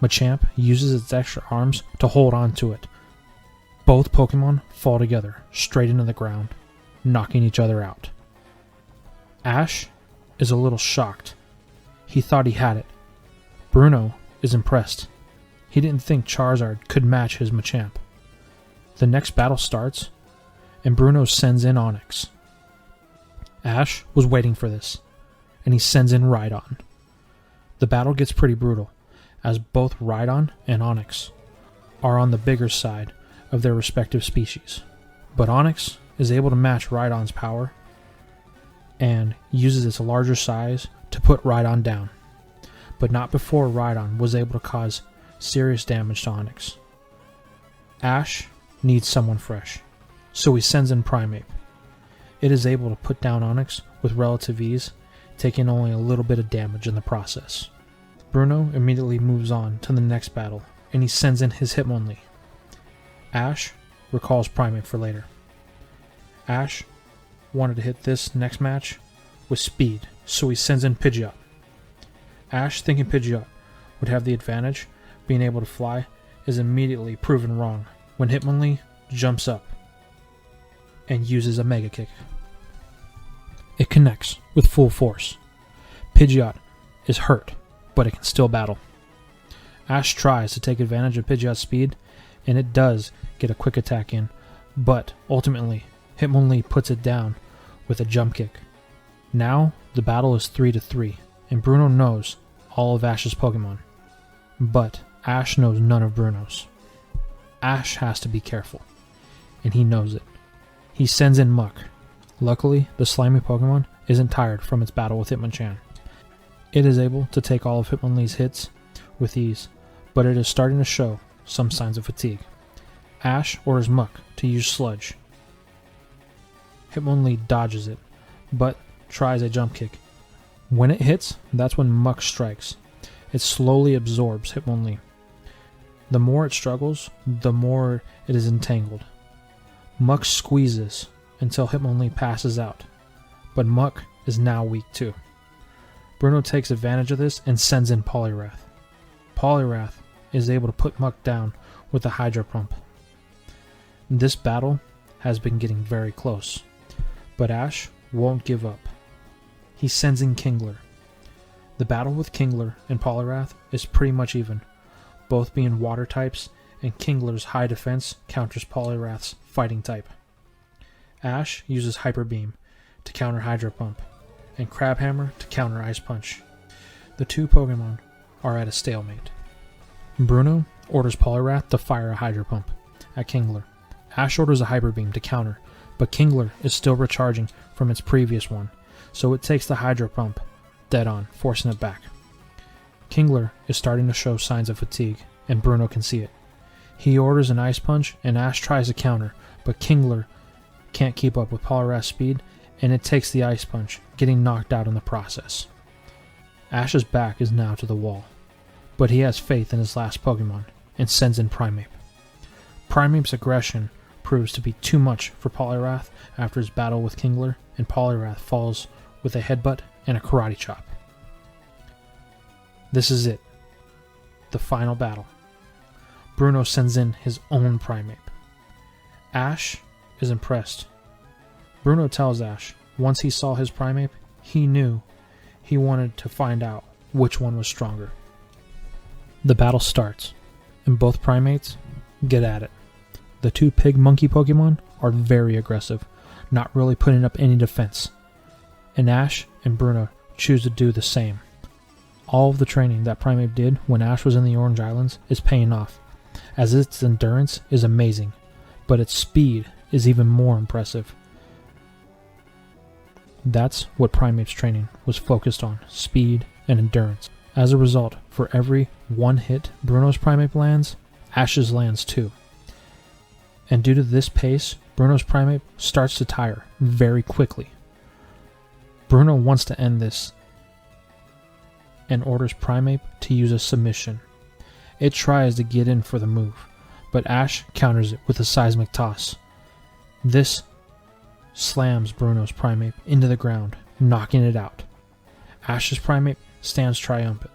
Machamp uses its extra arms to hold on to it. Both Pokemon fall together, straight into the ground, knocking each other out. Ash is a little shocked. He thought he had it. Bruno is impressed. He didn't think Charizard could match his Machamp. The next battle starts, and Bruno sends in Onyx. Ash was waiting for this, and he sends in Rhydon. The battle gets pretty brutal, as both Rhydon and Onyx are on the bigger side of their respective species. But Onyx is able to match Rhydon's power, and uses its larger size to put Rhydon down, but not before Rhydon was able to cause serious damage to Onyx. Ash needs someone fresh, so he sends in Primeape. It is able to put down Onyx with relative ease, taking only a little bit of damage in the process. Bruno immediately moves on to the next battle, and he sends in his Hitmonlee. Ash recalls Primeape for later. Ash wanted to hit this next match with speed, so he sends in Pidgeot. Ash, thinking Pidgeot would have the advantage, being able to fly, is immediately proven wrong when Hitmonlee jumps up and uses a Mega Kick. It connects with full force. Pidgeot is hurt, but it can still battle. Ash tries to take advantage of Pidgeot's speed, and it does get a quick attack in, but ultimately Hitmonlee puts it down with a jump kick. Now the battle is 3-3, and Bruno knows all of Ash's Pokemon, but Ash knows none of Bruno's. Ash has to be careful, and he knows it. He sends in Muck. Luckily, the slimy Pokemon isn't tired from its battle with Hitmonchan. It is able to take all of Hitmonlee's hits with ease, but it is starting to show some signs of fatigue. Ash orders Muck to use Sludge. Hitmonlee dodges it, but tries a jump kick. When it hits, that's when Muck strikes. It slowly absorbs Hitmonlee. The more it struggles, the more it is entangled. Muck squeezes until Hitmonlee passes out, but Muck is now weak too. Bruno takes advantage of this and sends in Poliwrath. Poliwrath is able to put Muck down with a Hydro Pump. This battle has been getting very close, but Ash won't give up. He sends in Kingler. The battle with Kingler and Poliwrath is pretty much even, both being water types, and Kingler's high defense counters Poliwrath's fighting type. Ash uses Hyper Beam to counter Hydro Pump, and Crabhammer to counter Ice Punch. The two Pokemon are at a stalemate. Bruno orders Poliwrath to fire a Hydro Pump at Kingler. Ash orders a Hyper Beam to counter, but Kingler is still recharging from its previous one, so it takes the Hydro Pump dead on, forcing it back. Kingler is starting to show signs of fatigue, and Bruno can see it. He orders an Ice Punch, and Ash tries to counter, but Kingler can't keep up with Poliwrath's speed, and it takes the Ice Punch, getting knocked out in the process. Ash's back is now to the wall, but he has faith in his last Pokemon, and sends in Primeape. Primeape's aggression proves to be too much for Poliwrath after his battle with Kingler, and Poliwrath falls with a headbutt and a karate chop. This is it. The final battle. Bruno sends in his own Primeape. Ash is impressed. Bruno tells Ash once he saw his Primeape, he knew he wanted to find out which one was stronger. The battle starts, and both Primates get at it. The two pig monkey Pokemon are very aggressive, not really putting up any defense, and Ash and Bruno choose to do the same. All of the training that Primeape did when Ash was in the Orange Islands is paying off, as its endurance is amazing, but its speed is even more impressive. That's what Primeape's training was focused on, speed and endurance. As a result, for every one hit Bruno's Primeape lands, Ash's lands too. And due to this pace, Bruno's Primeape starts to tire very quickly. Bruno wants to end this and orders Primeape to use a submission. It tries to get in for the move, but Ash counters it with a Seismic Toss. This slams Bruno's Primeape into the ground, knocking it out. Ash's Primeape stands triumphant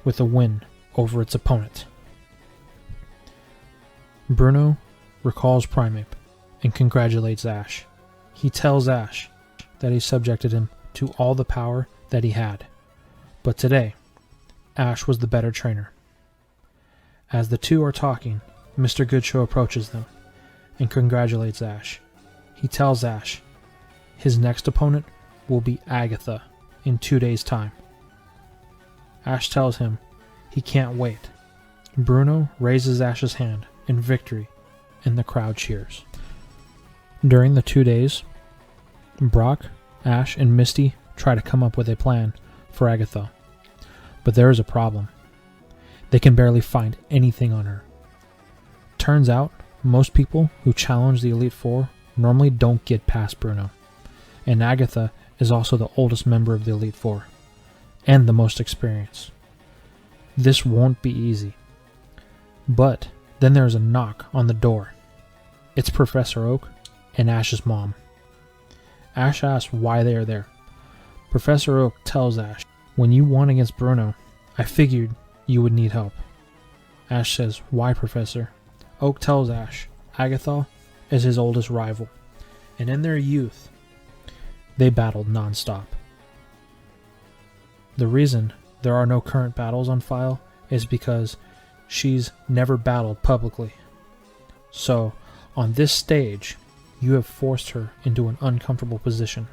with a win over its opponent. Bruno recalls Primeape and congratulates Ash. He tells Ash that he subjected him to all the power that he had, but today, Ash was the better trainer. As the two are talking, Mr. Goodshow approaches them and congratulates Ash. He tells Ash his next opponent will be Agatha in 2 days' time. Ash tells him he can't wait. Bruno raises Ash's hand in victory, and the crowd cheers. During the 2 days, Brock, Ash, and Misty try to come up with a plan for Agatha. But there is a problem. They can barely find anything on her. Turns out, most people who challenge the Elite Four normally don't get past Bruno, and Agatha is also the oldest member of the Elite Four, and the most experienced. This won't be easy. But then there's a knock on the door. It's Professor Oak and Ash's mom. Ash asks why they are there. Professor Oak tells Ash, "When you won against Bruno, I figured you would need help." Ash says, "Why, Professor?" Oak tells Ash, Agatha is his oldest rival, and in their youth, they battled non-stop. The reason there are no current battles on file is because she's never battled publicly. So, on this stage, you have forced her into an uncomfortable position.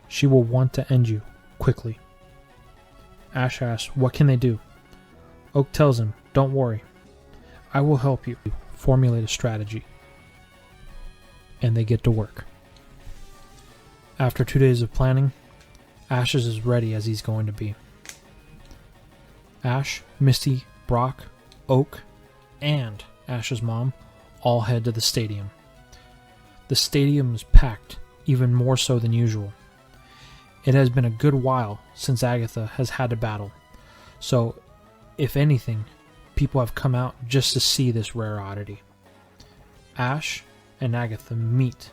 She will want to end you quickly. Ash asks, what can they do? Oak tells him, don't worry. I will help you formulate a strategy. And they get to work. After 2 days of planning, Ash is as ready as he's going to be. Ash, Misty, Brock, Oak, and Ash's mom all head to the stadium. The stadium is packed, even more so than usual. It has been a good while since Agatha has had a battle, so if anything, people have come out just to see this rare oddity. Ash and Agatha meet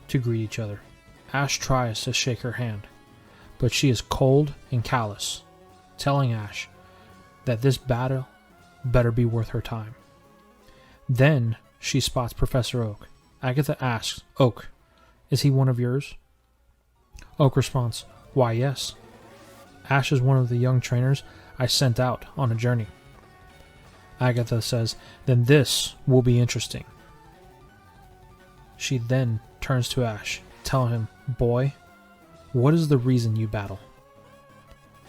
to greet each other. Ash tries to shake her hand, but she is cold and callous, telling Ash that this battle better be worth her time. Then she spots Professor Oak. Agatha asks, Oak, is he one of yours? Oak responds, why yes. Ash is one of the young trainers I sent out on a journey. Agatha says, then this will be interesting. She then turns to Ash, telling him, boy, what is the reason you battle?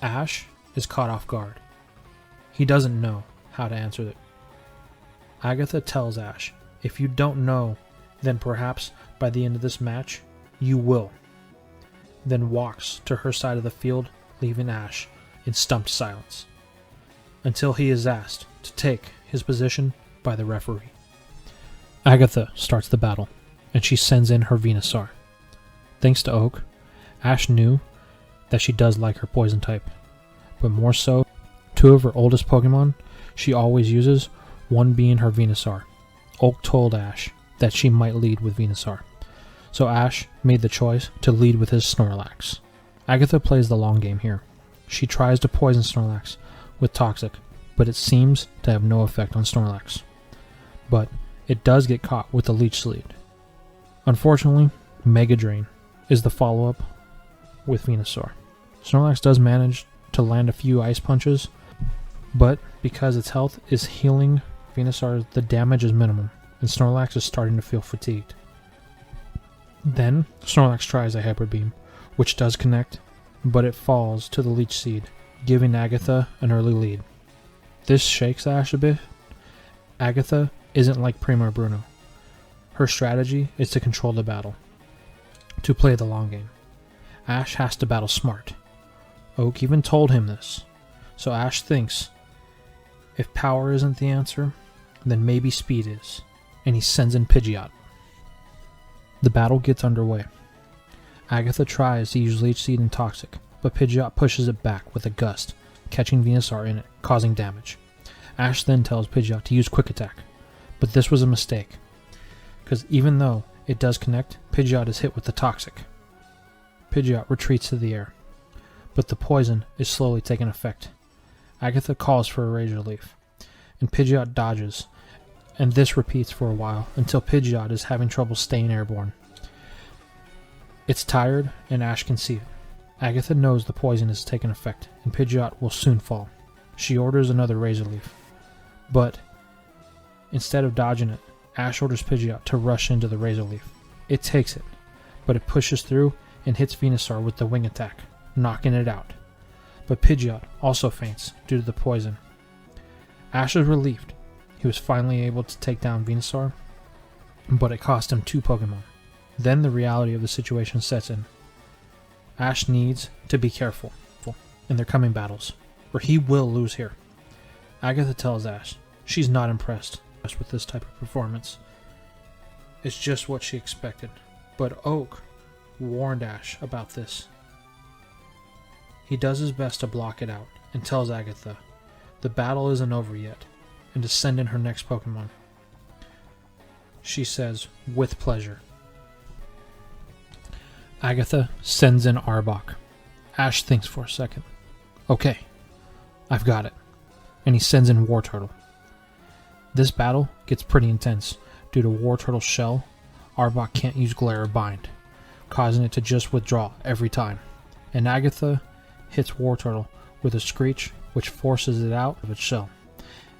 Ash is caught off guard. He doesn't know how to answer it. Agatha tells Ash, if you don't know, then perhaps by the end of this match, you will. Then walks to her side of the field, leaving Ash in stumped silence, until he is asked to take his position by the referee. Agatha starts the battle, and she sends in her Venusaur. Thanks to Oak, Ash knew that she does like her poison type, but more so, two of her oldest Pokemon she always uses, one being her Venusaur. Oak told Ash that she might lead with Venusaur, so Ash made the choice to lead with his Snorlax. Agatha plays the long game here. She tries to poison Snorlax with Toxic, but it seems to have no effect on Snorlax. But it does get caught with the Leech Seed. Unfortunately, Mega Drain is the follow-up with Venusaur. Snorlax does manage to land a few Ice Punches, but because its health is healing Venusaur, the damage is minimum, and Snorlax is starting to feel fatigued. Then, Snorlax tries a Hyper Beam, which does connect, but it falls to the Leech Seed, giving Agatha an early lead. This shakes Ash a bit. Agatha isn't like Prima or Bruno. Her strategy is to control the battle, to play the long game. Ash has to battle smart. Oak even told him this, so Ash thinks if power isn't the answer, then maybe speed is, and he sends in Pidgeot. The battle gets underway. Agatha tries to use Leech Seed and Toxic, but Pidgeot pushes it back with a gust, catching Venusaur in it, causing damage. Ash then tells Pidgeot to use Quick Attack, but this was a mistake, because even though it does connect, Pidgeot is hit with the Toxic. Pidgeot retreats to the air, but the poison is slowly taking effect. Agatha calls for a Razor Leaf, and Pidgeot dodges, and this repeats for a while until Pidgeot is having trouble staying airborne. It's tired, and Ash can see it. Agatha knows the poison is taking effect, and Pidgeot will soon fall. She orders another Razor Leaf, but instead of dodging it, Ash orders Pidgeot to rush into the Razor Leaf. It takes it, but it pushes through and hits Venusaur with the Wing Attack, knocking it out. But Pidgeot also faints due to the poison. Ash is relieved. He was finally able to take down Venusaur, but it cost him 2 Pokemon. Then the reality of the situation sets in. Ash needs to be careful in their coming battles, or he will lose here. Agatha tells Ash she's not impressed with this type of performance. It's just what she expected. But Oak warned Ash about this. He does his best to block it out and tells Agatha the battle isn't over yet and to send in her next Pokemon. She says, with pleasure. Agatha sends in Arbok. Ash thinks for a second. Okay, I've got it. And he sends in Wartortle. This battle gets pretty intense. Due to Wartortle's shell, Arbok can't use Glare or Bind, causing it to just withdraw every time. And Agatha hits Wartortle with a Screech, which forces it out of its shell.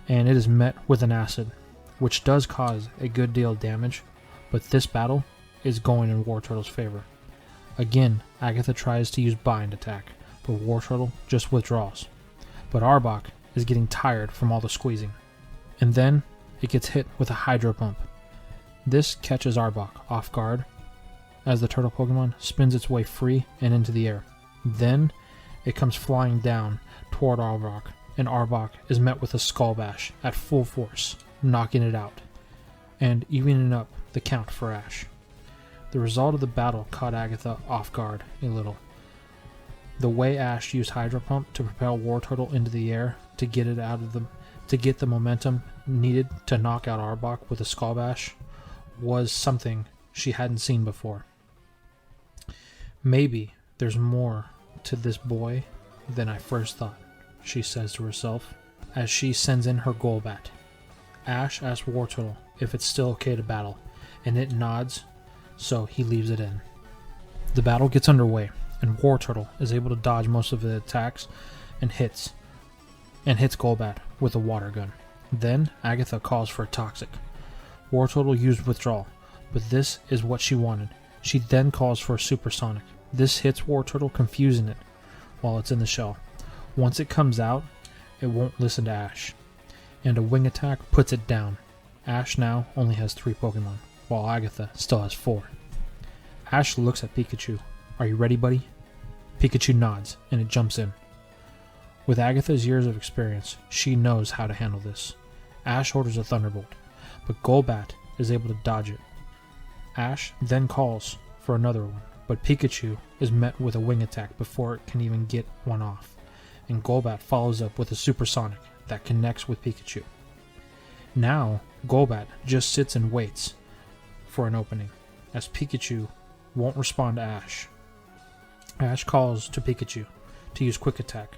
And it is met with an Acid, which does cause a good deal of damage, but this battle is going in Wartortle's favor. Again, Agatha tries to use Bind attack, but Wartortle just withdraws. But Arbok is getting tired from all the squeezing. And then it gets hit with a Hydro Pump. This catches Arbok off guard as the turtle Pokemon spins its way free and into the air. Then it comes flying down toward Arbok, and Arbok is met with a Skull Bash at full force, knocking it out, and evening up the count for Ash. The result of the battle caught Agatha off guard a little. The way Ash used Hydro Pump to propel Wartortle into the air to get the momentum needed to knock out Arbok with a Skull Bash was something she hadn't seen before. Maybe there's more to this boy than I first thought, she says to herself as she sends in her Golbat. Ash asks Wartortle if it's still okay to battle, and it nods, so he leaves it in. The battle gets underway, and Wartortle is able to dodge most of the attacks and hits Golbat with a water gun. Then Agatha calls for a Toxic. Wartortle used Withdrawal, but this is what she wanted. She then calls for a Supersonic. This hits Wartortle, confusing it while it's in the shell. Once it comes out, it won't listen to Ash, and a Wing Attack puts it down. Ash now only has 3 Pokemon, while Agatha still has 4. Ash looks at Pikachu. Are you ready, buddy? Pikachu nods, and it jumps in. With Agatha's years of experience, she knows how to handle this. Ash orders a Thunderbolt, but Golbat is able to dodge it. Ash then calls for another one, but Pikachu is met with a Wing Attack before it can even get one off, and Golbat follows up with a Supersonic that connects with Pikachu. Now, Golbat just sits and waits for an opening, as Pikachu won't respond to Ash. Ash calls to Pikachu to use Quick Attack,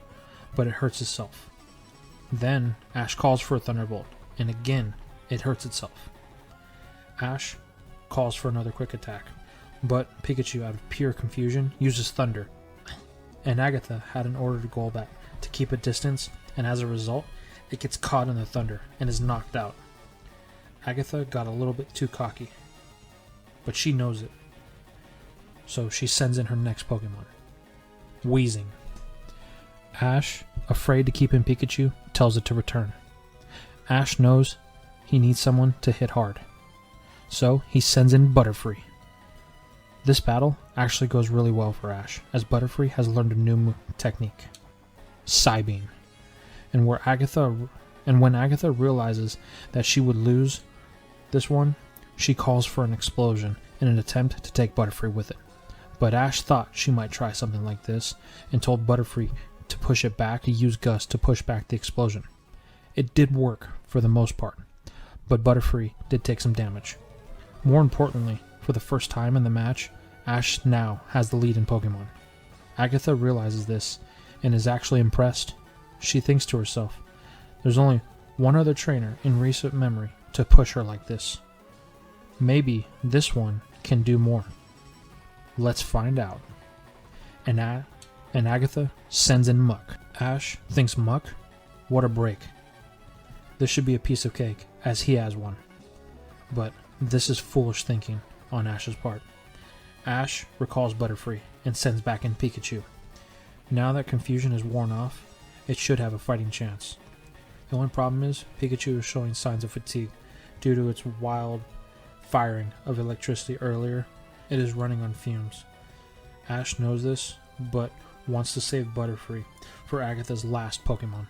but it hurts itself. Then Ash calls for a Thunderbolt, and again it hurts itself. Ash calls for another Quick Attack, but Pikachu, out of pure confusion, uses Thunder, and Agatha had an order to Golbat to keep a distance, and as a result, it gets caught in the thunder and is knocked out. Agatha got a little bit too cocky, but she knows it, so she sends in her next Pokemon, Wheezing. Ash, afraid to keep in Pikachu, tells it to return. Ash knows he needs someone to hit hard, so he sends in Butterfree. This battle actually goes really well for Ash, as Butterfree has learned a new technique, Psybeam. And when Agatha realizes that she would lose this one, she calls for an explosion in an attempt to take Butterfree with it. But Ash thought she might try something like this and told Butterfree to push it back, to use Gust to push back the explosion. It did work for the most part, but Butterfree did take some damage. More importantly, for the first time in the match, Ash now has the lead in Pokemon. Agatha realizes this and is actually impressed. She thinks to herself, there's only one other trainer in recent memory to push her like this. Maybe this one can do more. Let's find out. And Agatha sends in Muck. Ash thinks Muck? What a break. This should be a piece of cake, as he has one. But this is foolish thinking on Ash's part. Ash recalls Butterfree and sends back in Pikachu. Now that confusion is worn off, it should have a fighting chance. The only problem is Pikachu is showing signs of fatigue due to its wild firing of electricity earlier. It is running on fumes. Ash knows this, but wants to save Butterfree for Agatha's last Pokemon.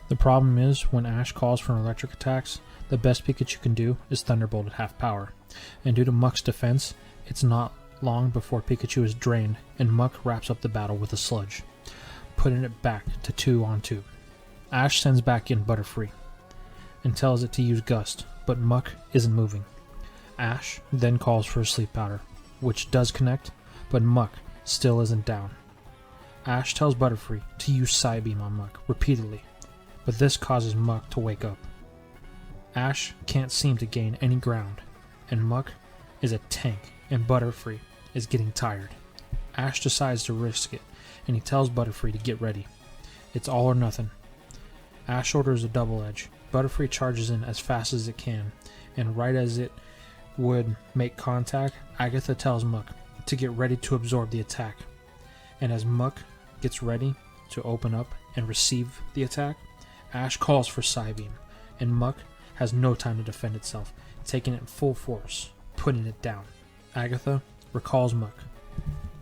The problem is, when Ash calls for electric attacks, the best Pikachu can do is Thunderbolt at half power, and due to Muck's defense, it's not long before Pikachu is drained and Muck wraps up the battle with a Sludge, putting it back to 2-on-2. Ash sends back in Butterfree and tells it to use Gust, but Muck isn't moving. Ash then calls for a Sleep Powder, which does connect, but Muck still isn't down. Ash tells Butterfree to use Psybeam on Muck repeatedly, but this causes Muck to wake up. Ash can't seem to gain any ground, and Muck is a tank, and Butterfree is getting tired. Ash decides to risk it, and he tells Butterfree to get ready. It's all or nothing. Ash orders a Double Edge. Butterfree charges in as fast as it can, and right as it would make contact, Agatha tells Muck to get ready to absorb the attack. And as Muck gets ready to open up and receive the attack, Ash calls for Psybeam, and Muck has no time to defend itself, taking it in full force, putting it down. Agatha recalls Muck,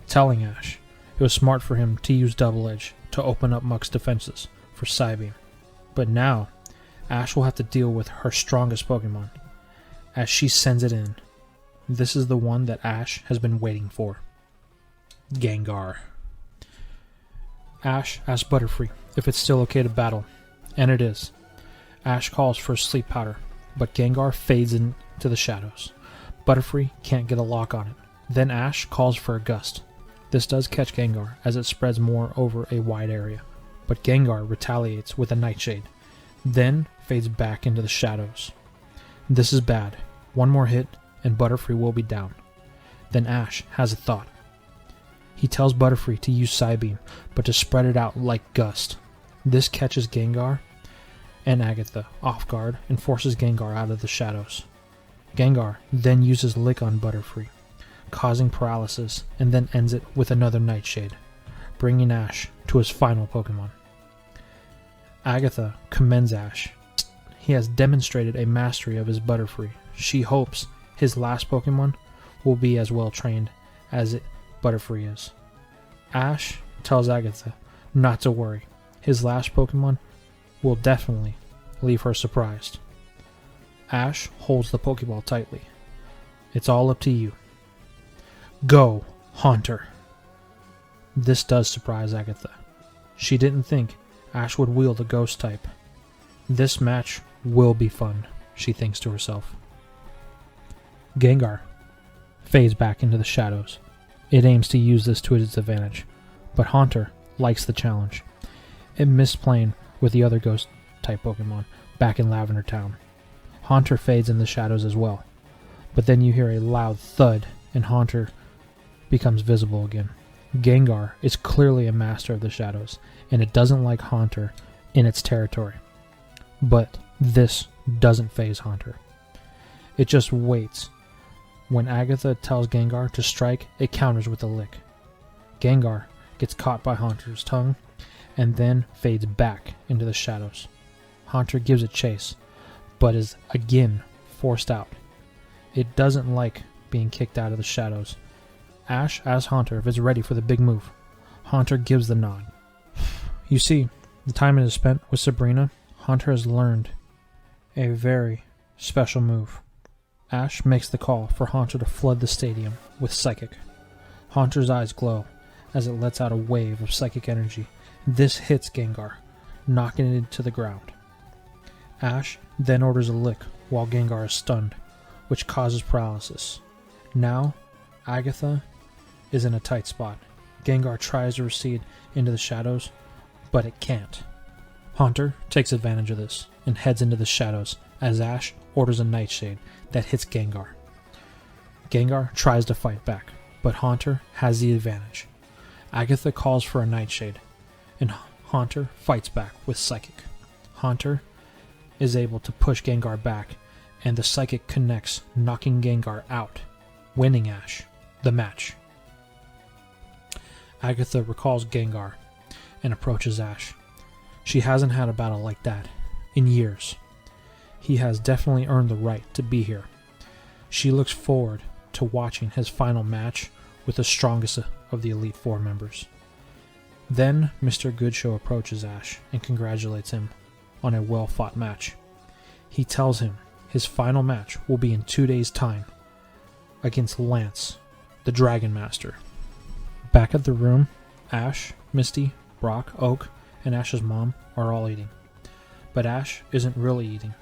telling Ash it was smart for him to use Double Edge to open up Muck's defenses for Psybeam. But now, Ash will have to deal with her strongest Pokemon, as she sends it in. This is the one that Ash has been waiting for. Gengar. Ash asks Butterfree if it's still okay to battle, and it is. Ash calls for Sleep Powder, but Gengar fades into the shadows. Butterfree can't get a lock on it. Then Ash calls for a Gust. This does catch Gengar as it spreads more over a wide area, but Gengar retaliates with a Nightshade, then fades back into the shadows. This is bad. One more hit and Butterfree will be down. Then Ash has a thought. He tells Butterfree to use Psybeam, but to spread it out like Gust. This catches Gengar and Agatha off guard and forces Gengar out of the shadows. Gengar then uses Lick on Butterfree, causing paralysis, and then ends it with another Nightshade, bringing Ash to his final Pokemon. Agatha commends Ash. He has demonstrated a mastery of his Butterfree. She hopes his last Pokemon will be as well trained as Butterfree is. Ash tells Agatha not to worry. His last Pokemon will definitely leave her surprised. Ash holds the Pokeball tightly. It's all up to you. Go, Haunter. This does surprise Agatha. She didn't think Ash would wield a Ghost type. This match will be fun, she thinks to herself. Gengar fades back into the shadows. It aims to use this to its advantage, but Haunter likes the challenge. It missed playing with the other Ghost type Pokemon back in Lavender Town. Haunter fades in the shadows as well, but then you hear a loud thud and Haunter becomes visible again. Gengar is clearly a master of the shadows, and it doesn't like Haunter in its territory. But this doesn't faze Haunter. It just waits. When Agatha tells Gengar to strike, it counters with a Lick. Gengar gets caught by Haunter's tongue, and then fades back into the shadows. Haunter gives it chase, but is again forced out. It doesn't like being kicked out of the shadows. Ash asks Haunter if it's ready for the big move. Haunter gives the nod. You see, the time it is spent with Sabrina, Haunter has learned a very special move. Ash makes the call for Haunter to flood the stadium with Psychic. Haunter's eyes glow as it lets out a wave of psychic energy. This hits Gengar, knocking it to the ground. Ash then orders a Lick while Gengar is stunned, which causes paralysis. Now, Agatha is in a tight spot. Gengar tries to recede into the shadows, but it can't. Haunter takes advantage of this and heads into the shadows as Ash orders a Nightshade that hits Gengar. Gengar tries to fight back, but Haunter has the advantage. Agatha calls for a Nightshade, and Haunter fights back with Psychic. Haunter is able to push Gengar back, and the Psychic connects, knocking Gengar out, winning Ash the match. Agatha recalls Gengar and approaches Ash. She hasn't had a battle like that in years. He has definitely earned the right to be here. She looks forward to watching his final match with the strongest of the Elite Four members. Then Mr. Goodshow approaches Ash and congratulates him on a well-fought match. He tells him his final match will be in 2 days' time against Lance, the Dragon Master. Back at the room, Ash, Misty, Brock, Oak, and Ash's mom are all eating. But Ash isn't really eating,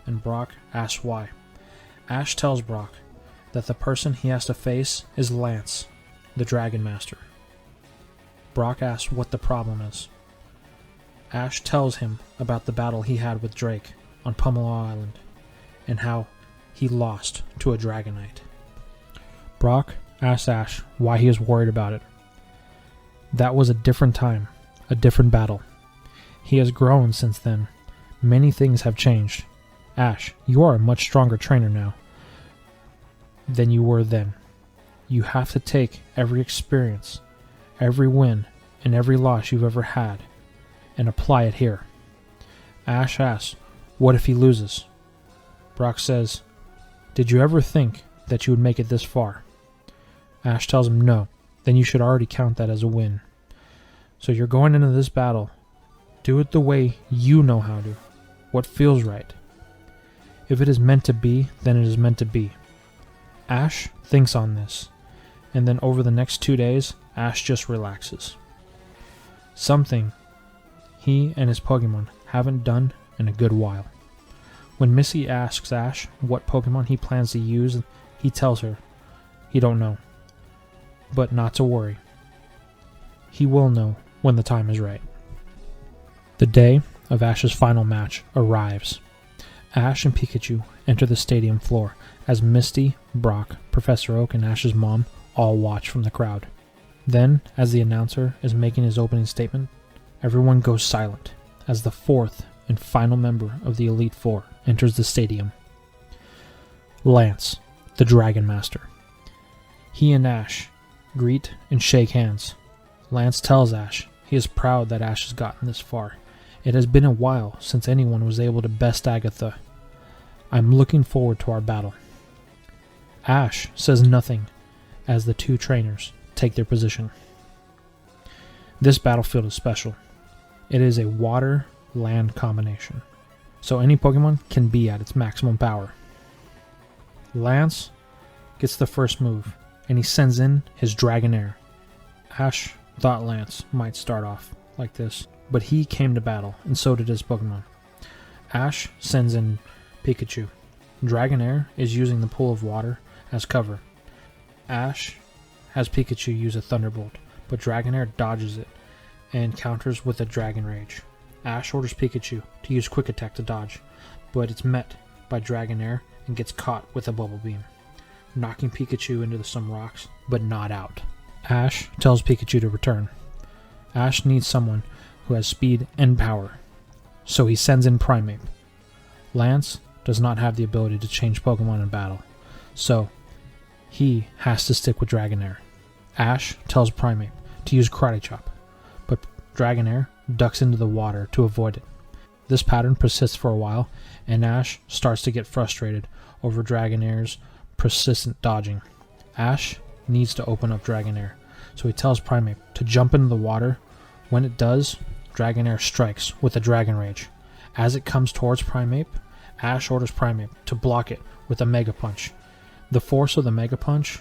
and Brock asks why. Ash tells Brock that the person he has to face is Lance, the Dragon Master. Brock asks what the problem is. Ash tells him about the battle he had with Drake on Pumelo Island, and how he lost to a Dragonite. Brock asks Ash why he is worried about it. That was a different time, a different battle. He has grown since then. Many things have changed. Ash, you are a much stronger trainer now than you were then. You have to take every experience, every win, and every loss you've ever had, and apply it here. Ash asks, what if he loses? Brock says, did you ever think that you would make it this far? Ash tells him no, then you should already count that as a win. So you're going into this battle. Do it the way you know how to, what feels right. If it is meant to be, then it is meant to be. Ash thinks on this, and then over the next 2 days, Ash just relaxes. Something he and his Pokemon haven't done in a good while. When Missy asks Ash what Pokemon he plans to use, he tells her he don't know, but not to worry. He will know when the time is right. The day of Ash's final match arrives. Ash and Pikachu enter the stadium floor as Misty, Brock, Professor Oak, and Ash's mom all watch from the crowd. Then, as the announcer is making his opening statement, everyone goes silent as the fourth and final member of the Elite Four enters the stadium. Lance, the Dragon Master. He and Ash greet and shake hands. Lance tells Ash he is proud that Ash has gotten this far. It has been a while since anyone was able to best Agatha. I'm looking forward to our battle. Ash says nothing as the two trainers take their position. This battlefield is special. It is a water-land combination, so any Pokemon can be at its maximum power. Lance gets the first move, and he sends in his Dragonair. Ash thought Lance might start off like this, but he came to battle, and so did his Pokemon. Ash sends in Pikachu. Dragonair is using the pool of water as cover. Ash has Pikachu use a Thunderbolt, but Dragonair dodges it and counters with a Dragon Rage. Ash orders Pikachu to use Quick Attack to dodge, but it's met by Dragonair and gets caught with a Bubble Beam, knocking Pikachu into some rocks, but not out. Ash tells Pikachu to return. Ash needs someone who has speed and power, so he sends in Primeape. Lance does not have the ability to change Pokemon in battle, so he has to stick with Dragonair. Ash tells Primeape to use Karate Chop, but Dragonair ducks into the water to avoid it. This pattern persists for a while, and Ash starts to get frustrated over Dragonair's persistent dodging. Ash needs to open up Dragonair, so he tells Primeape to jump into the water. When it does, Dragonair strikes with a Dragon Rage. As it comes towards Primeape, Ash orders Primeape to block it with a Mega Punch. The force of the Mega Punch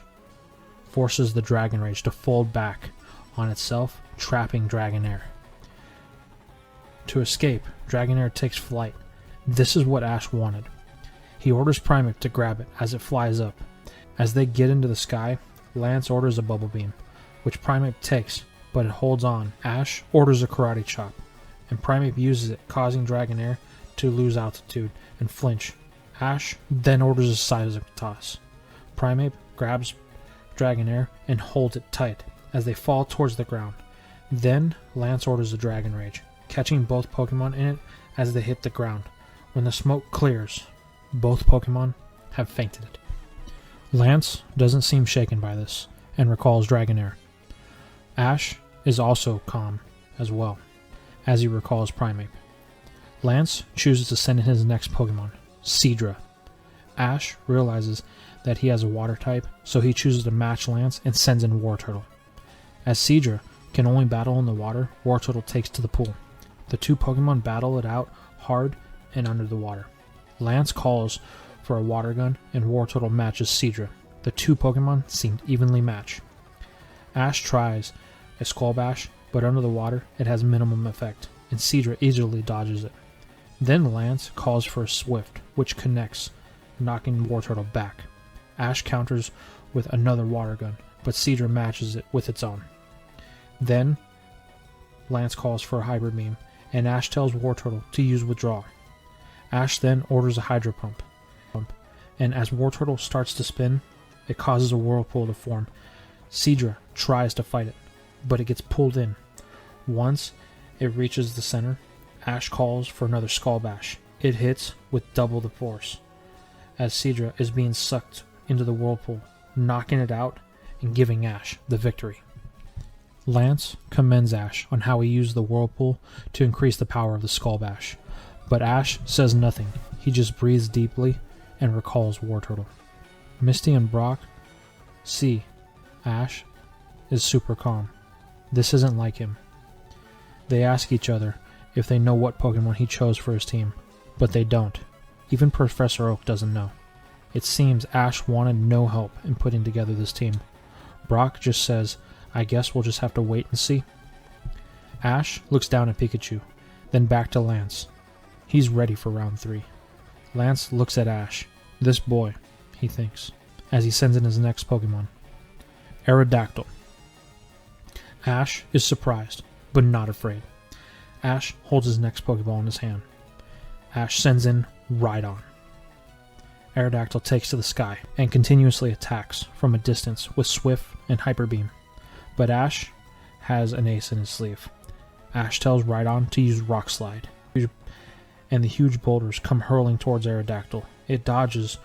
forces the Dragon Rage to fold back on itself, trapping Dragonair. To escape, Dragonair takes flight. This is what Ash wanted. He orders Primeape to grab it as it flies up. As they get into the sky, Lance orders a Bubble Beam, which Primeape takes, but it holds on. Ash orders a Karate Chop, and Primeape uses it, causing Dragonair to lose altitude and flinch. Ash then orders a Seismic Toss. Primeape grabs Dragonair and holds it tight as they fall towards the ground. Then Lance orders a Dragon Rage, catching both Pokemon in it as they hit the ground. When the smoke clears, both Pokemon have fainted. Lance doesn't seem shaken by this and recalls Dragonair. Ash is also calm as well as he recalls Primeape. Lance chooses to send in his next Pokemon, Seadra. Ash realizes that he has a water type, so he chooses to match Lance and sends in Wartortle. As Seadra can only battle in the water, Wartortle takes to the pool. The two Pokemon battle it out hard and under the water. Lance calls for a water gun, and Wartortle matches Seadra. The two Pokemon seemed evenly matched. Ash tries a Skull Bash, but under the water it has minimum effect, and Seadra easily dodges it. Then Lance calls for a Swift, which connects, knocking Wartortle back. Ash counters with another water gun, but Seadra matches it with its own. Then Lance calls for a Hyper Beam, and Ash tells Wartortle to use Withdraw. Ash then orders a Hydro Pump, and as Wartortle starts to spin, it causes a whirlpool to form. Seadra tries to fight it, but it gets pulled in. Once it reaches the center, Ash calls for another Skull Bash. It hits with double the force, as Seadra is being sucked into the whirlpool, knocking it out and giving Ash the victory. Lance commends Ash on how he used the whirlpool to increase the power of the Skull Bash, but Ash says nothing. He just breathes deeply and recalls Wartortle. Misty and Brock see Ash is super calm. This isn't like him. They ask each other if they know what Pokemon he chose for his team, but they don't. Even Professor Oak doesn't know. It seems Ash wanted no help in putting together this team. Brock just says, "I guess we'll just have to wait and see." Ash looks down at Pikachu, then back to Lance. He's ready for round 3. Lance looks at Ash. This boy, he thinks, as he sends in his next Pokemon. Aerodactyl. Ash is surprised, but not afraid. Ash holds his next Pokeball in his hand. Ash sends in Rhydon. Aerodactyl takes to the sky and continuously attacks from a distance with Swift and Hyper Beam. But Ash has an ace in his sleeve. Ash tells Rhydon to use Rock Slide, and the huge boulders come hurling towards Aerodactyl. It dodges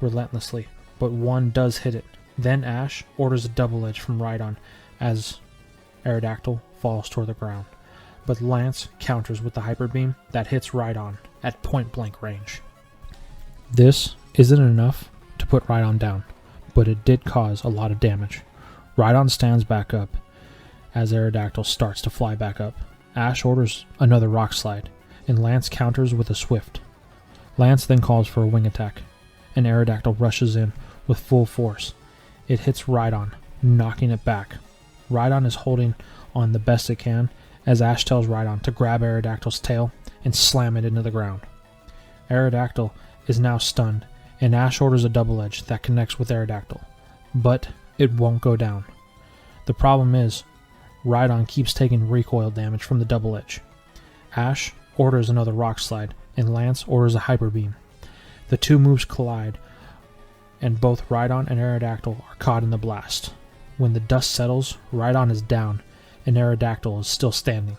relentlessly, but one does hit it. Then Ash orders a Double Edge from Rhydon as Aerodactyl falls toward the ground. But Lance counters with the Hyper Beam that hits Rhydon at point blank range. This isn't enough to put Rhydon down, but it did cause a lot of damage. Rhydon stands back up as Aerodactyl starts to fly back up. Ash orders another Rock Slide, and Lance counters with a Swift. Lance then calls for a Wing Attack, and Aerodactyl rushes in with full force. It hits Rhydon, knocking it back. Rhydon is holding on the best it can, as Ash tells Rhydon to grab Aerodactyl's tail and slam it into the ground. Aerodactyl is now stunned, and Ash orders a Double Edge that connects with Aerodactyl, but it won't go down. The problem is, Rhydon keeps taking recoil damage from the Double Edge. Ash orders another Rock Slide, and Lance orders a Hyper Beam. The two moves collide, and both Rhydon and Aerodactyl are caught in the blast. When the dust settles, Rhydon is down, and Aerodactyl is still standing,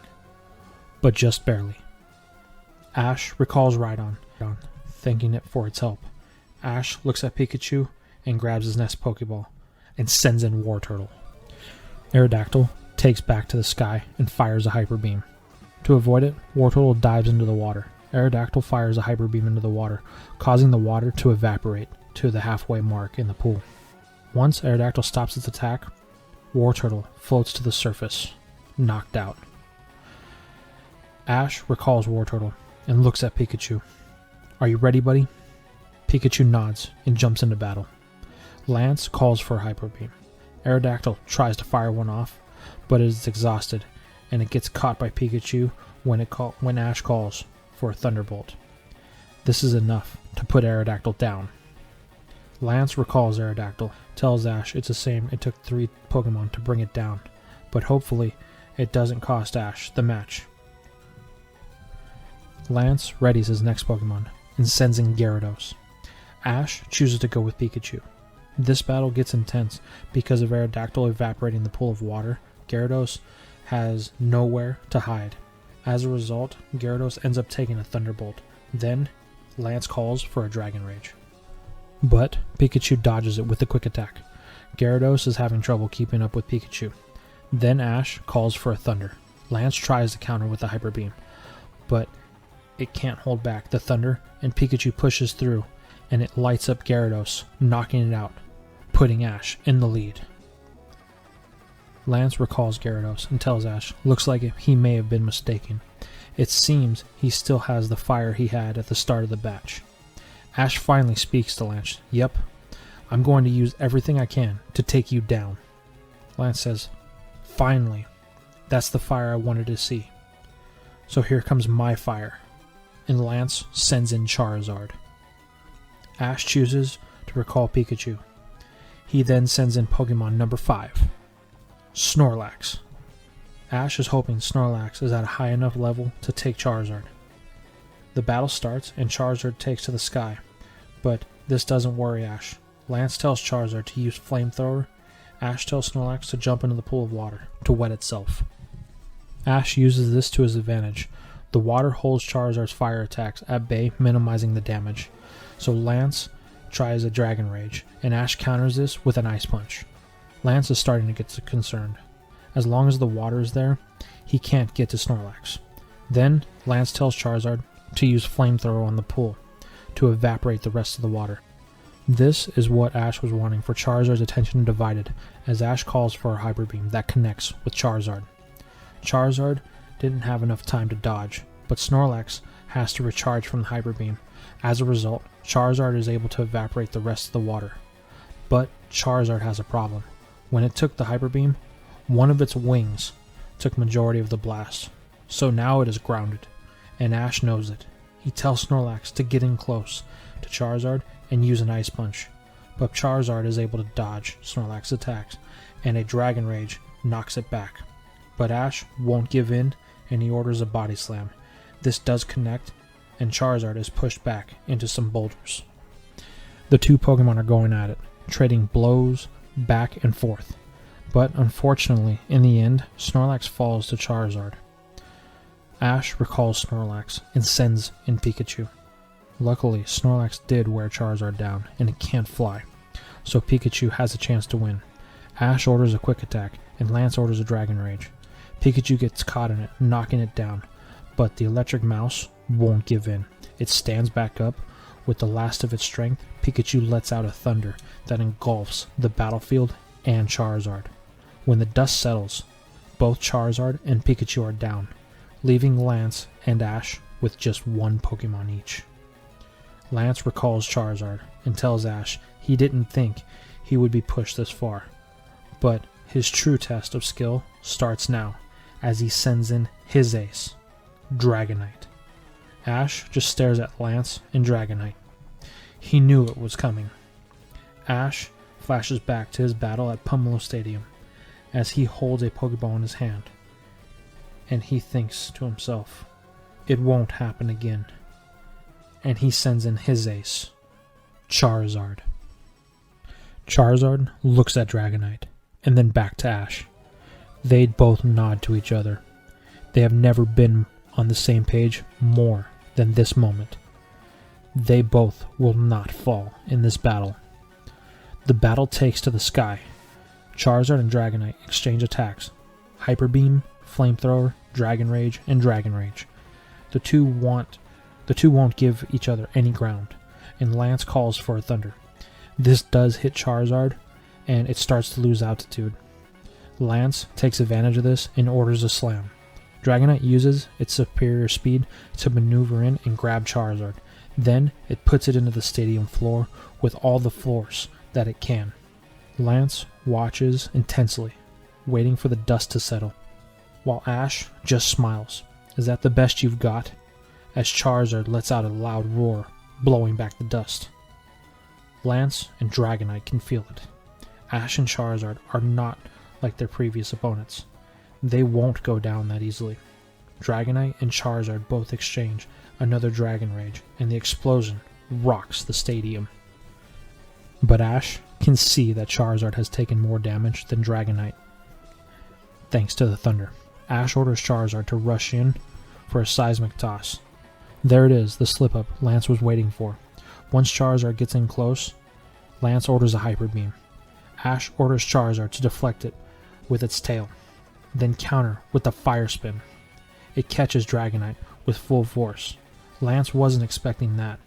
but just barely. Ash recalls Rhydon, thanking it for its help. Ash looks at Pikachu and grabs his next Pokeball, and sends in Wartortle. Aerodactyl takes back to the sky and fires a Hyper Beam. To avoid it, Wartortle dives into the water. Aerodactyl fires a Hyper Beam into the water, causing the water to evaporate to the halfway mark in the pool. Once Aerodactyl stops its attack, Wartortle floats to the surface, knocked out. Ash recalls Wartortle and looks at Pikachu. "Are you ready, buddy?" Pikachu nods and jumps into battle. Lance calls for a Hyper Beam. Aerodactyl tries to fire one off, but it is exhausted, and it gets caught by Pikachu when Ash calls for a Thunderbolt. This is enough to put Aerodactyl down. Lance recalls Aerodactyl, tells Ash it's a shame it took 3 Pokemon to bring it down, but hopefully it doesn't cost Ash the match. Lance readies his next Pokemon and sends in Gyarados. Ash chooses to go with Pikachu. This battle gets intense because of Aerodactyl evaporating the pool of water. Gyarados has nowhere to hide. As a result, Gyarados ends up taking a Thunderbolt. Then, Lance calls for a Dragon Rage. But Pikachu dodges it with a Quick Attack. Gyarados is having trouble keeping up with Pikachu. Then Ash calls for a Thunder. Lance tries to counter with a Hyper Beam, but it can't hold back the Thunder, and Pikachu pushes through, and it lights up Gyarados, knocking it out, putting Ash in the lead. Lance recalls Gyarados and tells Ash, looks like he may have been mistaken. It seems he still has the fire he had at the start of the batch. Ash finally speaks to Lance. Yep, I'm going to use everything I can to take you down. Lance says, finally, that's the fire I wanted to see. So here comes my fire. And Lance sends in Charizard. Ash chooses to recall Pikachu. He then sends in Pokemon number 5, Snorlax. Ash is hoping Snorlax is at a high enough level to take Charizard. The battle starts and Charizard takes to the sky, but this doesn't worry Ash. Lance tells Charizard to use Flamethrower. Ash tells Snorlax to jump into the pool of water to wet itself. Ash uses this to his advantage. The water holds Charizard's fire attacks at bay, minimizing the damage. So Lance tries a Dragon Rage, and Ash counters this with an Ice Punch. Lance is starting to get concerned. As long as the water is there, he can't get to Snorlax. Then, Lance tells Charizard to use Flamethrower on the pool to evaporate the rest of the water. This is what Ash was wanting for Charizard's attention divided, as Ash calls for a Hyper Beam that connects with Charizard. Charizard didn't have enough time to dodge, but Snorlax has to recharge from the Hyper Beam. As a result, Charizard is able to evaporate the rest of the water. But Charizard has a problem. When it took the Hyper Beam, one of its wings took majority of the blast, so now it is grounded, and Ash knows it. He tells Snorlax to get in close to Charizard and use an Ice Punch, but Charizard is able to dodge Snorlax's attacks, and a Dragon Rage knocks it back. But Ash won't give in, and he orders a Body Slam. This does connect, and Charizard is pushed back into some boulders. The two Pokemon are going at it, trading blows back and forth. But unfortunately, in the end, Snorlax falls to Charizard. Ash recalls Snorlax and sends in Pikachu. Luckily, Snorlax did wear Charizard down, and it can't fly, so Pikachu has a chance to win. Ash orders a Quick Attack, and Lance orders a Dragon Rage. Pikachu gets caught in it, knocking it down, but the Electric Mouse won't give in. It stands back up. With the last of its strength, Pikachu lets out a thunder that engulfs the battlefield and Charizard. When the dust settles, both Charizard and Pikachu are down, leaving Lance and Ash with just one Pokemon each. Lance recalls Charizard and tells Ash he didn't think he would be pushed this far, but his true test of skill starts now as he sends in his ace, Dragonite. Ash just stares at Lance and Dragonite. He knew it was coming. Ash flashes back to his battle at Pomelo Stadium as he holds a Pokeball in his hand, and he thinks to himself, it won't happen again. And he sends in his ace, Charizard. Charizard looks at Dragonite, and then back to Ash. They both nod to each other. They have never been on the same page more than this moment. They both will not fall in this battle. The battle takes to the sky. Charizard and Dragonite exchange attacks. Hyper Beam, Flamethrower, Dragon Rage, and Dragon Rage. The two won't give each other any ground, and Lance calls for a Thunder. This does hit Charizard, and it starts to lose altitude. Lance takes advantage of this and orders a Slam. Dragonite uses its superior speed to maneuver in and grab Charizard. Then it puts it into the stadium floor with all the force that it can. Lance watches intensely, waiting for the dust to settle, while Ash just smiles. Is that the best you've got? As Charizard lets out a loud roar, blowing back the dust. Lance and Dragonite can feel it. Ash and Charizard are not like their previous opponents. They won't go down that easily. Dragonite and Charizard both exchange another Dragon Rage, and the explosion rocks the stadium. But Ash can see that Charizard has taken more damage than Dragonite, thanks to the thunder. Ash orders Charizard to rush in for a seismic toss. There it is, the slip-up Lance was waiting for. Once Charizard gets in close, Lance orders a Hyper Beam. Ash orders Charizard to deflect it with its tail, then counter with the Fire Spin. It catches Dragonite with full force. Lance wasn't expecting that.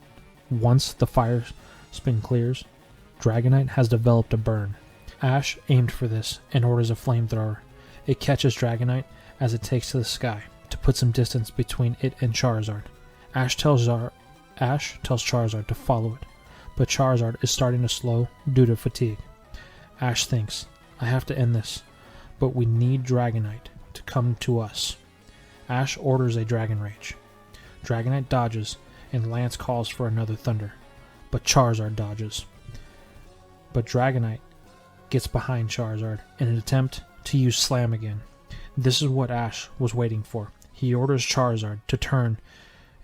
Once the Fire Spin clears, Dragonite has developed a burn. Ash aimed for this and orders a Flamethrower. It catches Dragonite as it takes to the sky to put some distance between it and Charizard. Ash tells Charizard to follow it, but Charizard is starting to slow due to fatigue. Ash thinks, I have to end this, but we need Dragonite to come to us. Ash orders a Dragon Rage. Dragonite dodges, and Lance calls for another Thunder, but Charizard dodges. But Dragonite gets behind Charizard in an attempt to use Slam again. This is what Ash was waiting for. He orders Charizard to turn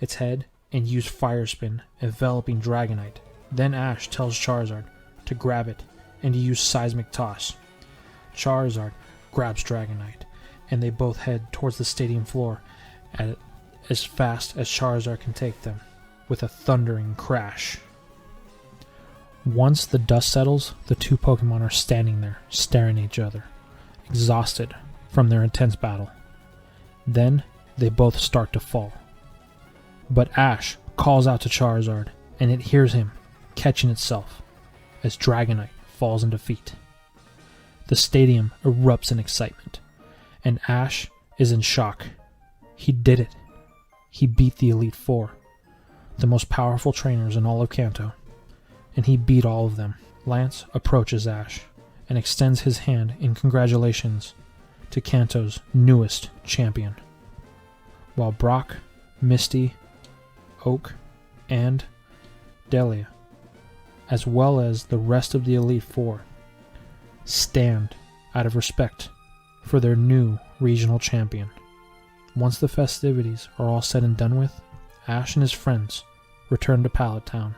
its head and use Fire Spin, enveloping Dragonite. Then Ash tells Charizard to grab it and to use Seismic Toss. Charizard grabs Dragonite, and they both head towards the stadium floor as fast as Charizard can take them, with a thundering crash. Once the dust settles, the two Pokemon are standing there, staring at each other, exhausted from their intense battle. Then they both start to fall. But Ash calls out to Charizard, and it hears him, catching itself, as Dragonite falls in defeat. The stadium erupts in excitement, and Ash is in shock. He did it. He beat the Elite Four, the most powerful trainers in all of Kanto, and he beat all of them. Lance approaches Ash and extends his hand in congratulations to Kanto's newest champion, while Brock, Misty, Oak, and Delia, as well as the rest of the Elite Four, stand out of respect for their new regional champion. Once the festivities are all said and done with, Ash and his friends return to Pallet Town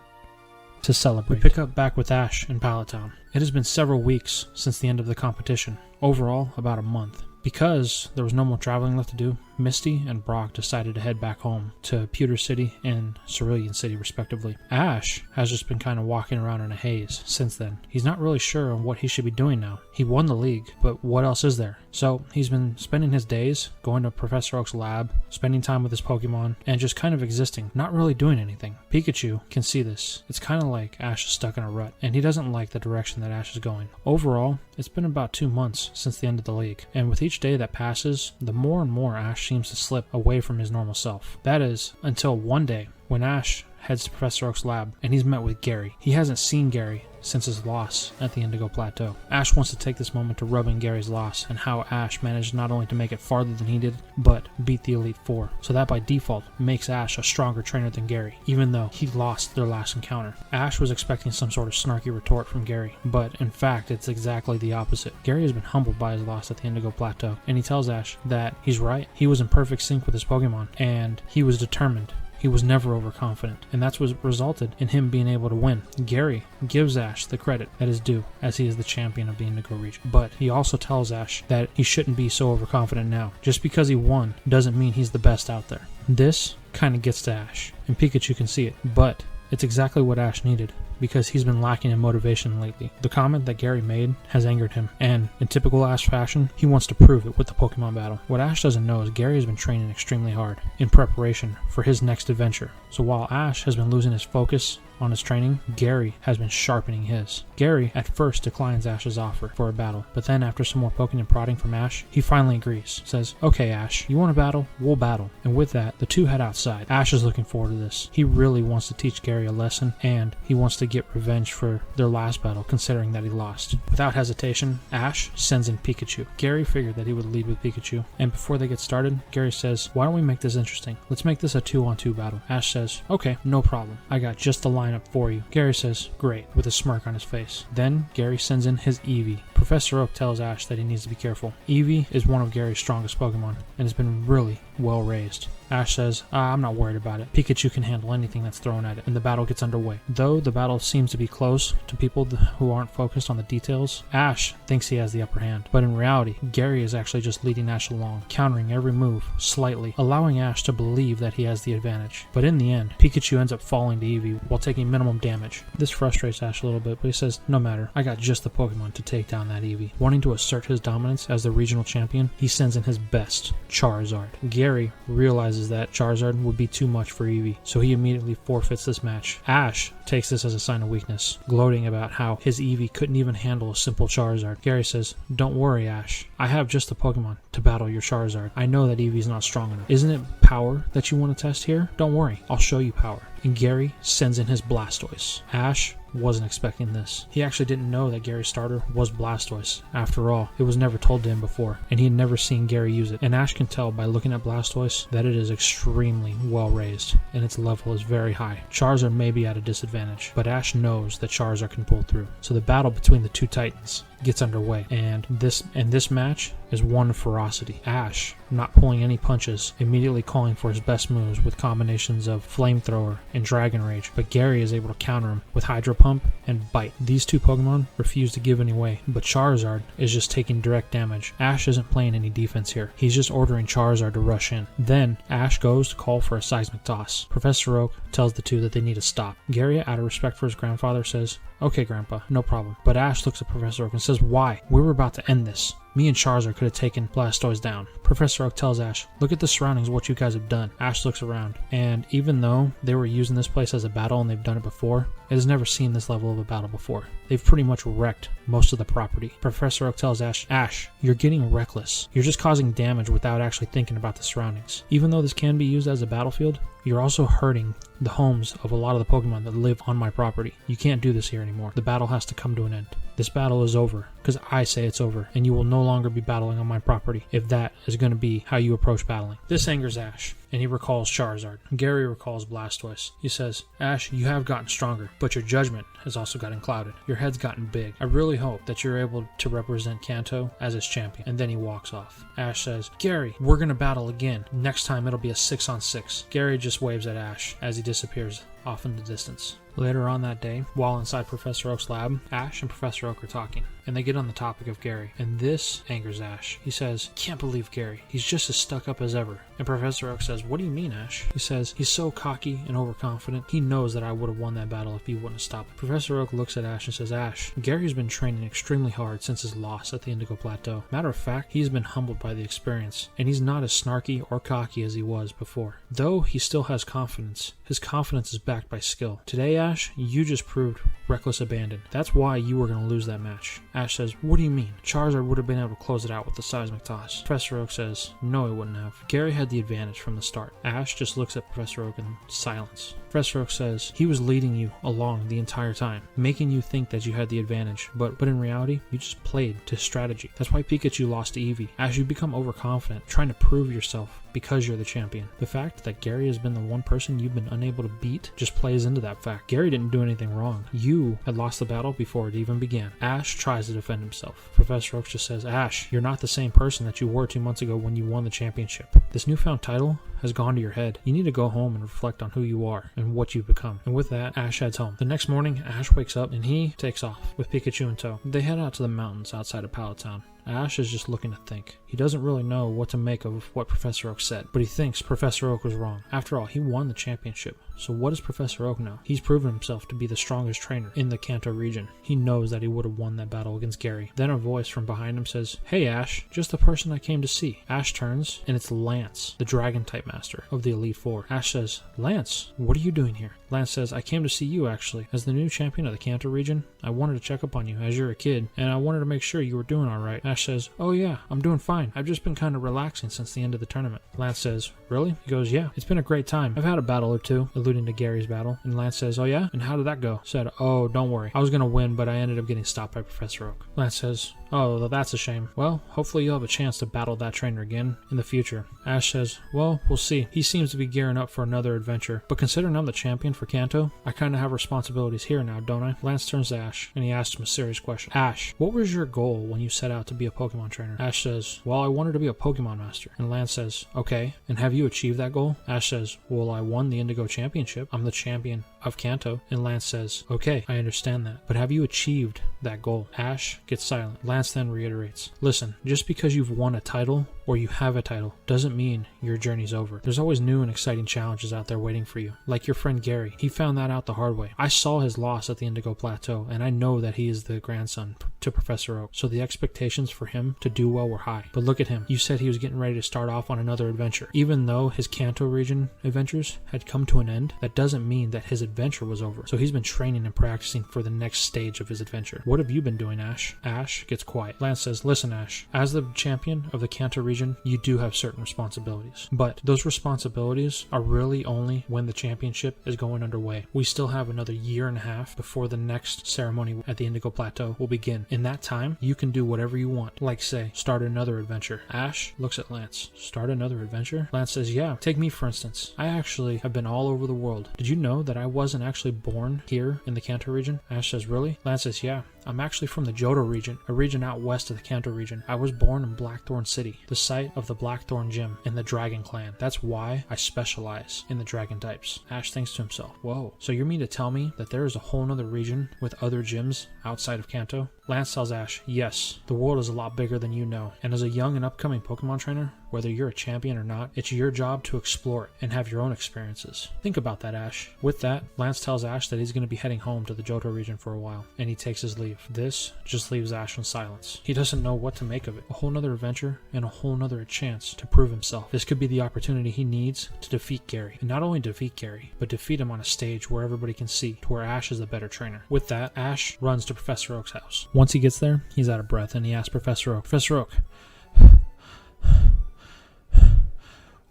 to celebrate. We pick up back with Ash in Pallet Town. It has been several weeks since the end of the competition. Overall, about a month. Because there was no more traveling left to do, Misty and Brock decided to head back home to Pewter City and Cerulean City, respectively. Ash has just been kind of walking around in a haze since then. He's not really sure on what he should be doing now. He won the league, but what else is there? So he's been spending his days going to Professor Oak's lab, spending time with his Pokemon, and just kind of existing, not really doing anything. Pikachu can see this. It's kind of like Ash is stuck in a rut, and he doesn't like the direction that Ash is going. Overall, it's been about 2 months since the end of the league, and with each day that passes, the more and more Ash seems to slip away from his normal self. That is, until one day, when Ash heads to Professor Oak's lab, and he's met with Gary. He hasn't seen Gary since his loss at the Indigo Plateau. Ash wants to take this moment to rub in Gary's loss, and how Ash managed not only to make it farther than he did, but beat the Elite Four. So that by default makes Ash a stronger trainer than Gary, even though he lost their last encounter. Ash was expecting some sort of snarky retort from Gary, but in fact it's exactly the opposite. Gary has been humbled by his loss at the Indigo Plateau, and he tells Ash that he's right. He was in perfect sync with his Pokemon, and he was determined. He was never overconfident, and that's what resulted in him being able to win. Gary gives Ash the credit that is due, as he is the champion of the Indigo region. But he also tells Ash that he shouldn't be so overconfident now. Just because he won doesn't mean he's the best out there. This kind of gets to Ash, and Pikachu can see it, but it's exactly what Ash needed, because he's been lacking in motivation lately. The comment that Gary made has angered him, and in typical Ash fashion, he wants to prove it with the Pokemon battle. What Ash doesn't know is Gary has been training extremely hard in preparation for his next adventure. So while Ash has been losing his focus on his training, Gary has been sharpening his. Gary at first declines Ash's offer for a battle, but then after some more poking and prodding from Ash, he finally agrees. Says, okay Ash, you want to battle? We'll battle. And with that, the two head outside. Ash is looking forward to this. He really wants to teach Gary a lesson, and he wants to get revenge for their last battle, considering that he lost. Without hesitation, Ash sends in Pikachu. Gary figured that he would lead with Pikachu, and before they get started, Gary says, why don't we make this interesting? Let's make this a 2-on-2 battle. Ash says, okay, no problem. I got just the lineup for you. Gary says, great, with a smirk on his face. Then Gary sends in his Eevee. Professor Oak tells Ash that he needs to be careful. Eevee is one of Gary's strongest Pokemon, and has been really well raised. Ash says, I'm not worried about it. Pikachu can handle anything that's thrown at it, and the battle gets underway. Though the battle seems to be close to people who aren't focused on the details, Ash thinks he has the upper hand. But in reality, Gary is actually just leading Ash along, countering every move slightly, allowing Ash to believe that he has the advantage. But in the end, Pikachu ends up falling to Eevee while taking minimum damage. This frustrates Ash a little bit, but he says, no matter, I got just the Pokemon to take down that Eevee. Wanting to assert his dominance as the regional champion, he sends in his best, Charizard. Gary realizes that Charizard would be too much for Eevee, so he immediately forfeits this match. Ash takes this as a sign of weakness, gloating about how his Eevee couldn't even handle a simple Charizard. Gary says, "Don't worry, Ash. I have just the Pokemon to battle your Charizard. I know that Eevee's not strong enough. Isn't it power that you want to test here? Don't worry, I'll show you power." And Gary sends in his Blastoise. Ash wasn't expecting this. He actually didn't know that Gary's starter was Blastoise. After all, it was never told to him before, and he had never seen Gary use it. And Ash can tell by looking at Blastoise that it is extremely well raised, and its level is very high. Charizard may be at a disadvantage, but Ash knows that Charizard can pull through. So the battle between the two titans gets underway, and this match is one of ferocity. Ash, not pulling any punches, immediately calling for his best moves with combinations of Flamethrower and Dragon Rage, but Gary is able to counter him with Hydro Pump and Bite. These two Pokemon refuse to give any way, but Charizard is just taking direct damage. Ash isn't playing any defense here. He's just ordering Charizard to rush in. Then Ash goes to call for a Seismic Toss. Professor Oak tells the two that they need to stop. Gary, out of respect for his grandfather, says, "Okay, Grandpa, no problem." But Ash looks at Professor Oak and says, "Why? We were about to end this. Me and Charizard could have taken Blastoise down." Professor Oak tells Ash, "Look at the surroundings, what you guys have done." Ash looks around, and even though they were using this place as a battle and they've done it before, it has never seen this level of a battle before. They've pretty much wrecked most of the property. Professor Oak tells Ash, "Ash, you're getting reckless. You're just causing damage without actually thinking about the surroundings. Even though this can be used as a battlefield, you're also hurting the homes of a lot of the Pokemon that live on my property. You can't do this here anymore. The battle has to come to an end. This battle is over, because I say it's over, and you will no longer be battling on my property if that is going to be how you approach battling." This angers Ash, and he recalls Charizard. Gary recalls Blastoise. He says, "Ash, you have gotten stronger, but your judgment has also gotten clouded. Your head's gotten big. I really hope that you're able to represent Kanto as its champion." And then he walks off. Ash says, "Gary, we're going to battle again. Next time it'll be a 6-on-6. Gary just waves at Ash as he disappears off in the distance. Later on that day, while inside Professor Oak's lab, Ash and Professor Oak are talking, and they get on the topic of Gary, and this angers Ash. He says, "Can't believe Gary. He's just as stuck up as ever." And Professor Oak says, "What do you mean, Ash?" He says, "He's so cocky and overconfident. He knows that I would have won that battle if he wouldn't have stopped." Professor Oak looks at Ash and says, "Ash, Gary's been training extremely hard since his loss at the Indigo Plateau. Matter of fact, he's been humbled by the experience, and he's not as snarky or cocky as he was before. Though he still has confidence, his confidence is backed by skill. Today, Ash, you just proved reckless abandon. That's why you were going to lose that match." Ash says, "What do you mean? Charizard would have been able to close it out with the Seismic Toss." Professor Oak says, "No, he wouldn't have. Gary had the advantage from the start." Ash just looks at Professor Oak in silence. Professor Oak says, "He was leading you along the entire time, making you think that you had the advantage, but in reality, you just played to strategy. That's why Pikachu lost to Eevee. As you become overconfident, trying to prove yourself because you're the champion. The fact that Gary has been the one person you've been unable to beat just plays into that fact. Gary didn't do anything wrong. You had lost the battle before it even began." Ash tries to defend himself. Professor Oak just says, "Ash, you're not the same person that you were 2 months ago when you won the championship. This newfound title has gone to your head. You need to go home and reflect on who you are and what you've become." And with that, Ash heads home. The next morning, Ash wakes up and he takes off with Pikachu in tow. They head out to the mountains outside of Pallet Town. Ash is just looking to think. He doesn't really know what to make of what Professor Oak said, but he thinks Professor Oak was wrong. After all, he won the championship. So what does Professor Oak know? He's proven himself to be the strongest trainer in the Kanto region. He knows that he would have won that battle against Gary. Then a voice from behind him says, "Hey Ash, just the person I came to see." Ash turns, and it's Lance, the Dragon-type master of the Elite Four. Ash says, "Lance, what are you doing here?" Lance says, "I came to see you actually. As the new champion of the Kanto region, I wanted to check up on you as you're a kid, and I wanted to make sure you were doing alright." Ash says, "Oh yeah, I'm doing fine. I've just been kind of relaxing since the end of the tournament." Lance says, "Really?" He goes, "Yeah, it's been a great time. I've had a battle or two," alluding to Gary's battle. And Lance says, "Oh yeah? And how did that go?" Said, "Oh, don't worry. I was going to win, but I ended up getting stopped by Professor Oak." Lance says, "Oh, that's a shame. Well, hopefully you'll have a chance to battle that trainer again in the future." Ash says, "Well, we'll see. He seems to be gearing up for another adventure. But considering I'm the champion for Kanto, I kind of have responsibilities here now, don't I?" Lance turns to Ash, and he asks him a serious question. "Ash, what was your goal when you set out to be a Pokemon trainer?" Ash says, "Well, I wanted to be a Pokemon master." And Lance says, "Okay, and have you achieved that goal?" Ash says, "Well, I won the Indigo Championship. I'm the champion of Kanto." And Lance says, "Okay, I understand that. But have you achieved that goal?" Ash gets silent. Lance then reiterates, "Listen, just because you've won a title or you have a title doesn't mean your journey's over. There's always new and exciting challenges out there waiting for you. Like your friend Gary. Gary. He found that out the hard way. I saw his loss at the Indigo Plateau, and I know that he is the grandson to Professor Oak, so the expectations for him to do well were high. But look at him. You said he was getting ready to start off on another adventure. Even though his Kanto region adventures had come to an end, that doesn't mean that his adventure was over. So he's been training and practicing for the next stage of his adventure. What have you been doing, Ash? Ash gets quiet. Lance says, listen, Ash, as the champion of the Kanto region, you do have certain responsibilities. But those responsibilities are really only when the championship is going underway. We still have another year and a half before the next ceremony at the Indigo Plateau will begin. In that time, you can do whatever you want. Like, say, start another adventure. Ash looks at Lance. Start another adventure? Lance says, yeah. Take me, for instance. I actually have been all over the world. Did you know that I wasn't actually born here in the Kanto region? Ash says, really? Lance says, yeah. I'm actually from the Johto region, a region out west of the Kanto region. I was born in Blackthorn City, the site of the Blackthorn Gym and the Dragon Clan. That's why I specialize in the dragon types. Ash thinks to himself, whoa, so you mean to tell me that there is a whole nother region with other gyms outside of Kanto? Lance tells Ash, yes, the world is a lot bigger than you know, and as a young and upcoming Pokemon trainer, whether you're a champion or not, it's your job to explore it and have your own experiences. Think about that, Ash. With that, Lance tells Ash that he's going to be heading home to the Johto region for a while, and he takes his leave. This just leaves Ash in silence. He doesn't know what to make of it. A whole nother adventure and a whole nother chance to prove himself. This could be the opportunity he needs to defeat Gary. And not only defeat Gary, but defeat him on a stage where everybody can see, to where Ash is the better trainer. With that, Ash runs to Professor Oak's house. Once he gets there, he's out of breath, and he asks Professor Oak, Professor Oak,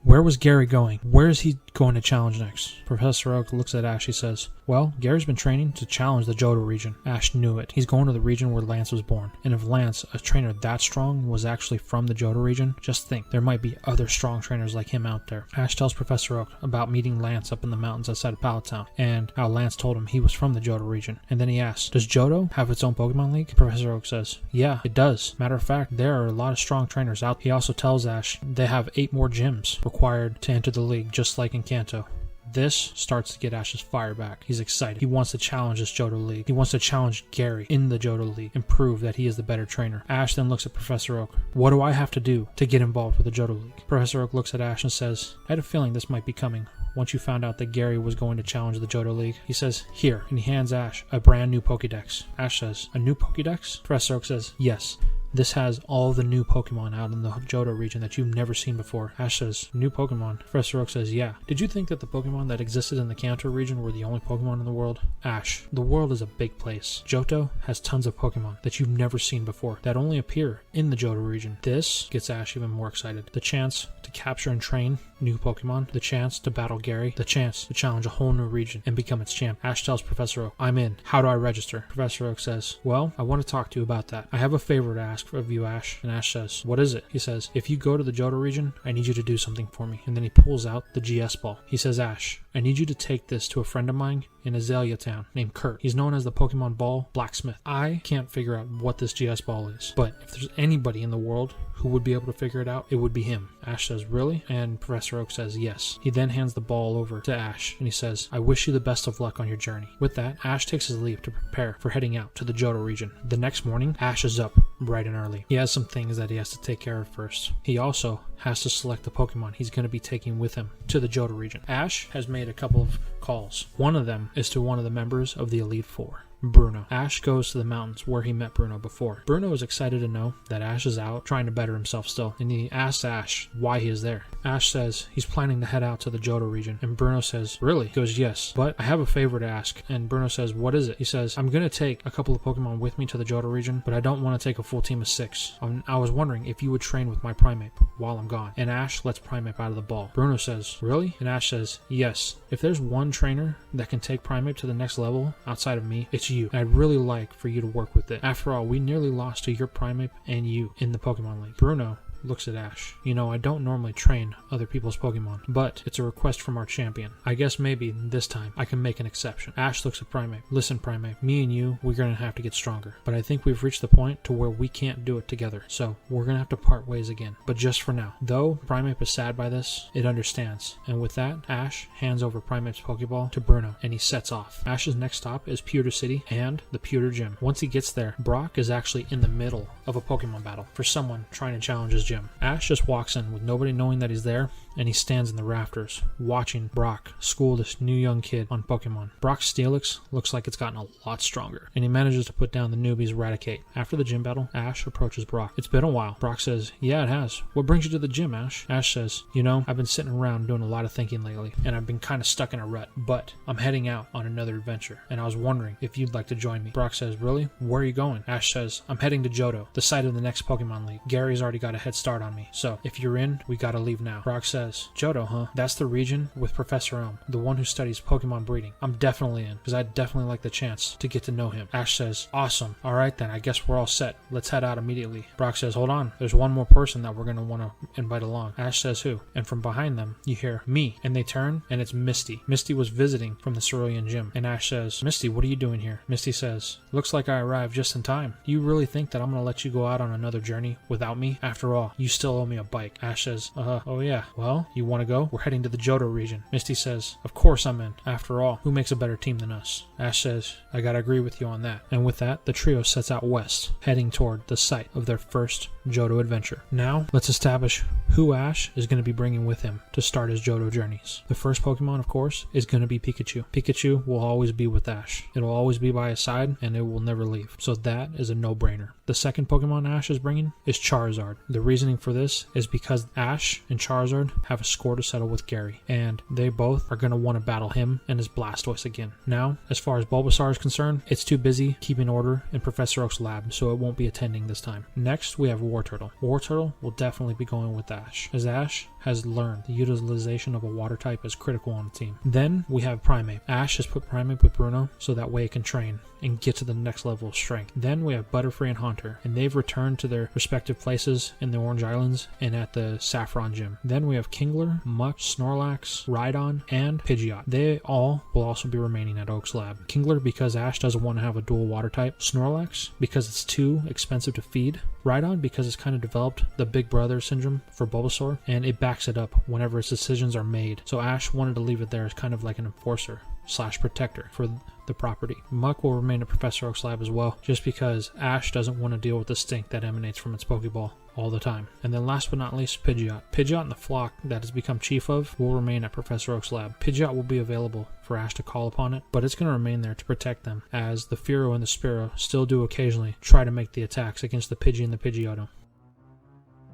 where was Gary going? Where is he going to challenge next? Professor Oak looks at Ash. He says, well, Gary's been training to challenge the Johto region. Ash knew it. He's going to the region where Lance was born. And if Lance, a trainer that strong, was actually from the Johto region, just think, there might be other strong trainers like him out there. Ash tells Professor Oak about meeting Lance up in the mountains outside of Pallet Town, and how Lance told him he was from the Johto region. And then he asks, does Johto have its own Pokemon League? Professor Oak says, yeah, it does. Matter of fact, there are a lot of strong trainers out. He also tells Ash they have 8 more gyms required to enter the league, just like in Kanto. This starts to get Ash's fire back. He's excited. He wants to challenge this Johto League. He wants to challenge Gary in the Johto League and prove that he is the better trainer. Ash then looks at Professor Oak. What do I have to do to get involved with the Johto League? Professor Oak looks at Ash and says, I had a feeling this might be coming. Once you found out that Gary was going to challenge the Johto League, he says, here, and he hands Ash a brand new Pokédex. Ash says, a new Pokédex? Professor Oak says, yes. This has all the new Pokemon out in the Johto region that you've never seen before. Ash says, new Pokemon? Professor Oak says, yeah. Did you think that the Pokemon that existed in the Kanto region were the only Pokemon in the world? Ash, the world is a big place. Johto has tons of Pokemon that you've never seen before that only appear in the Johto region. This gets Ash even more excited. The chance to capture and train new Pokemon, the chance to battle Gary, the chance to challenge a whole new region and become its champ. Ash tells Professor Oak, I'm in. How do I register? Professor Oak says, well, I want to talk to you about that. I have a favor to ask of you, Ash. And Ash says, what is it? He says, if you go to the Johto region, I need you to do something for me. And then he pulls out the GS ball. He says, Ash, I need you to take this to a friend of mine in Azalea Town named Kurt. He's known as the Pokemon Ball Blacksmith. I can't figure out what this GS ball is, but if there's anybody in the world who would be able to figure it out, it would be him. Ash says, really? And Professor Oak says, yes. He then hands the ball over to Ash, and he says, I wish you the best of luck on your journey. With that, Ash takes his leave to prepare for heading out to the Johto region. The next morning, Ash is up bright and early. He has some things that he has to take care of first. He also has to select the Pokemon he's going to be taking with him to the Johto region. Ash has made a couple of calls. One of them is to one of the members of the Elite Four, Bruno. Ash goes to the mountains where he met Bruno before. Bruno is excited to know that Ash is out trying to better himself still, and he asks Ash why he is there. Ash says he's planning to head out to the Johto region, and Bruno says, really? He goes, yes, but I have a favor to ask. And Bruno says, what is it? He says, I'm going to take a couple of Pokemon with me to the Johto region, but I don't want to take a full team of 6. I was wondering if you would train with my Primeape while I'm gone. And Ash lets Primeape out of the ball. Bruno says, really? And Ash says, yes. If there's one trainer that can take Primeape to the next level outside of me, it's you. And I'd really like for you to work with it. After all, we nearly lost to your Primeape and you in the Pokemon League. Bruno looks at Ash. You know, I don't normally train other people's Pokemon, but it's a request from our champion. I guess maybe this time I can make an exception. Ash looks at Primeape. Listen, Primeape, me and you, we're gonna have to get stronger, but I think we've reached the point to where we can't do it together, so we're gonna have to part ways again, but just for now. Though Primeape is sad by this, it understands, and with that, Ash hands over Primeape's Pokeball to Bruno, and he sets off. Ash's next stop is Pewter City and the Pewter Gym. Once he gets there, Brock is actually in the middle of a Pokemon battle for someone trying to challenge his gym. Ash just walks in with nobody knowing that he's there, and he stands in the rafters, watching Brock school this new young kid on Pokemon. Brock's Steelix looks like it's gotten a lot stronger, and he manages to put down the newbie's Raticate. After the gym battle, Ash approaches Brock. It's been a while. Brock says, yeah, it has. What brings you to the gym, Ash? Ash says, you know, I've been sitting around doing a lot of thinking lately, and I've been kind of stuck in a rut, but I'm heading out on another adventure, and I was wondering if you'd like to join me. Brock says, really? Where are you going? Ash says, I'm heading to Johto, the site of the next Pokemon League. Gary's already got a head start on me, so if you're in, we gotta leave now. Brock says, Johto, huh? That's the region with Professor Elm, the one who studies Pokemon breeding. I'm definitely in, because I'd definitely like the chance to get to know him. Ash says, awesome. Alright then, I guess we're all set. Let's head out immediately. Brock says, hold on. There's one more person that we're going to want to invite along. Ash says, who? And from behind them, you hear, me. And they turn, and it's Misty. Misty was visiting from the Cerulean Gym. And Ash says, Misty, what are you doing here? Misty says, looks like I arrived just in time. Do you really think that I'm going to let you go out on another journey without me? After all, you still owe me a bike. Ash says, oh yeah. Well, you want to go? We're heading to the Johto region. Misty says, of course I'm in. After all, who makes a better team than us? Ash says, I gotta agree with you on that. And with that, the trio sets out west, heading toward the site of their first Johto adventure. Now, let's establish who Ash is going to be bringing with him to start his Johto journeys. The first Pokemon, of course, is going to be Pikachu. Pikachu will always be with Ash. It'll always be by his side, and it will never leave. So that is a no-brainer. The second Pokemon Ash is bringing is Charizard. The reasoning for this is because Ash and Charizard have a score to settle with Gary, and they both are going to want to battle him and his Blastoise again. Now, as far as Bulbasaur is concerned, it's too busy keeping order in Professor Oak's lab, so it won't be attending this time. Next, we have Wartortle. Wartortle will definitely be going with Ash, as Ash has learned the utilization of a water type is critical on the team. Then we have Primeape. Ash has put Primeape with Bruno so that way it can train and get to the next level of strength. Then we have Butterfree and Haunter, and they've returned to their respective places in the Orange Islands and at the Saffron Gym. Then we have Kingler, Muck, Snorlax, Rhydon, and Pidgeot. They all will also be remaining at Oak's lab. Kingler because Ash doesn't want to have a dual water type. Snorlax because it's too expensive to feed. Rhydon because it's kind of developed the big brother syndrome for Bulbasaur, and it backs it up whenever its decisions are made. So Ash wanted to leave it there as kind of like an enforcer / protector for the property. Muck will remain at Professor Oak's lab as well, just because Ash doesn't want to deal with the stink that emanates from its Pokeball all the time. And then last but not least, Pidgeot. Pidgeot and the flock that has become chief of will remain at Professor Oak's lab. Pidgeot will be available for Ash to call upon it, but it's going to remain there to protect them, as the Fearow and the Spearow still do occasionally try to make the attacks against the Pidgey and the Pidgeotto.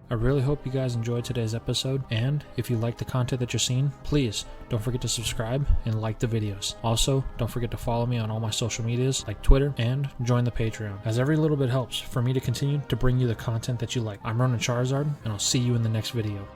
I really hope you guys enjoyed today's episode, and if you like the content that you're seeing, please don't forget to subscribe and like the videos. Also, don't forget to follow me on all my social medias like Twitter, and join the Patreon, as every little bit helps for me to continue to bring you the content that you like. I'm running Charizard, and I'll see you in the next video.